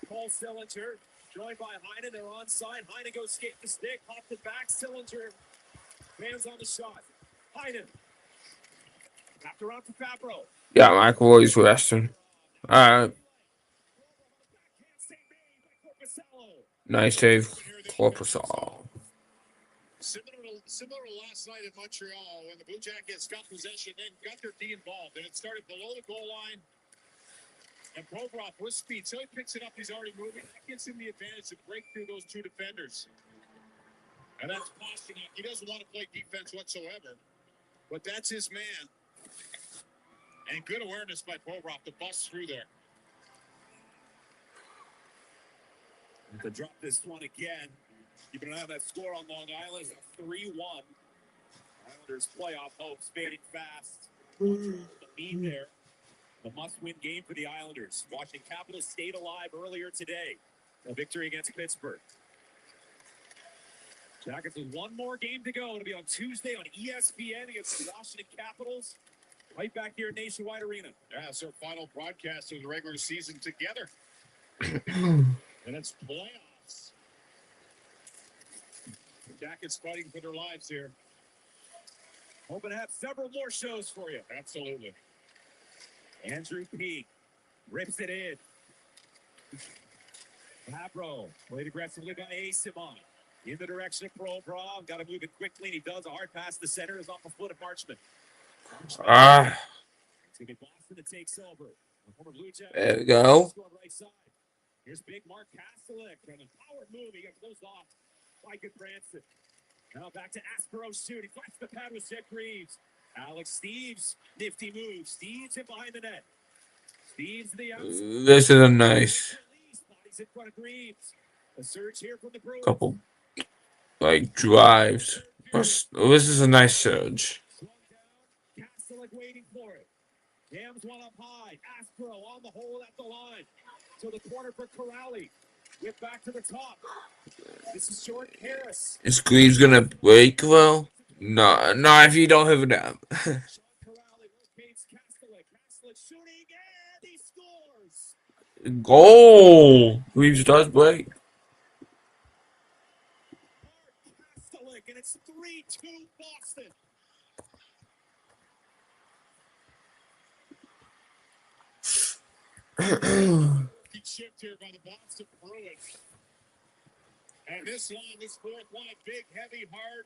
Cole Sillinger, joined by Heinen. They're onside. Heinen goes skate the stick, hopped it back. Sillinger lands on the shot. Heinen. Wrapped around for Fabro. Yeah, McAvoy's resting. Alright. Nice save, Corpusal. Similar to last night in Montreal when the Blue Jackets got possession and got their D involved. And it started below the goal line. And Provorov with speed. So he picks it up. He's already moving. That gives him the advantage to break through those two defenders. And that's Pasternak. He doesn't want to play defense whatsoever. But that's his man. And good awareness by Provorov to bust through there. To drop this one again. Keeping an eye on that score on Long Island. 3-1. Islanders playoff hopes fading fast. The mean there. A must-win game for the Islanders. Washington Capitals stayed alive earlier today. A victory against Pittsburgh. Jackets with one more game to go. It'll be on Tuesday on ESPN against the Washington Capitals. Right back here at Nationwide Arena. Yeah, it's our final broadcast of the regular season together. And it's playoffs. The Jackets fighting for their lives here. Hoping to have several more shows for you. Absolutely. Andrew Peak rips it in. Fabro played aggressively by Asimon. In the direction of Provorov. Got to move it quickly, and he does. A hard pass to the center is off the foot of Marchman. Boston that takes over. There we go. Right side. Here's big Mark Kastelik. And a power move. He got closed off by Goodbranson. Now back to Aspero's shoot. He flats the pad with Zach Reeves. Alex Steves. Nifty move. Steves in behind the net. Steves the outside. This is a nice in front of Reeves. A surge here from the Bruins. couple, like, drives. This is a nice surge. Kastelik waiting for it. Hams one up high. Aspero on the hole at the line. To the corner for Corrali. Whip back to the top. This is Jordan Harris. Is Greaves gonna break though? No, not if you don't have it up. Corrali locates Kastelik. Kastelik shooting and he scores. Goal! Greaves does break. Kastelik, and it's 3-2 Boston. Shift here by the Boston Bruins. And this line, this fourth line, big, heavy, hard.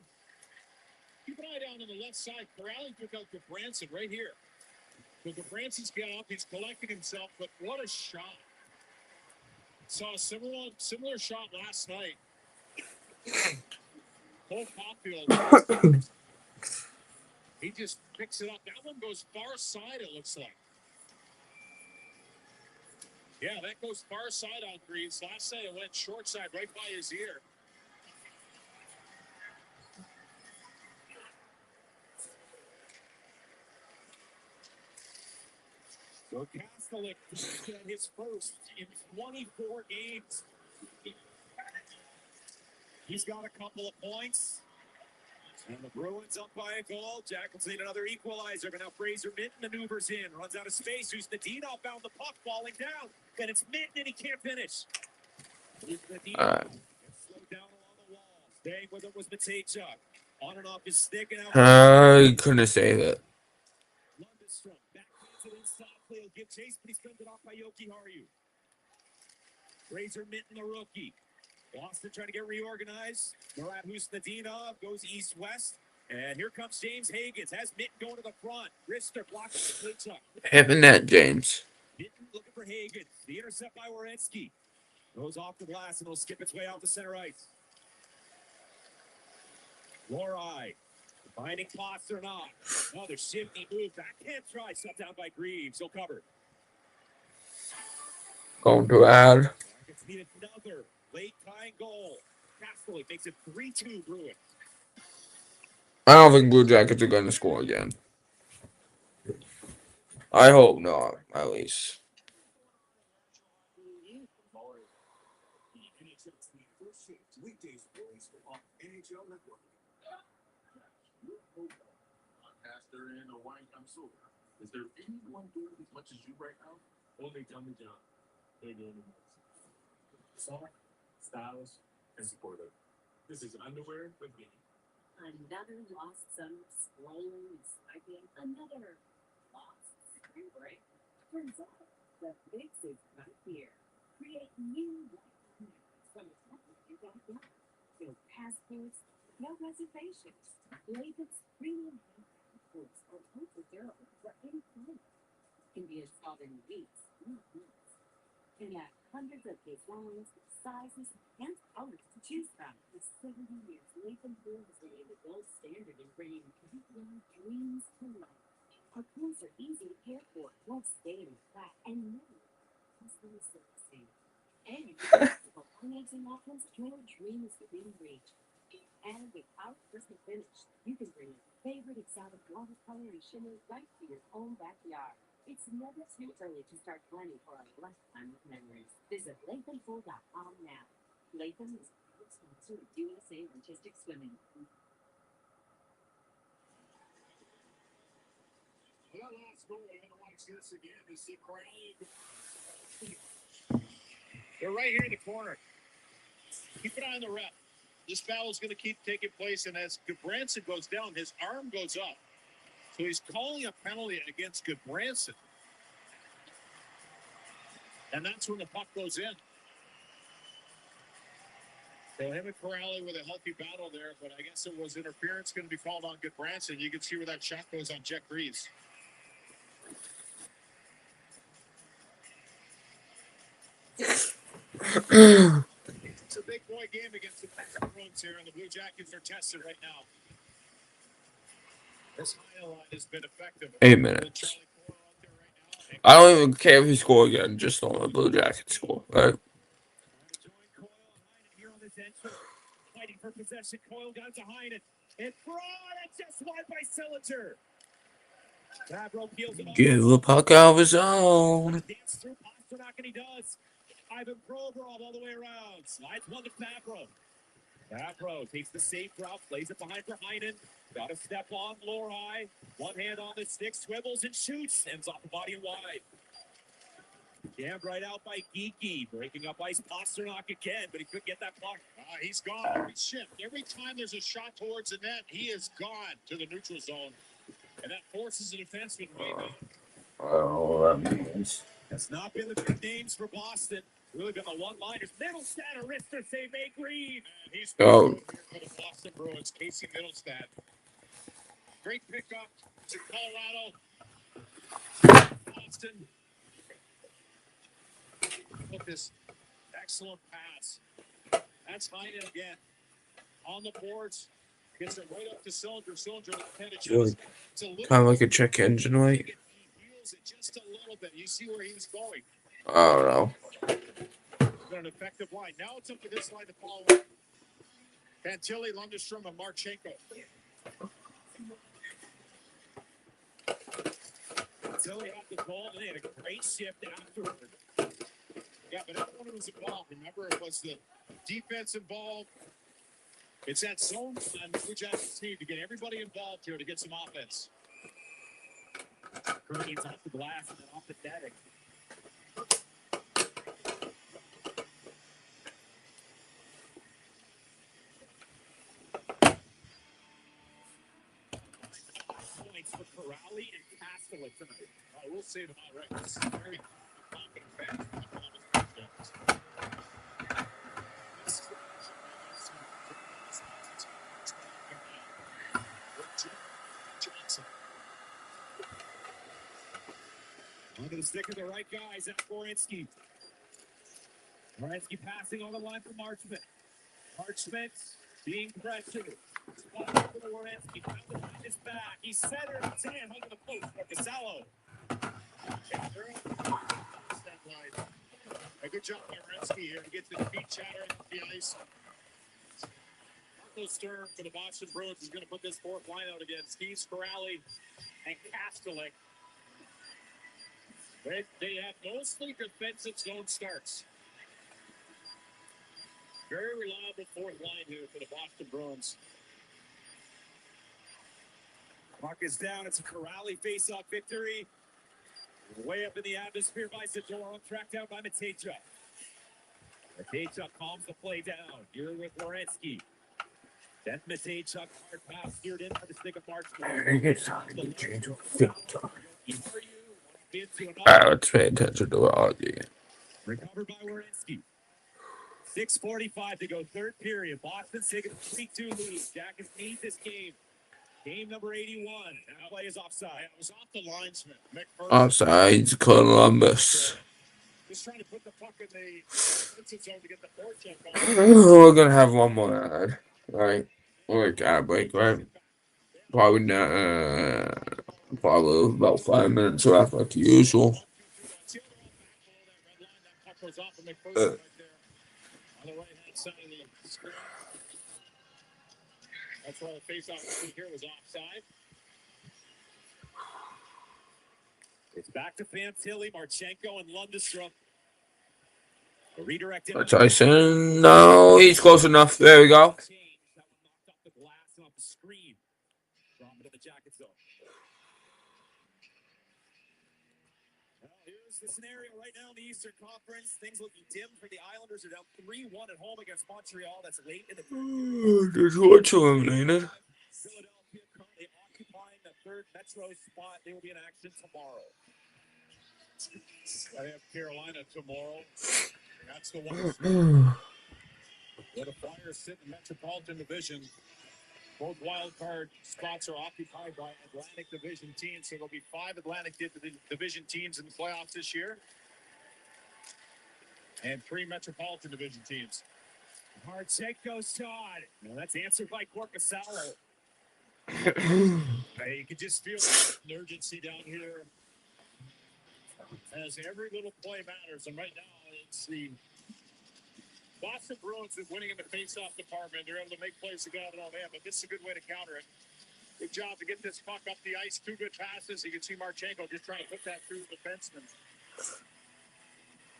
Keep an eye down on the left side. Corrali took out Goodbranson right here. So Goodbranson's got up. He's collecting himself, but what a shot. Saw a similar shot last night. Cole Caulfield. He just picks it up. That one goes far side, it looks like. Yeah, that goes far side on Greaves. Last night it went short side right by his ear. So Kastelik his first in 24 games. He's got a couple of points. And the Bruins up by a goal. Jackals need another equalizer, but now Fraser Minton maneuvers in, runs out of space. Usnadinov found the puck falling down. And it's Minton, and he can't finish. Usnadinov gets slowed down along the wall. Staying with him was Matejchuk. On and off his stick, and out. I couldn't say that. Lundestrom backhands it in softly. He'll give chase, but he's fended off by Yoki Haru. Fraser Minton, the rookie. Boston trying to get reorganized. Murat Usnadinov goes east-west. And here comes James Higgins. Has Minton going to the front. Rister blocking the Matejchuk. Having that, James. Minton looking for Higgins. The intercept by Werenski. Goes off the glass and will skip its way out to center ice. Lorai finding Pasternak. Another shifty move. Backhand try. Shut down by Greaves. He'll cover. Going to add. Rockets need another late tying goal. Casterly makes it 3-2 Bruins. I don't think Blue Jackets are going to score again. I hope not, at least. Weekdays on NHL Network. Podcaster and a wine connoisseur. Is there anyone doing as much as you right now? Only Tommy John. They're doing the most. Soft, stylish, and supportive. This is Underwear with me. Another lost summer scrolling and swiping. Another lost spring break. Turns out the fix is right here. Create new lifetime memories from the template you got now. No passports, no reservations. Latest premium passports are ultra durable for any climate. Can be installed in weeks, not months. And have hundreds of designs, sizes, and colors to choose from. For 70 years, Latham Pool has been the gold standard in bringing backyard dreams to life. Our pools are easy to care for, won't stay in the flat, and never customer servicing. And for financing options, your dream is within reach. And with our crystal finish, you can bring your favorite exotic watercolor and shimmer right to your own backyard. It's never too early to start planning for a lifetime of memories. Visit LathamPool.com now. Latham is a proud sponsor of USA Artistic Swimming. That last goal, I'm going to watch this again to see Crowley. They're right here in the corner. Keep an eye on the ref. This battle is going to keep taking place, and as Goodbranson goes down, his arm goes up. So he's calling a penalty against Goodbranson. And that's when the puck goes in. So him and Corrali with a healthy battle there, but I guess it was interference going to be called on Goodbranson. You can see where that shot goes on Jack Reeves. It's a big boy game against the Bruins here, and the Blue Jackets are tested right now. This highlight has been effective. 8 minutes. I don't even care if he score again. Just don't let Blue Jackets score, right? Fighting for possession, Coyle got behind it. And fraud, it's just won by Sillinger. Fabro peels it off. Give the puck out of his zone. Dance through Pasternak, and he does. Ivan Provorov all the way around. Slides one to Fabro. Fabro takes the safe route, plays it behind for Heinen. Got to step on Lorai. One hand on the stick, swivels and shoots. Ends off the body and wide. Jammed right out by Geeky. Breaking up ice, Pasternak again, but he couldn't get that puck. He's gone every shift. Every time there's a shot towards the net, he is gone to the neutral zone. And that forces the defenseman way down. I don't know what that means. It's not been the big names for Boston. Really been the one-liners. Middlestat, a wrister save, A. Green. He's Oh. here for the Boston Bruins. Casey Middlestat. Great pickup to Colorado. Boston. Look at this excellent pass. That's Heinen again. On the boards. Gets it right up to Sillinger. Sillinger Really, kind of like a check engine light. He heals it just a little bit. You see where he was going. I don't know. Been an effective line. Now it's up to this line to follow. Fantilli, Lundestrom, and Marchenko. Fantilli had the ball, and they had a great shift afterward. Yeah, but everyone was involved. Remember, it was the defense involved. It's that zone on the Blue Jackets team to get everybody involved here to get some offense. Hurricanes off the glass and then off the netting. Points for Corrali and Castellic tonight. We'll see them out, right? This is very confident fans. Onto the stick of the right guy, Zach Werenski. Werenski passing on the line for Marchment. Marchment being pressured. Spot for Werenski. Found the behind his back. He centered. It's in. Hung to the post. Marcasello. A good job by Werenski here to get the feet chattering on the ice. Marco Sturm for the Boston Bruins is going to put this fourth line out against Steve Corrali and Castellic. They have mostly defensive zone starts. Very reliable fourth line here for the Boston Bruins. Puck is down. It's a Corrali face-off victory. Way up in the atmosphere by Zadorov, tracked down by Matejchuk. Matejchuk calms the play down. Here with Werenski. Then Matejchuk, hard pass, steered in by the stick of Marchment. He gets on the change of filter. Alright, let's pay attention to it all again. Recovered by Werenski. 6:45 to go, third period. Boston's taking a 3-2 lead. Jackets need this game. Game number 81. That play is offside. It was off the linesman. Offsides, Columbus. Just trying to put the puck in the defensive zone to get the forecheck on. We're gonna have one more ad, right? We're got a break, right? Probably not. Probably about 5 minutes left, like usual. Goes off of McPherson right there on the right-hand side of the screen. That's why the face-off here was offside. It's back to Fantilli, Marchenko, and Lundestrom. A redirect. Tyson, no, he's close enough. There we go. That one knocked off the glass and off the screen. Drop it to the Jacket zone. Well, here's the scenario right now in the Eastern Conference. Things looking dim for the Islanders. Are down 3-1 at home against Montreal. That's late in the There's what's eliminated. Philadelphia currently occupying the third Metro spot. They will be in action tomorrow. I have Carolina tomorrow. That's the one. Where the Flyers sit in the Metropolitan Division. Both wild card spots are occupied by Atlantic Division teams, so there'll be 5 Atlantic Division teams in the playoffs this year, and 3 Metropolitan Division teams. Marchenko's shot. Well, that's answered by Corcasallo. You can just feel the urgency down here as every little play matters. And right now, it's the Boston Bruins is winning in the face-off department. They're able to make plays to get out of man, but this is a good way to counter it. Good job to get this puck up the ice. 2 good passes. You can see Marchenko just trying to put that through the defenseman.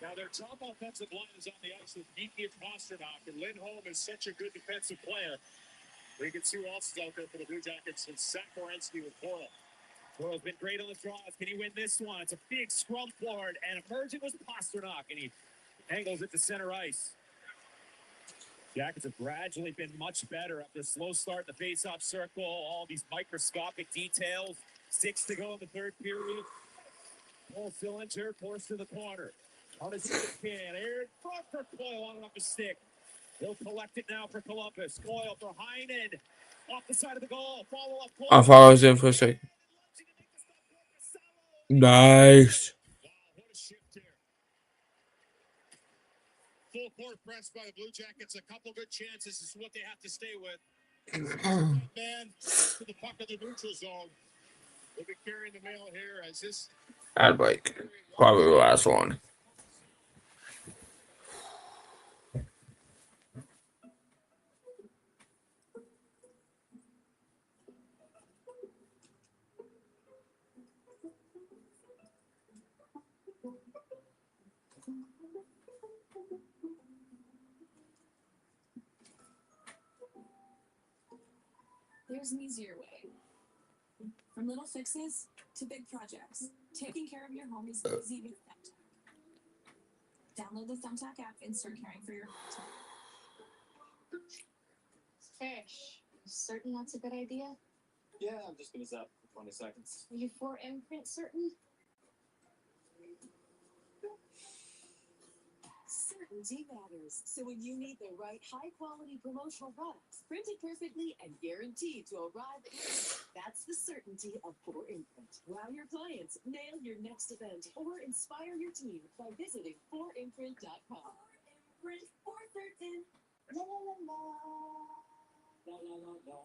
Now, their top offensive line is on the ice with Geeky and Pasternak, and Lindholm is such a good defensive player. You can see who else is out there for the Blue Jackets, and Zach Werenski with Coyle. Coyle's been great on the draws. Can he win this one? It's a big scrum forward, and emerging was Pasternak, and he angles it to center ice. Jackets have gradually been much better after a slow start in the face-off circle. All these microscopic details. 6 to go in the third period. Full cylinder, forced to the corner. On his can, aired front for Coyle on and off his stick. He'll collect it now for Columbus. Coyle for Heinen. Off the side of the goal. Follow up. I thought I was in for a second. Nice. Wow, what a shift here. Full court press by the Blue Jackets. A couple good chances is what they have to stay with. Man, to the puck of the neutral zone. They'll be carrying the mail here as this. Ad break. Probably the last one. There's an easier way. From little fixes to big projects, taking care of your home is easy with Thumbtack. Download the Thumbtack app and start caring for your home today. Fish. Certain that's a good idea? Yeah, I'm just gonna zap for 20 seconds. Are you for imprint certain? Certainty matters. So when you need the right high-quality promotional products, printed perfectly and guaranteed to arrive in, that's the certainty of 4imprint. Wow your clients, nail your next event, or inspire your team by visiting 4imprint.com. 4imprint, for certain. La la la la. La la la la.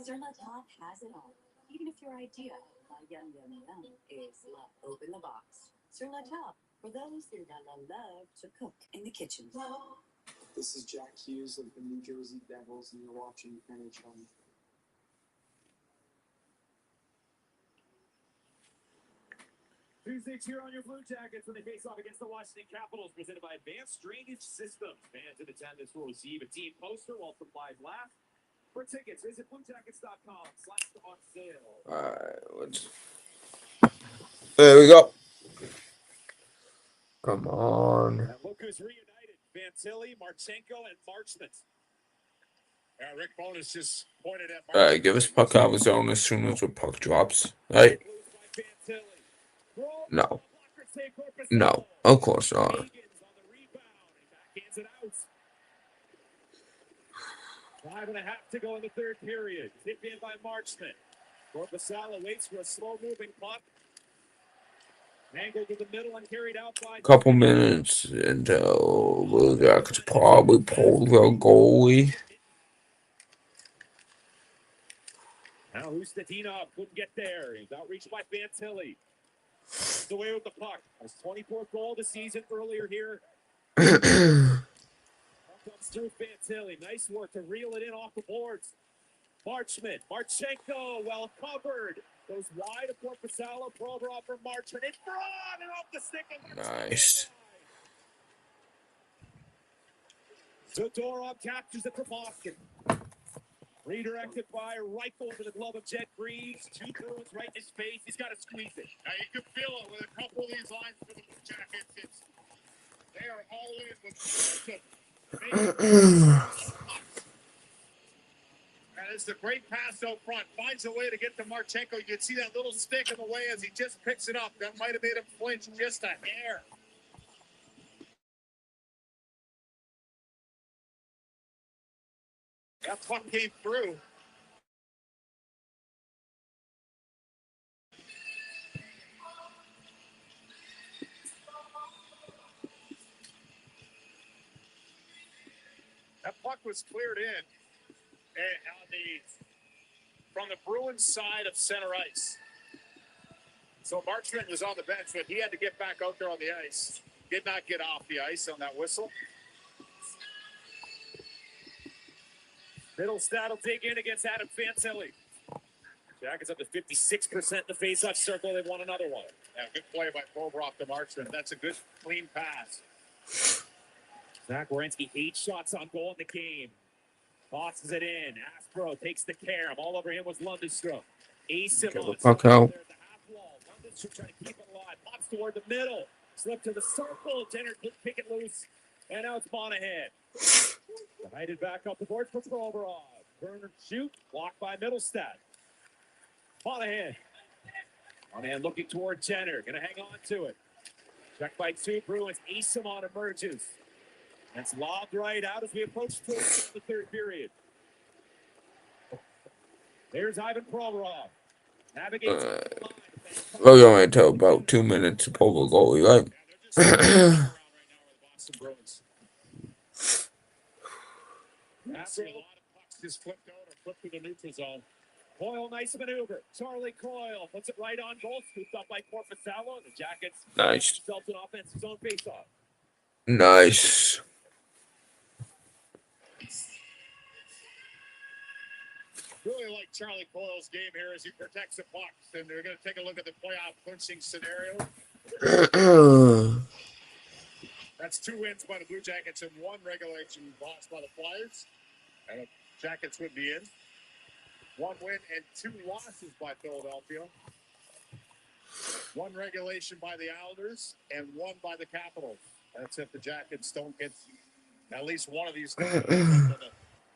Sur La Top has it all. Even if your idea of yum yum yum is love, open the box. Sur La Top. For those who love to cook in the kitchen. This is Jack Hughes of the New Jersey Devils, and you're watching NHL. Tuesday cheer on your Blue Jackets when they face off against the Washington Capitals, presented by Advanced Drainage Systems. Fans in attendance will receive a team poster while supplies last. For tickets, visit bluejackets.com/on-sale. Alright, there we go. Come on. And look who's reunited. Fantilli, Marchenko, and Marchment. Rick Bonus just pointed at Alright, give us puck out of zone as soon as the puck drops. Right? No. No, of course not. 5.5 to go in the third period. Tipped in by Marchment. Corpusala waits for a slow-moving puck. Angled to the middle and carried out by... Couple minutes until Blue Jackets probably pull their goalie. Now Ustatinov couldn't get there. He's outreached by Fantilli. He's away with the puck. His 24th goal this season earlier here. Puck comes through Fantilli. Nice work to reel it in off the boards. Marchment. Marchenko, well covered. Goes wide to Corpusala. Provorov for Marchment. In front and off the stick of Marchment. Nice. Zadorov captures it for Boston. Redirected by Reichel to the glove of Jet Greaves. 2 Bruins right in his face. He's got to squeeze it. Now you can feel it with a couple of these lines for the Blue Jackets. They are all in with and it's the great pass out front. Finds a way to get to Marchenko. You can see that little stick in the way as he just picks it up. That might have made him flinch just a hair. That puck came through. That puck was cleared in from the Bruins side of center ice. So Marchment was on the bench, but he had to get back out there on the ice. Did not get off the ice on that whistle. Middlestad will dig in against Adam Fantilli. Jackets up to 56% in the face-off circle. They won another one. Yeah, good play by Provorov to Marchment. That's a good, clean pass. Zach Werenski, 8 shots on goal in the game. Tosses it in. Aspro takes the carom. All over him was Lundestrom. Get the Asimov. puck out. There's the half wall. Lundestrom trying to keep it alive. Pops toward the middle. Slip to the circle. Jenner pick it loose. And now it's Monahan. Headed back up the board for Provorov. Burner shoot. Blocked by Middlestad. Monahan. Monahan looking toward Jenner. Going to hang on to it. Checked by 2 Bruins. Asimov emerges. That's lobbed right out as we approach the third period. There's Ivan Provorov. Navigates. We're going to about 2 minutes to pull the goalie, right? Boston Bruins. After a lot of pucks just flipped out or flipped to the neutral zone. Coyle, nice maneuver. Charlie Coyle puts it right on goal. Scooped up by Corpusala. The Jackets. Nice. Themselves an offensive zone faceoff. Nice. Really like Charlie Coyle's game here as he protects the pucks. And they're going to take a look at the playoff clinching scenario. That's 2 wins by the Blue Jackets and 1 regulation loss by the Flyers. And the Jackets would be in. 1 win and 2 losses by Philadelphia. 1 regulation by the Islanders and 1 by the Capitals. That's if the Jackets don't get at least one of these games on the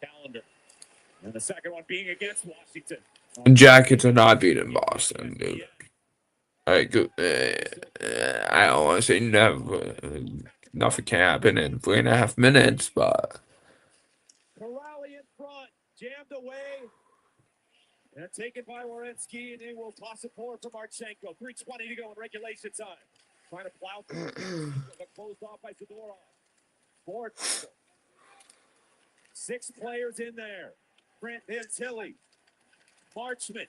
calendar. And the second one being against Washington. Jackets are not beating Boston, dude. Like, I don't want to say never. Nothing can happen in 3.5 minutes, but Corrali in front, jammed away. And taken by Werenski, and they will toss it forward for Marchenko. 3:20 to go in regulation time. Trying to plow through, but closed off by Zadorov. Ford. 6 players in there. Brent Fantilli. Marchment.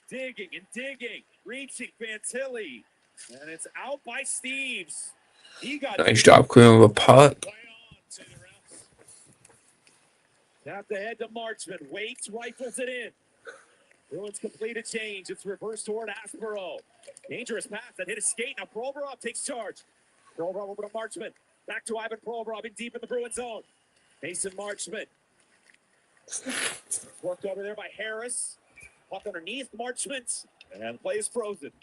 Digging and digging. Reaching Fantilli. And it's out by Steves. He got nice job clearing the puck. Tap the head to Marchment. Waits, rifles it in. Bruins complete a change. It's reversed toward Aspero. Dangerous pass that hit a skate. Now Provorov takes charge. Provorov over to Marchment. Back to Ivan Provorov in deep in the Bruins zone. Mason Marchment. Worked over there by Harris. Puck underneath Marchment. And play is frozen.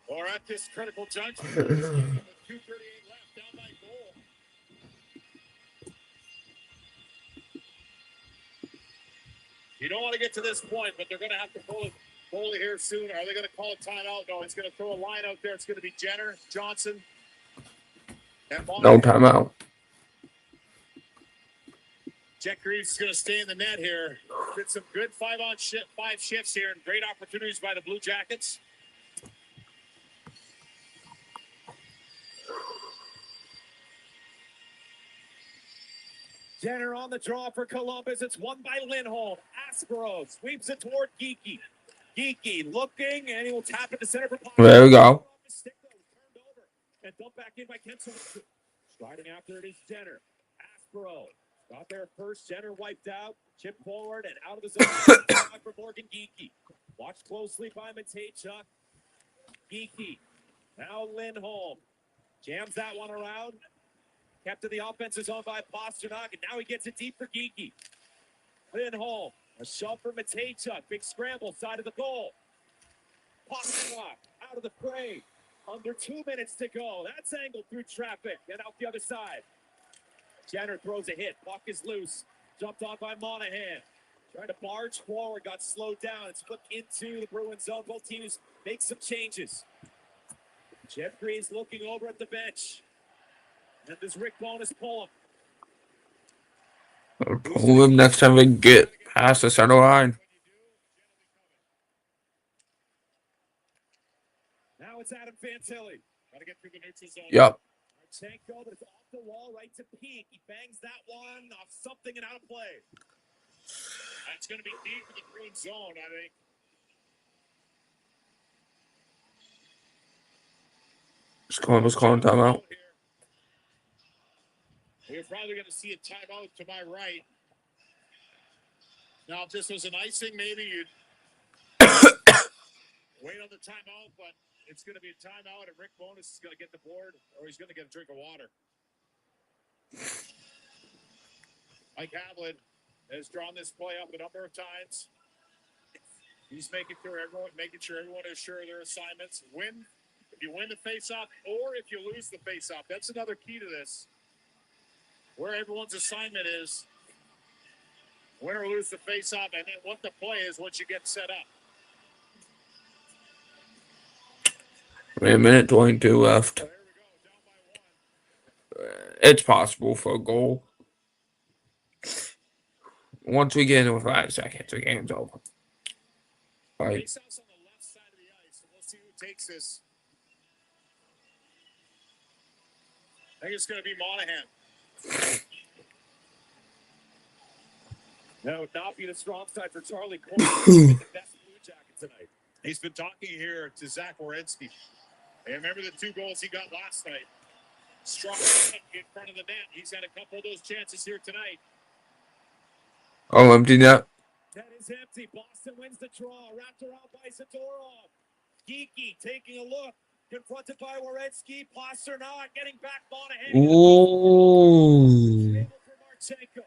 Or at this critical juncture. 2:38 left down by goal. You don't want to get to this point, but they're going to have to pull it goalie here soon. Are they going to call a timeout? No, it's going to throw a line out there. It's going to be Jenner, Johnson, and No timeout. Jack Reeves is going to stay in the net here. Did some good 5 shifts here and great opportunities by the Blue Jackets. Jenner on the draw for Columbus. It's won by Lindholm. Aspero sweeps it toward Geeky. Geeky looking, and he will tap it to center for Potter. There we go. Turned over and dumped back in by Kensel. Starting after it is Jenner. Aspero got there first. Jenner wiped out. Chip forward and out of the zone for Morgan Geeky. Watch closely by Matejchuk. Geeky. Now Lindholm. Jams that one around. Kept to the offensive zone by Pasternak, and now he gets it deep for Geeky. Lindholm, a shove for Matejchuk. Big scramble, side of the goal. Pasternak out of the fray. Under 2 minutes to go. That's angled through traffic and out the other side. Jenner throws a hit. Puck is loose. Jumped on by Monahan. Trying to barge forward, got slowed down. It's flipped into the Bruins zone. Both teams make some changes. Jeff Green's looking over at the bench. And does Rick Bowness pull him? Pull him next time we get past the center line. Now it's Adam Fantilli. Got to get through the neutral zone. Yep. Marchenko, but it's off the wall, right to Peak. He bangs that one off something and out of play. That's going to be deep in the Bruins zone, I think. Columbus calling timeout. We're probably going to see a timeout to my right. Now, if this was an icing, maybe you'd wait on the timeout, but it's going to be a timeout, and Rick Bowness is going to get the board, or he's going to get a drink of water. Mike Havlin has drawn this play up a number of times. He's making sure everyone is sure of their assignments. If you win the face-off, or if you lose the face-off, that's another key to this. Where everyone's assignment is, win or lose the face-off, and then what the play is once you get set up. A minute 22 left. It's possible for a goal. Once we get into 5 seconds, the game's over. Right. Face-off's on the left side of the ice, and we'll see who takes this. I think it's going to be Monahan. That would not be the strong side for Charlie Corey. The best Blue Jacket tonight. He's been talking here to Zach Werenski. And remember the 2 goals he got last night. Strong in front of the net. He's had a couple of those chances here tonight. Oh, empty net. That is empty. Boston wins the draw. Wrapped around by Zadorov. Geeky taking a look. Confronted by Werenski. Pasternak getting back Monahan. Ooh. For Marchenko.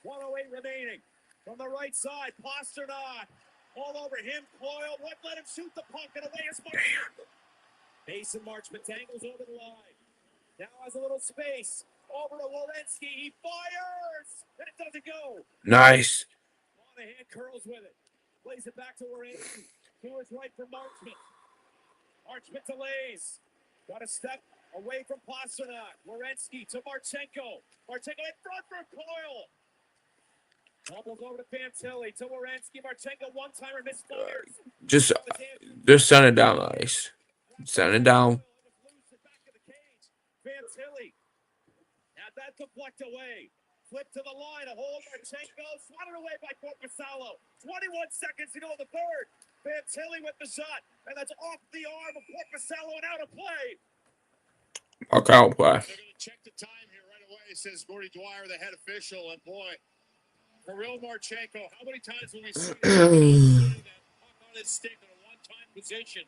1:08 remaining. From the right side, Pasternak. All over him, Coyle. What let him shoot the puck and away is Marchment. Mason Marchment tangles over the line. Now has a little space. Over to Werenski. He fires! And it doesn't go. Nice. Monahan curls with it. Plays it back to Werenski. To his right for Marchment. Marchment delays. Got a step away from Pasternak. Werenski to Marchenko. Marchenko in front for Coyle. Bubbles over to Fantilli. To Werenski. Marchenko one-timer misfires. Just send it down, guys. Send it down. Fantilli. Had that deflect away. Flip to the line. A hold. Marchenko. Swatted away by Corpusalo. 21 seconds to go in the third. Fantilli with the shot. And that's off the arm of Corpusalo and out of play. Okay, I'll play. They're going to check the time here right away, says Gordy Dwyer, the head official. And boy, Kirill Marchenko, how many times will we see that puck on his stick in a one-time position?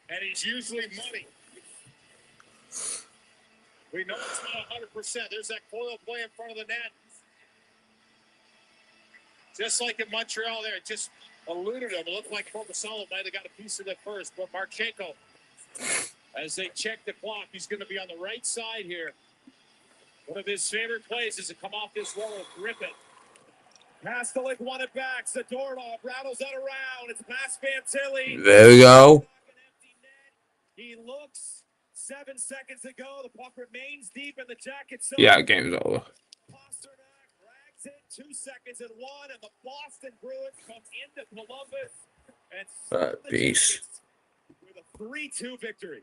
And he's usually money. We know it's not 100%. There's that Coyle play in front of the net. Just like in Montreal there, it just eluded him. It looked like Corpusalo might have got a piece of it first. But Marchenko, as they check the clock, he's going to be on the right side here. One of his favorite plays is to come off this roll and grip it. Pastelik won it back. Zadorov rattles that around. It's past Fantilli. There we go. He looks. 7 seconds to go. The puck remains deep in the Jackets. Yeah, game's over. Pasternak drags it. 2 seconds and 1, and the Boston Bruins come into Columbus and Peace. with a 3-2 victory.